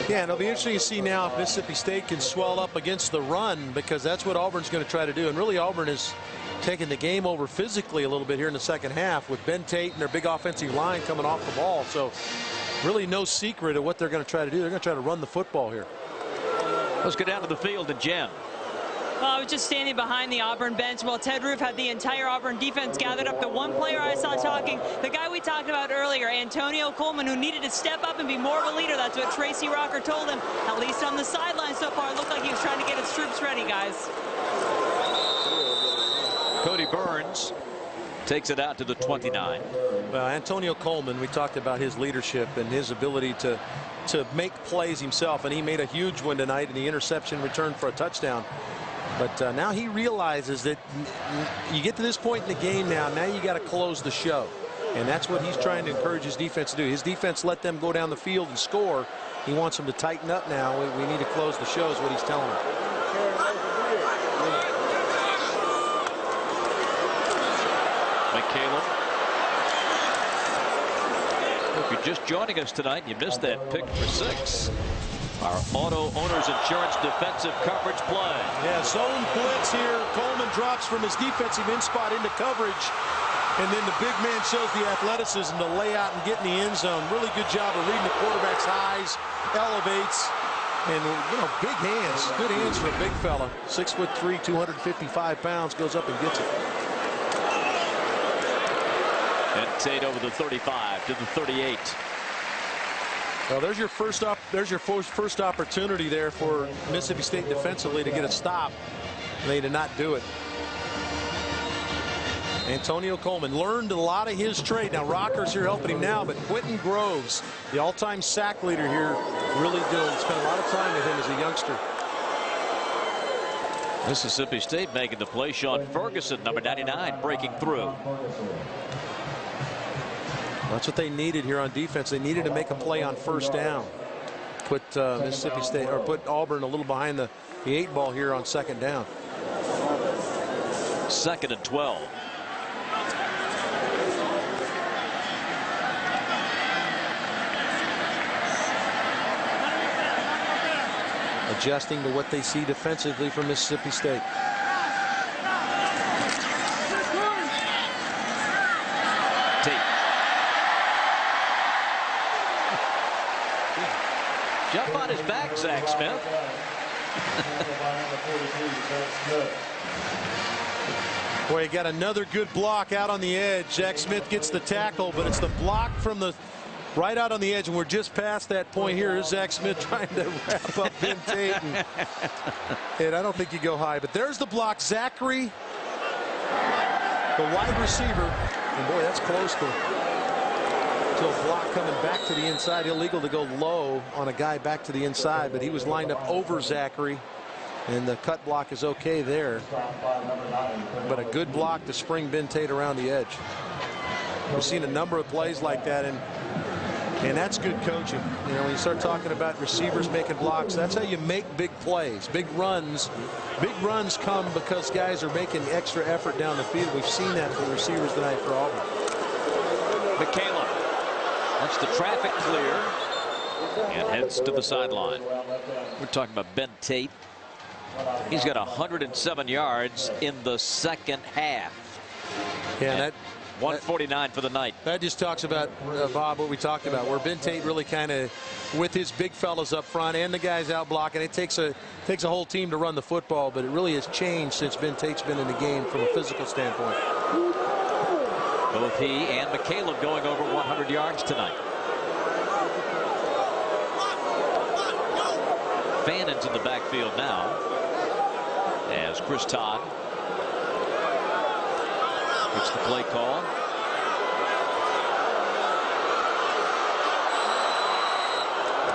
Yeah, and it'll be interesting to see now if Mississippi State can swell up against the run, because that's what Auburn's going to try to do. And really, Auburn is taking the game over physically a little bit here in the second half, with Ben Tate and their big offensive line coming off the ball. So really no secret of what they're going to try to do. They're going to try to run the football here. Let's go down to the field and Jen. Well, I was just standing behind the Auburn bench while Ted Roof had the entire Auburn defense gathered up. The one player I saw talking, the guy we talked about earlier, Antonio Coleman, who needed to step up and be more of a leader. That's what Tracy Rocker told him, at least on the sideline so far. It looked like he was trying to get his troops ready, guys. Cody Burns takes it out to the 29. Well, Antonio Coleman, we talked about his leadership and his ability to make plays himself, and he made a huge one tonight in the interception return for a touchdown. But now he realizes that you get to this point in the game now you got to close the show. And that's what he's trying to encourage his defense to do. His defense let them go down the field and score. He wants them to tighten up now. We need to close the show is what he's telling them. McCaleb. If you're just joining us tonight, you missed that pick for 6. Our Auto Owners Insurance defensive coverage play. Yeah, zone blitz here. Coleman drops from his defensive in spot into coverage. And then the big man shows the athleticism to lay out and get in the end zone. Really good job of reading the quarterback's highs, elevates, and, you know, big hands. Good hands for a big fella. 6'3", 255 pounds, goes up and gets it. And Tate over the 35 to the 38. Well, there's your first opportunity there for Mississippi State defensively to get a stop. They did not do it. Antonio Coleman learned a lot of his trade. Now Rocker's here helping him now, but Quentin Groves, the all-time sack leader here, really spent a lot of time with him as a youngster. Mississippi State making the play. Sean Ferguson, number 99, breaking through. That's what they needed here on defense. They needed to make a play on first down. Put Mississippi State, or put Auburn a little behind the 8 ball here on second down. 2nd and 12. Adjusting to what they see defensively from Mississippi State. Jump on his back, Zach Smith. Boy, you got another good block out on the edge. Zach Smith gets the tackle, but it's the block from the right out on the edge, and we're just past that point here. Here's Zach Smith trying to wrap up Ben Tate, and I don't think you go high, but there's the block. Zachary, the wide receiver, and boy, that's close to a block coming back to the inside. Illegal to go low on a guy back to the inside, but he was lined up over Zachary, and the cut block is okay there. But a good block to spring Ben Tate around the edge. We've seen a number of plays like that, and that's good coaching. You know, when you start talking about receivers making blocks, that's how you make big plays, big runs. Big runs come because guys are making extra effort down the field. We've seen that for the receivers tonight for Auburn. McCaleb. That's the traffic clear and heads to the sideline. We're talking about Ben Tate. He's got 107 yards in the second half. Yeah, that 149 for the night. That just talks about, Bob, what we talked about, where Ben Tate really kind of, with his big fellas up front and the guys out blocking, it takes a whole team to run the football, but it really has changed since Ben Tate's been in the game from a physical standpoint. Both he and McCaleb going over 100 yards tonight. Fannon's in the backfield now as Chris Todd gets the play call.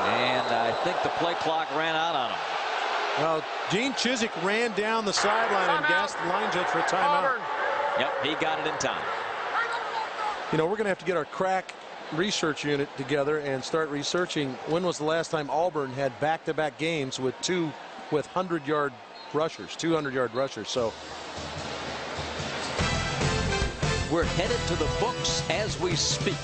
And I think the play clock ran out on him. Well, Gene Chizik ran down the sideline and gassed the line judge for a timeout. Yep, he got it in time. You know, we're going to have to get our crack research unit together and start researching when was the last time Auburn had back-to-back games with 100-yard rushers, 200-yard rushers. So we're headed to the books as we speak.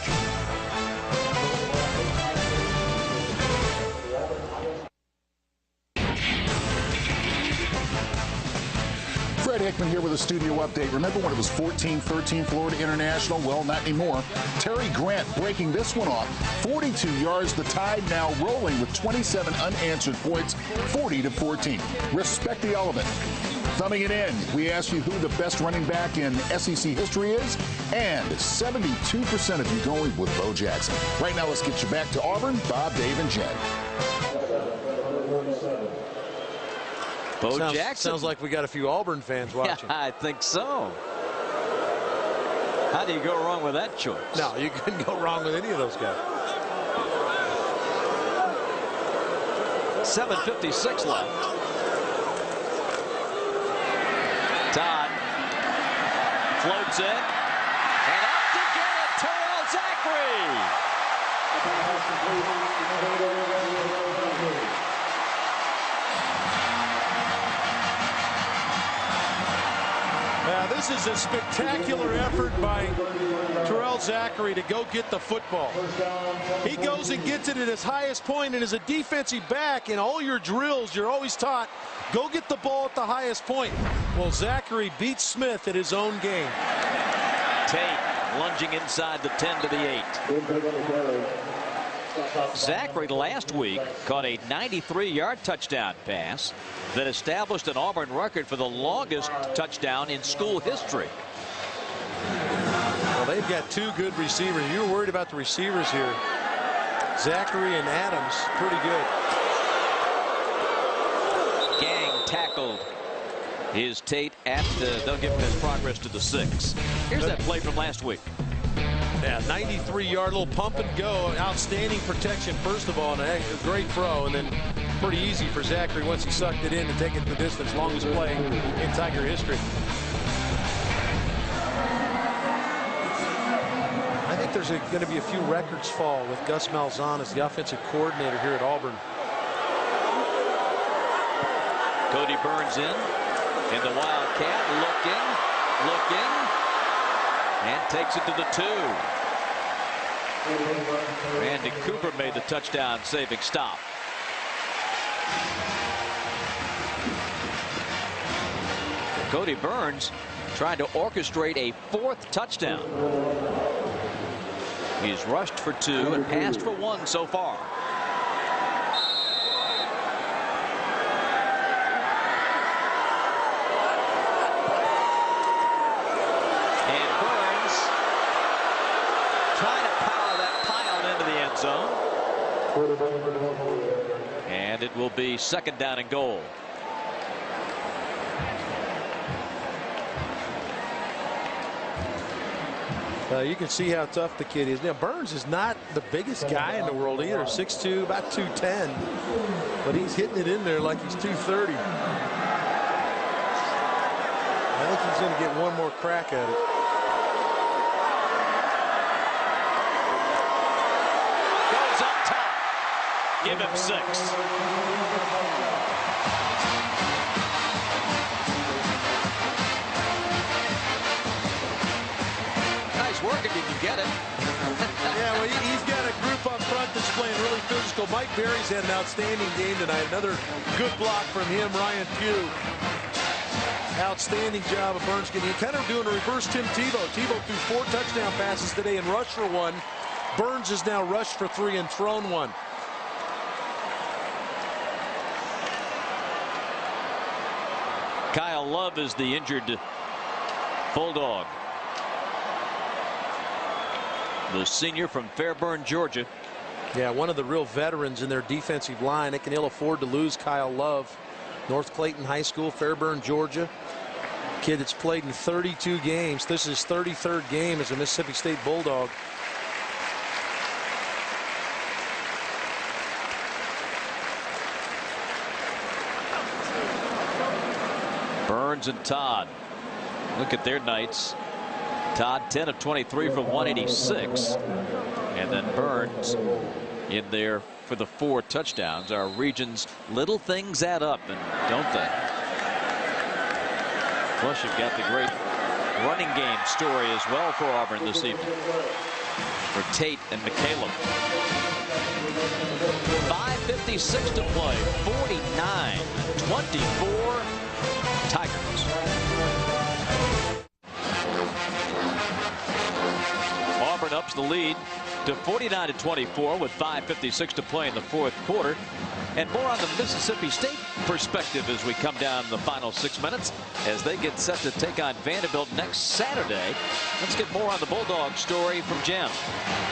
Fred Hickman here with a studio update. Remember when it was 14-13 Florida International? Well, not anymore. Terry Grant breaking this one off. 42 yards. The Tide now rolling with 27 unanswered points, 40-14. Respect the element. Thumbing it in, we asked you who the best running back in SEC history is, and 72% of you going with Bo Jackson. Right now, let's get you back to Auburn. Bob, Dave, and Jen. Bo Jackson. Sounds like we got a few Auburn fans watching. Yeah, I think so. How do you go wrong with that choice? No, you couldn't go wrong with any of those guys. 7:56 left. Todd floats it, and up to get it, Terrell Zachary. Now, this is a spectacular effort by Terrell Zachary to go get the football. He goes and gets it at his highest point, and as a defensive back in all your drills, you're always taught, go get the ball at the highest point. Well, Zachary beats Smith at his own game. Tate lunging inside the 10 to the 8. Zachary last week caught a 93-yard touchdown pass that established an Auburn record for the longest touchdown in school history. Well, they've got two good receivers. You're worried about the receivers here. Zachary and Adams, pretty good. Gang tackled is Tate at they'll give him his progress to the 6. Here's that play from last week. Yeah, 93-yard little pump and go. Outstanding protection, first of all, and a great throw, and then pretty easy for Zachary once he sucked it in to take it the distance. Longest play in Tiger history. I think there's going to be a few records fall with Gus Malzahn as the offensive coordinator here at Auburn. Cody Burns in the Wildcat, looking, and takes it to the 2. Randy Cooper made the touchdown saving stop. Cody Burns trying to orchestrate a 4th touchdown. He's rushed for 2 and passed for 1 so far. And it will be 2nd down and goal. You can see how tough the kid is. Now, Burns is not the biggest guy in the world either. 6'2", about 210. But he's hitting it in there like he's 230. I think he's going to get one more crack at it. Give him 6. Nice work if you can get it. Yeah, well, he's got a group up front that's playing really physical. Mike Berry's had an outstanding game tonight. Another good block from him, Ryan Pugh. Outstanding job of Burns getting kind of doing a reverse Tim Tebow. Tebow threw 4 touchdown passes today and rushed for 1. Burns has now rushed for 3 and thrown 1. Kyle Love is the injured Bulldog. The senior from Fairburn, Georgia. Yeah, one of the real veterans in their defensive line. They can ill afford to lose Kyle Love. North Clayton High School, Fairburn, Georgia. Kid that's played in 32 games. This is his 33rd game as a Mississippi State Bulldog. Burns and Todd. Look at their nights. Todd 10 of 23 for 186. And then Burns in there for the 4 touchdowns. Our region's little things add up, and don't they? Plus, you've got the great running game story as well for Auburn this evening. For Tate and McCaleb. 5:56 to play. 49-24 Tigers. Auburn ups the lead to 49-24 with 5:56 to play in the fourth quarter. And more on the Mississippi State perspective as we come down the final 6 minutes as they get set to take on Vanderbilt next Saturday. Let's get more on the Bulldog story from Jen.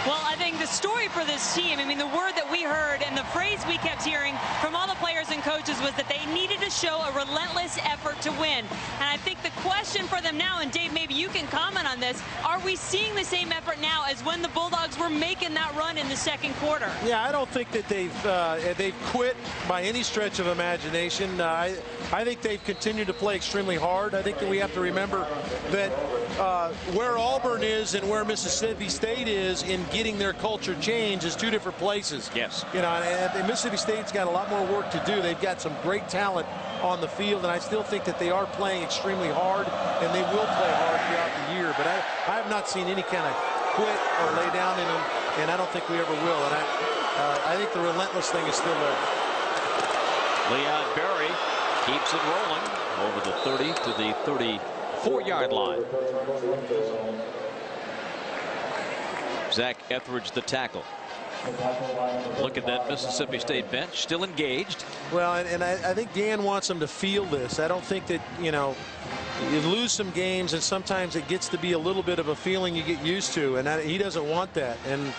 Well, I think the story for this team, I mean, the word that we heard and the phrase we kept hearing from all the players and coaches was that they needed to show a relentless effort to win. And I think the question for them now, and Dave, maybe you can comment on this, are we seeing the same effort now as when the Bulldogs were making that run in the second quarter? Yeah, I don't think that they've quit by any stretch of imagination. I think they've continued to play extremely hard. I think that we have to remember that where Auburn is and where Mississippi State is in getting their culture changed is two different places. Yes. You know, and Mississippi State's got a lot more work to do. They've got some great talent on the field, and I still think that they are playing extremely hard, and they will play hard throughout the year. But I have not seen any kind of quit or lay down in them, and I don't think we ever will. And I think the relentless thing is still there. Leon Berry keeps it rolling over the 30 to the 34-yard line. Zach Etheridge, the tackle. Look at that Mississippi State bench, still engaged. Well, and I think Dan wants them to feel this. I don't think that, you know, you lose some games and sometimes it gets to be a little bit of a feeling you get used to, and he doesn't want that. And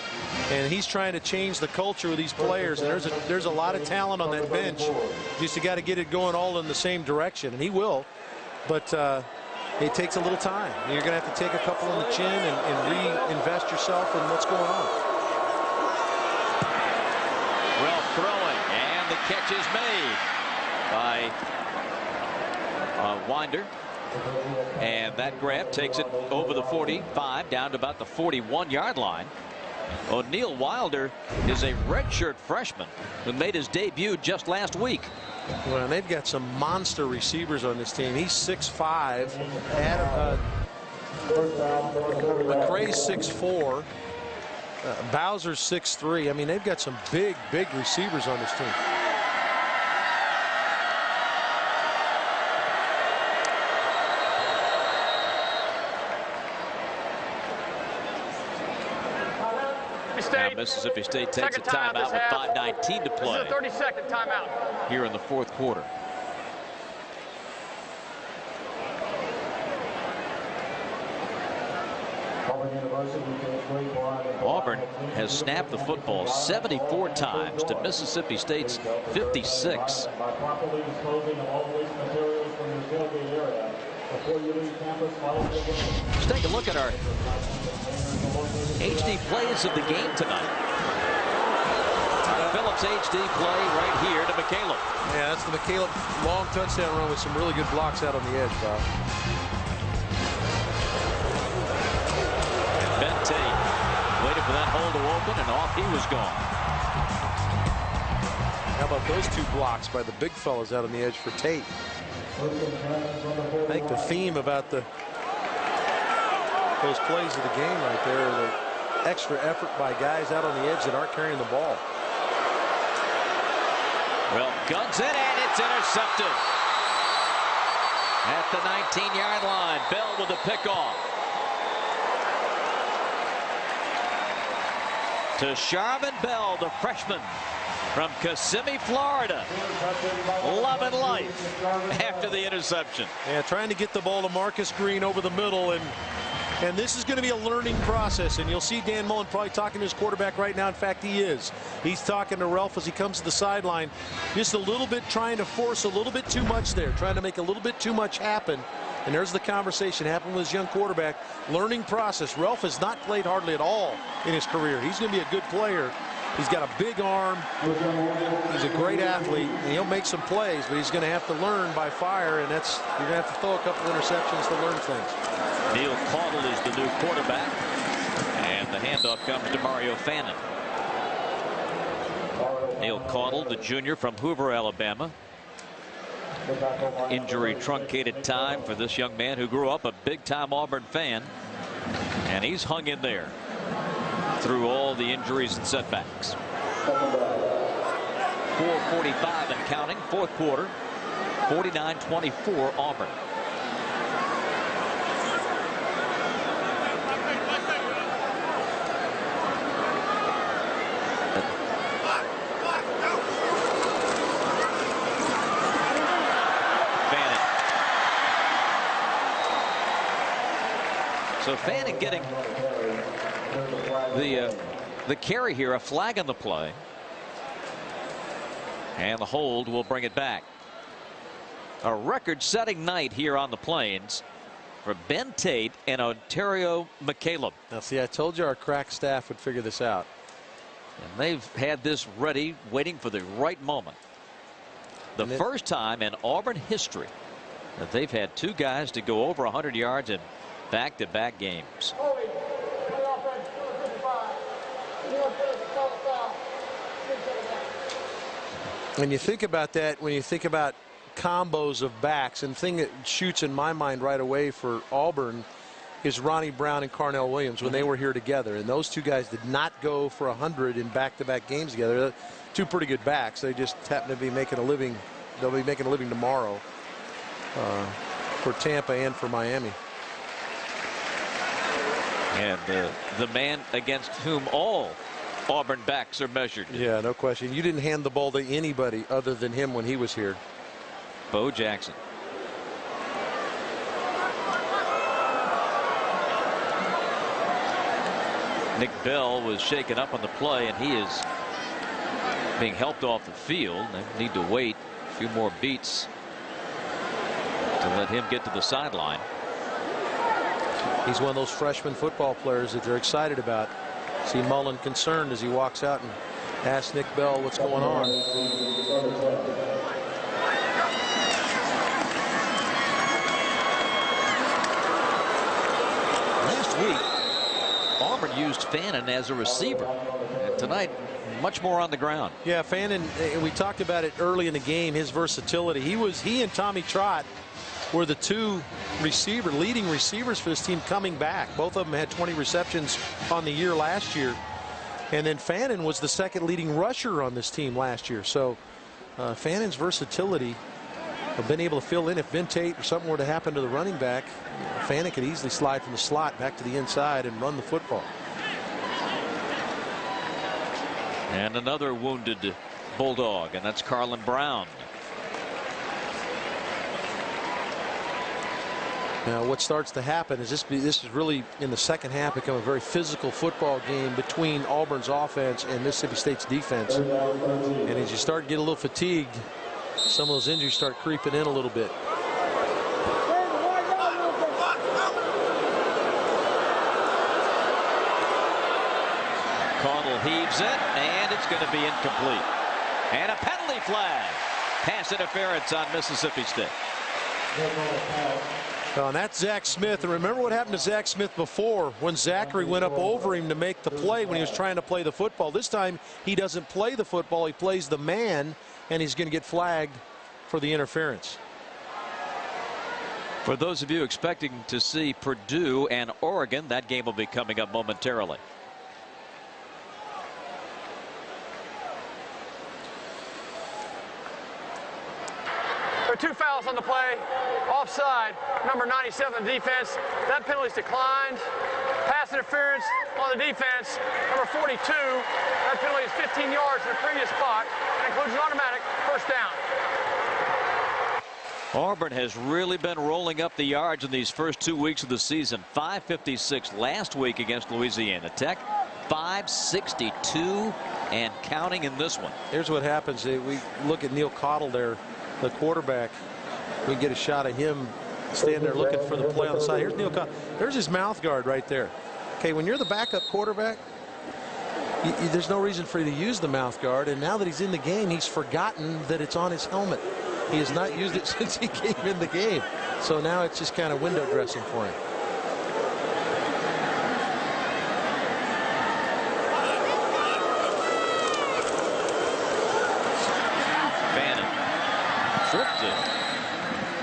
he's trying to change the culture of these players, and there's a lot of talent on that bench. Just you got to get it going all in the same direction, and he will. But it takes a little time. You're going to have to take a couple on the chin and reinvest yourself in what's going on. Well, throwing, and the catch is made by Winder. And that grab takes it over the 45 down to about the 41-yard line. O'Neal Wilder is a redshirt freshman who made his debut just last week. Well, they've got some monster receivers on this team. He's 6'5". Adam McCray's 6'4". Bowser's 6'3". I mean, they've got some big receivers on this team. Now Mississippi State takes a timeout with 5:19 to play. This is a 30-second timeout Here in the fourth quarter. Auburn has snapped the football 74 times to Mississippi State's 56. Let's take a look at our HD plays of the game tonight. Phillips HD play right here to McCaleb. Yeah, that's the McCaleb long touchdown run with some really good blocks out on the edge, Bob. Ben Tate waited for that hole to open, and off he was gone. How about those two blocks by the big fellas out on the edge for Tate? I think the theme about those plays of the game right there are the extra effort by guys out on the edge that aren't carrying the ball. Well, guns in, and it's intercepted. At the 19-yard line, Bell with a pickoff. To Charvin Bell, the freshman from Kissimmee, Florida. Loving life after the interception. Yeah, trying to get the ball to Marcus Green over the middle, and this is going to be a learning process, and you'll see Dan Mullen probably talking to his quarterback right now. In fact, he is. He's talking to Ralph as he comes to the sideline. Just a little bit trying to force a little bit too much there, trying to make a little bit too much happen. And there's the conversation happening with his young quarterback. Learning process. Ralph has not played hardly at all in his career. He's going to be a good player. He's got a big arm. He's a great athlete. And he'll make some plays, but he's going to have to learn by fire, and that's you're going to have to throw a couple interceptions to learn things. Neil Caudle is the new quarterback, and the handoff comes to Mario Fannin. Neil Caudle, the junior from Hoover, Alabama. Injury truncated time for this young man who grew up a big-time Auburn fan, and he's hung in there through all the injuries and setbacks. 4:45 and counting, fourth quarter, 49-24 Auburn. getting the carry here, a flag on the play. And the hold will bring it back. A record-setting night here on the Plains for Ben Tate and Ontario McCaleb. Now, see, I told you our crack staff would figure this out. And they've had this ready, waiting for the right moment. The first time in Auburn history that they've had two guys to go over 100 yards in back-to-back games. When you think about that, when you think about combos of backs, and the thing that shoots in my mind right away for Auburn is Ronnie Brown and Carnell Williams when they were here together. And those two guys did not go for 100 in back-to-back games together. They're two pretty good backs. They just happen to be making a living. They'll be making a living tomorrow for Tampa and for Miami. And the man against whom all Auburn backs are measured. Yeah, no question. You didn't hand the ball to anybody other than him when he was here. Bo Jackson. Nick Bell was shaken up on the play, and he is being helped off the field. They need to wait a few more beats to let him get to the sideline. He's one of those freshman football players that they're excited about. See Mullen concerned as he walks out and asks Nick Bell what's going on. Last week, Auburn used Fannin as a receiver. And tonight, much more on the ground. Yeah, Fannin, we talked about it early in the game, his versatility. He and Tommy Trott were the two leading receivers for this team coming back. Both of them had 20 receptions on the year last year. And then Fannin was the second leading rusher on this team last year. So Fannin's versatility of being able to fill in if Ben Tate or something were to happen to the running back, Fannin could easily slide from the slot back to the inside and run the football. And another wounded Bulldog, and that's Carlin Brown. Now, what starts to happen is this is really in the second half become a very physical football game between Auburn's offense and Mississippi State's defense. And as you start to get a little fatigued, some of those injuries start creeping in a little bit. Connell heaves it, and it's going to be incomplete. And a penalty flag. Pass interference on Mississippi State. And that's Zach Smith. And remember what happened to Zach Smith before when Zachary went up over him to make the play when he was trying to play the football. This time he doesn't play the football. He plays the man, and he's going to get flagged for the interference. For those of you expecting to see Purdue and Oregon, that game will be coming up momentarily. There are two fouls on the play. Offside, number 97 defense. That penalty's declined. Pass interference on the defense, number 42. That penalty is 15 yards in the previous spot and includes an automatic first down. Auburn has really been rolling up the yards in these first 2 weeks of the season. 556 last week against Louisiana Tech. 562 and counting in this one. Here's what happens. We look at Neil Cottle there, the quarterback. We get a shot of him standing there looking for the play on the side. Here's Neil Cottle. There's his mouth guard right there. Okay, when you're the backup quarterback, there's no reason for you to use the mouth guard. And now that he's in the game, he's forgotten that it's on his helmet. He has not used it since he came in the game. So now it's just kind of window dressing for him.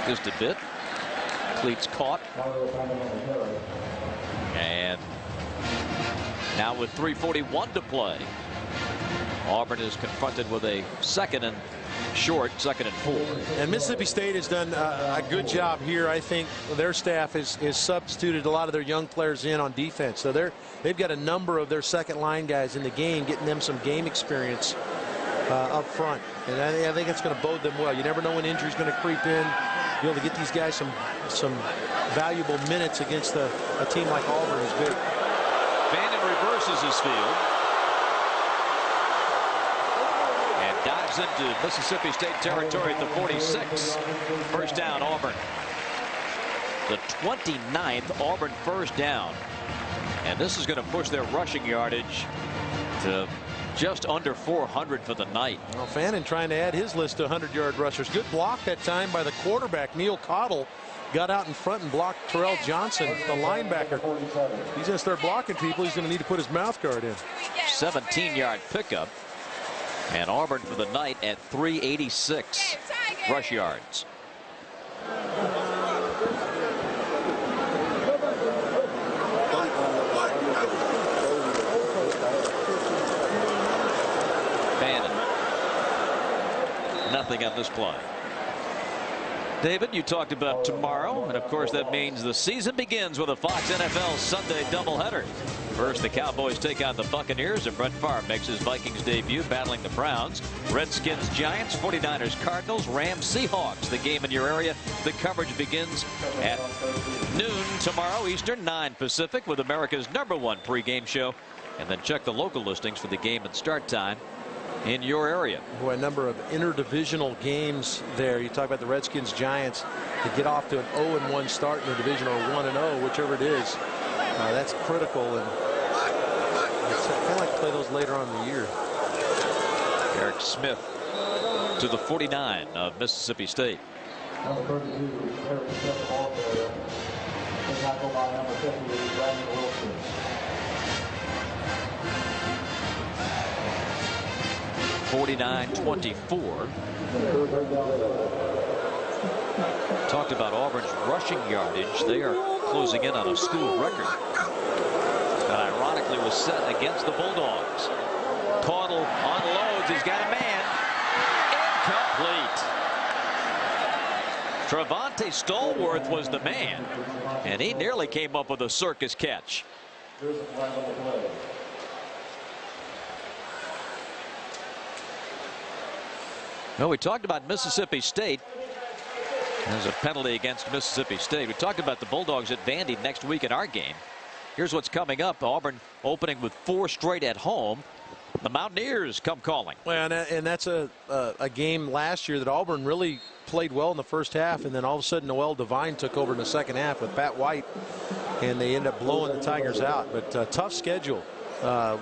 Just a bit. Cleats caught. And now with 3:41 to play, Auburn is confronted with a second and 4. And Mississippi State has done a good job here. I think their staff has substituted a lot of their young players in on defense. So they've got a number of their second line guys in the game, getting them some game experience up front. And I think it's going to bode them well. You never know when injury's going to creep in. Be able to get these guys some valuable minutes against a team like Auburn is big. Bannon reverses his field and dives into Mississippi State territory at the 46. First down, Auburn. The 29th Auburn first down. And this is going to push their rushing yardage to just under 400 for the night. Well, Fannin trying to add his list to 100-yard rushers. Good block that time by the quarterback. Neil Cottle got out in front and blocked Terrell Johnson, the linebacker. He's going to start blocking people. He's going to need to put his mouth guard in. 17-yard pickup. And Auburn for the night at 386 rush yards. Nothing on this play. David, you talked about tomorrow, and of course that means the season begins with a Fox NFL Sunday doubleheader. First, the Cowboys take on the Buccaneers, and Brett Favre makes his Vikings debut battling the Browns. Redskins, Giants, 49ers, Cardinals, Rams, Seahawks. The game in your area. The coverage begins at noon tomorrow Eastern, 9 Pacific, with America's #1 pregame show. And then check the local listings for the game and start time in your area. Boy, a number of interdivisional games there. You talk about the Redskins, Giants, to get off to an 0-1 start in the division, or 1-0, whichever it is. That's critical, and it's kind of like to play those later on in the year. Eric Smith to the 49 of Mississippi State. Number 32, Eric Smith, ball player. Tackled by number 50, Brandon Wilson. 49-24. Talked about Auburn's rushing yardage. They are closing in on a school record that ironically was set against the Bulldogs. Caudle unloads. He's got a man. Incomplete. Travante Stallworth was the man, and he nearly came up with a circus catch. Well, we talked about Mississippi State. There's a penalty against Mississippi State. We talked about the Bulldogs at Vandy next week in our game. Here's what's coming up. Auburn opening with 4 straight at home. The Mountaineers come calling. Well, and that's a game last year that Auburn really played well in the first half, and then all of a sudden Noel Devine took over in the second half with Pat White, and they end up blowing the Tigers out. But tough schedule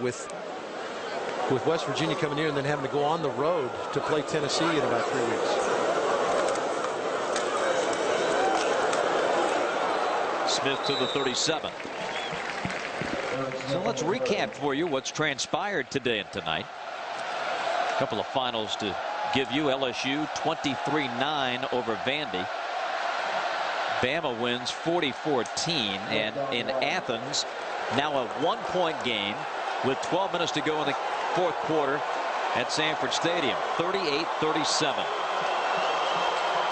with West Virginia coming here and then having to go on the road to play Tennessee in about 3 weeks. Smith to the 37th. So let's recap for you what's transpired today and tonight. A couple of finals to give you. LSU 23-9 over Vandy. Bama wins 40-14, and in Athens now a 1-point game with 12 minutes to go in the fourth quarter at Sanford Stadium. 38-37.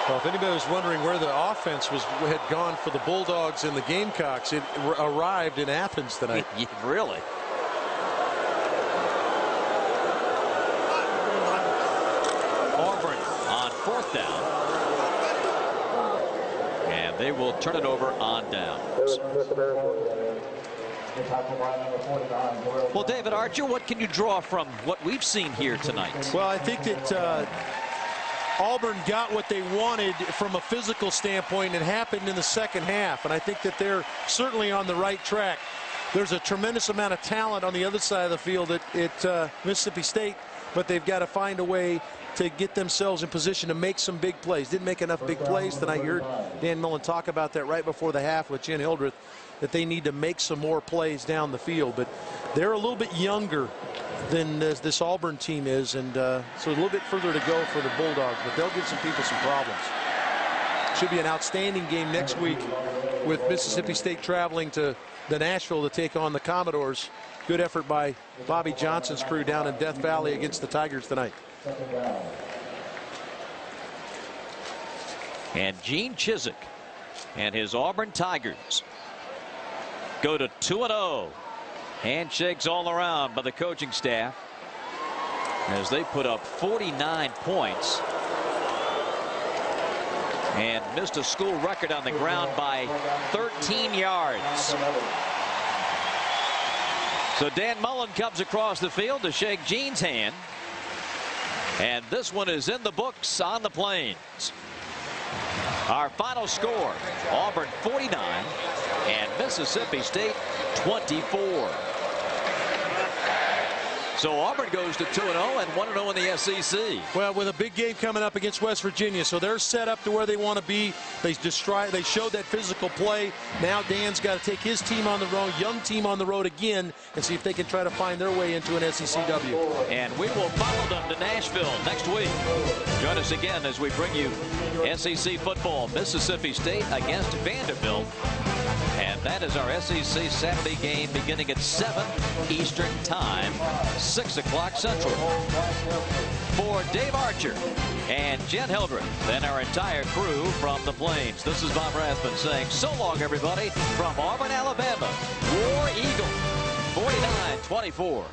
Well, if anybody was wondering where the offense had gone for the Bulldogs and the Gamecocks, it arrived in Athens tonight. Really? Auburn on 4th down, and they will turn it over on downs. Well, David Archer, what can you draw from what we've seen here tonight? Well, I think that Auburn got what they wanted from a physical standpoint. It happened in the second half, and I think that they're certainly on the right track. There's a tremendous amount of talent on the other side of the field at Mississippi State, but they've got to find a way to get themselves in position to make some big plays. Didn't make enough big plays tonight. You heard Dan Millen talk about that right before the half with Jen Hildreth, that they need to make some more plays down the field. But they're a little bit younger than this Auburn team is, and so a little bit further to go for the Bulldogs, but they'll give some people some problems. Should be an outstanding game next week with Mississippi State traveling to Nashville to take on the Commodores. Good effort by Bobby Johnson's crew down in Death Valley against the Tigers tonight. And Gene Chizik and his Auburn Tigers go to 2-0. Handshakes all around by the coaching staff as they put up 49 points and missed a school record on the ground by 13 yards. So Dan Mullen comes across the field to shake Gene's hand. And this one is in the books on the Plains. Our final score, Auburn 49 and Mississippi State 24. So Auburn goes to 2-0 and 1-0 in the SEC. Well, with a big game coming up against West Virginia, so they're set up to where they want to be. They showed that physical play. Now Dan's got to take his team on the road, young team on the road again, and see if they can try to find their way into an SECW. And we will follow them to Nashville next week. Join us again as we bring you SEC football, Mississippi State against Vanderbilt. And that is our SEC Saturday game beginning at 7 Eastern Time, 6 o'clock Central. For Dave Archer and Jen Hildreth and our entire crew from the Plains, this is Bob Rathman saying so long, everybody, from Auburn, Alabama. War Eagle, 49-24.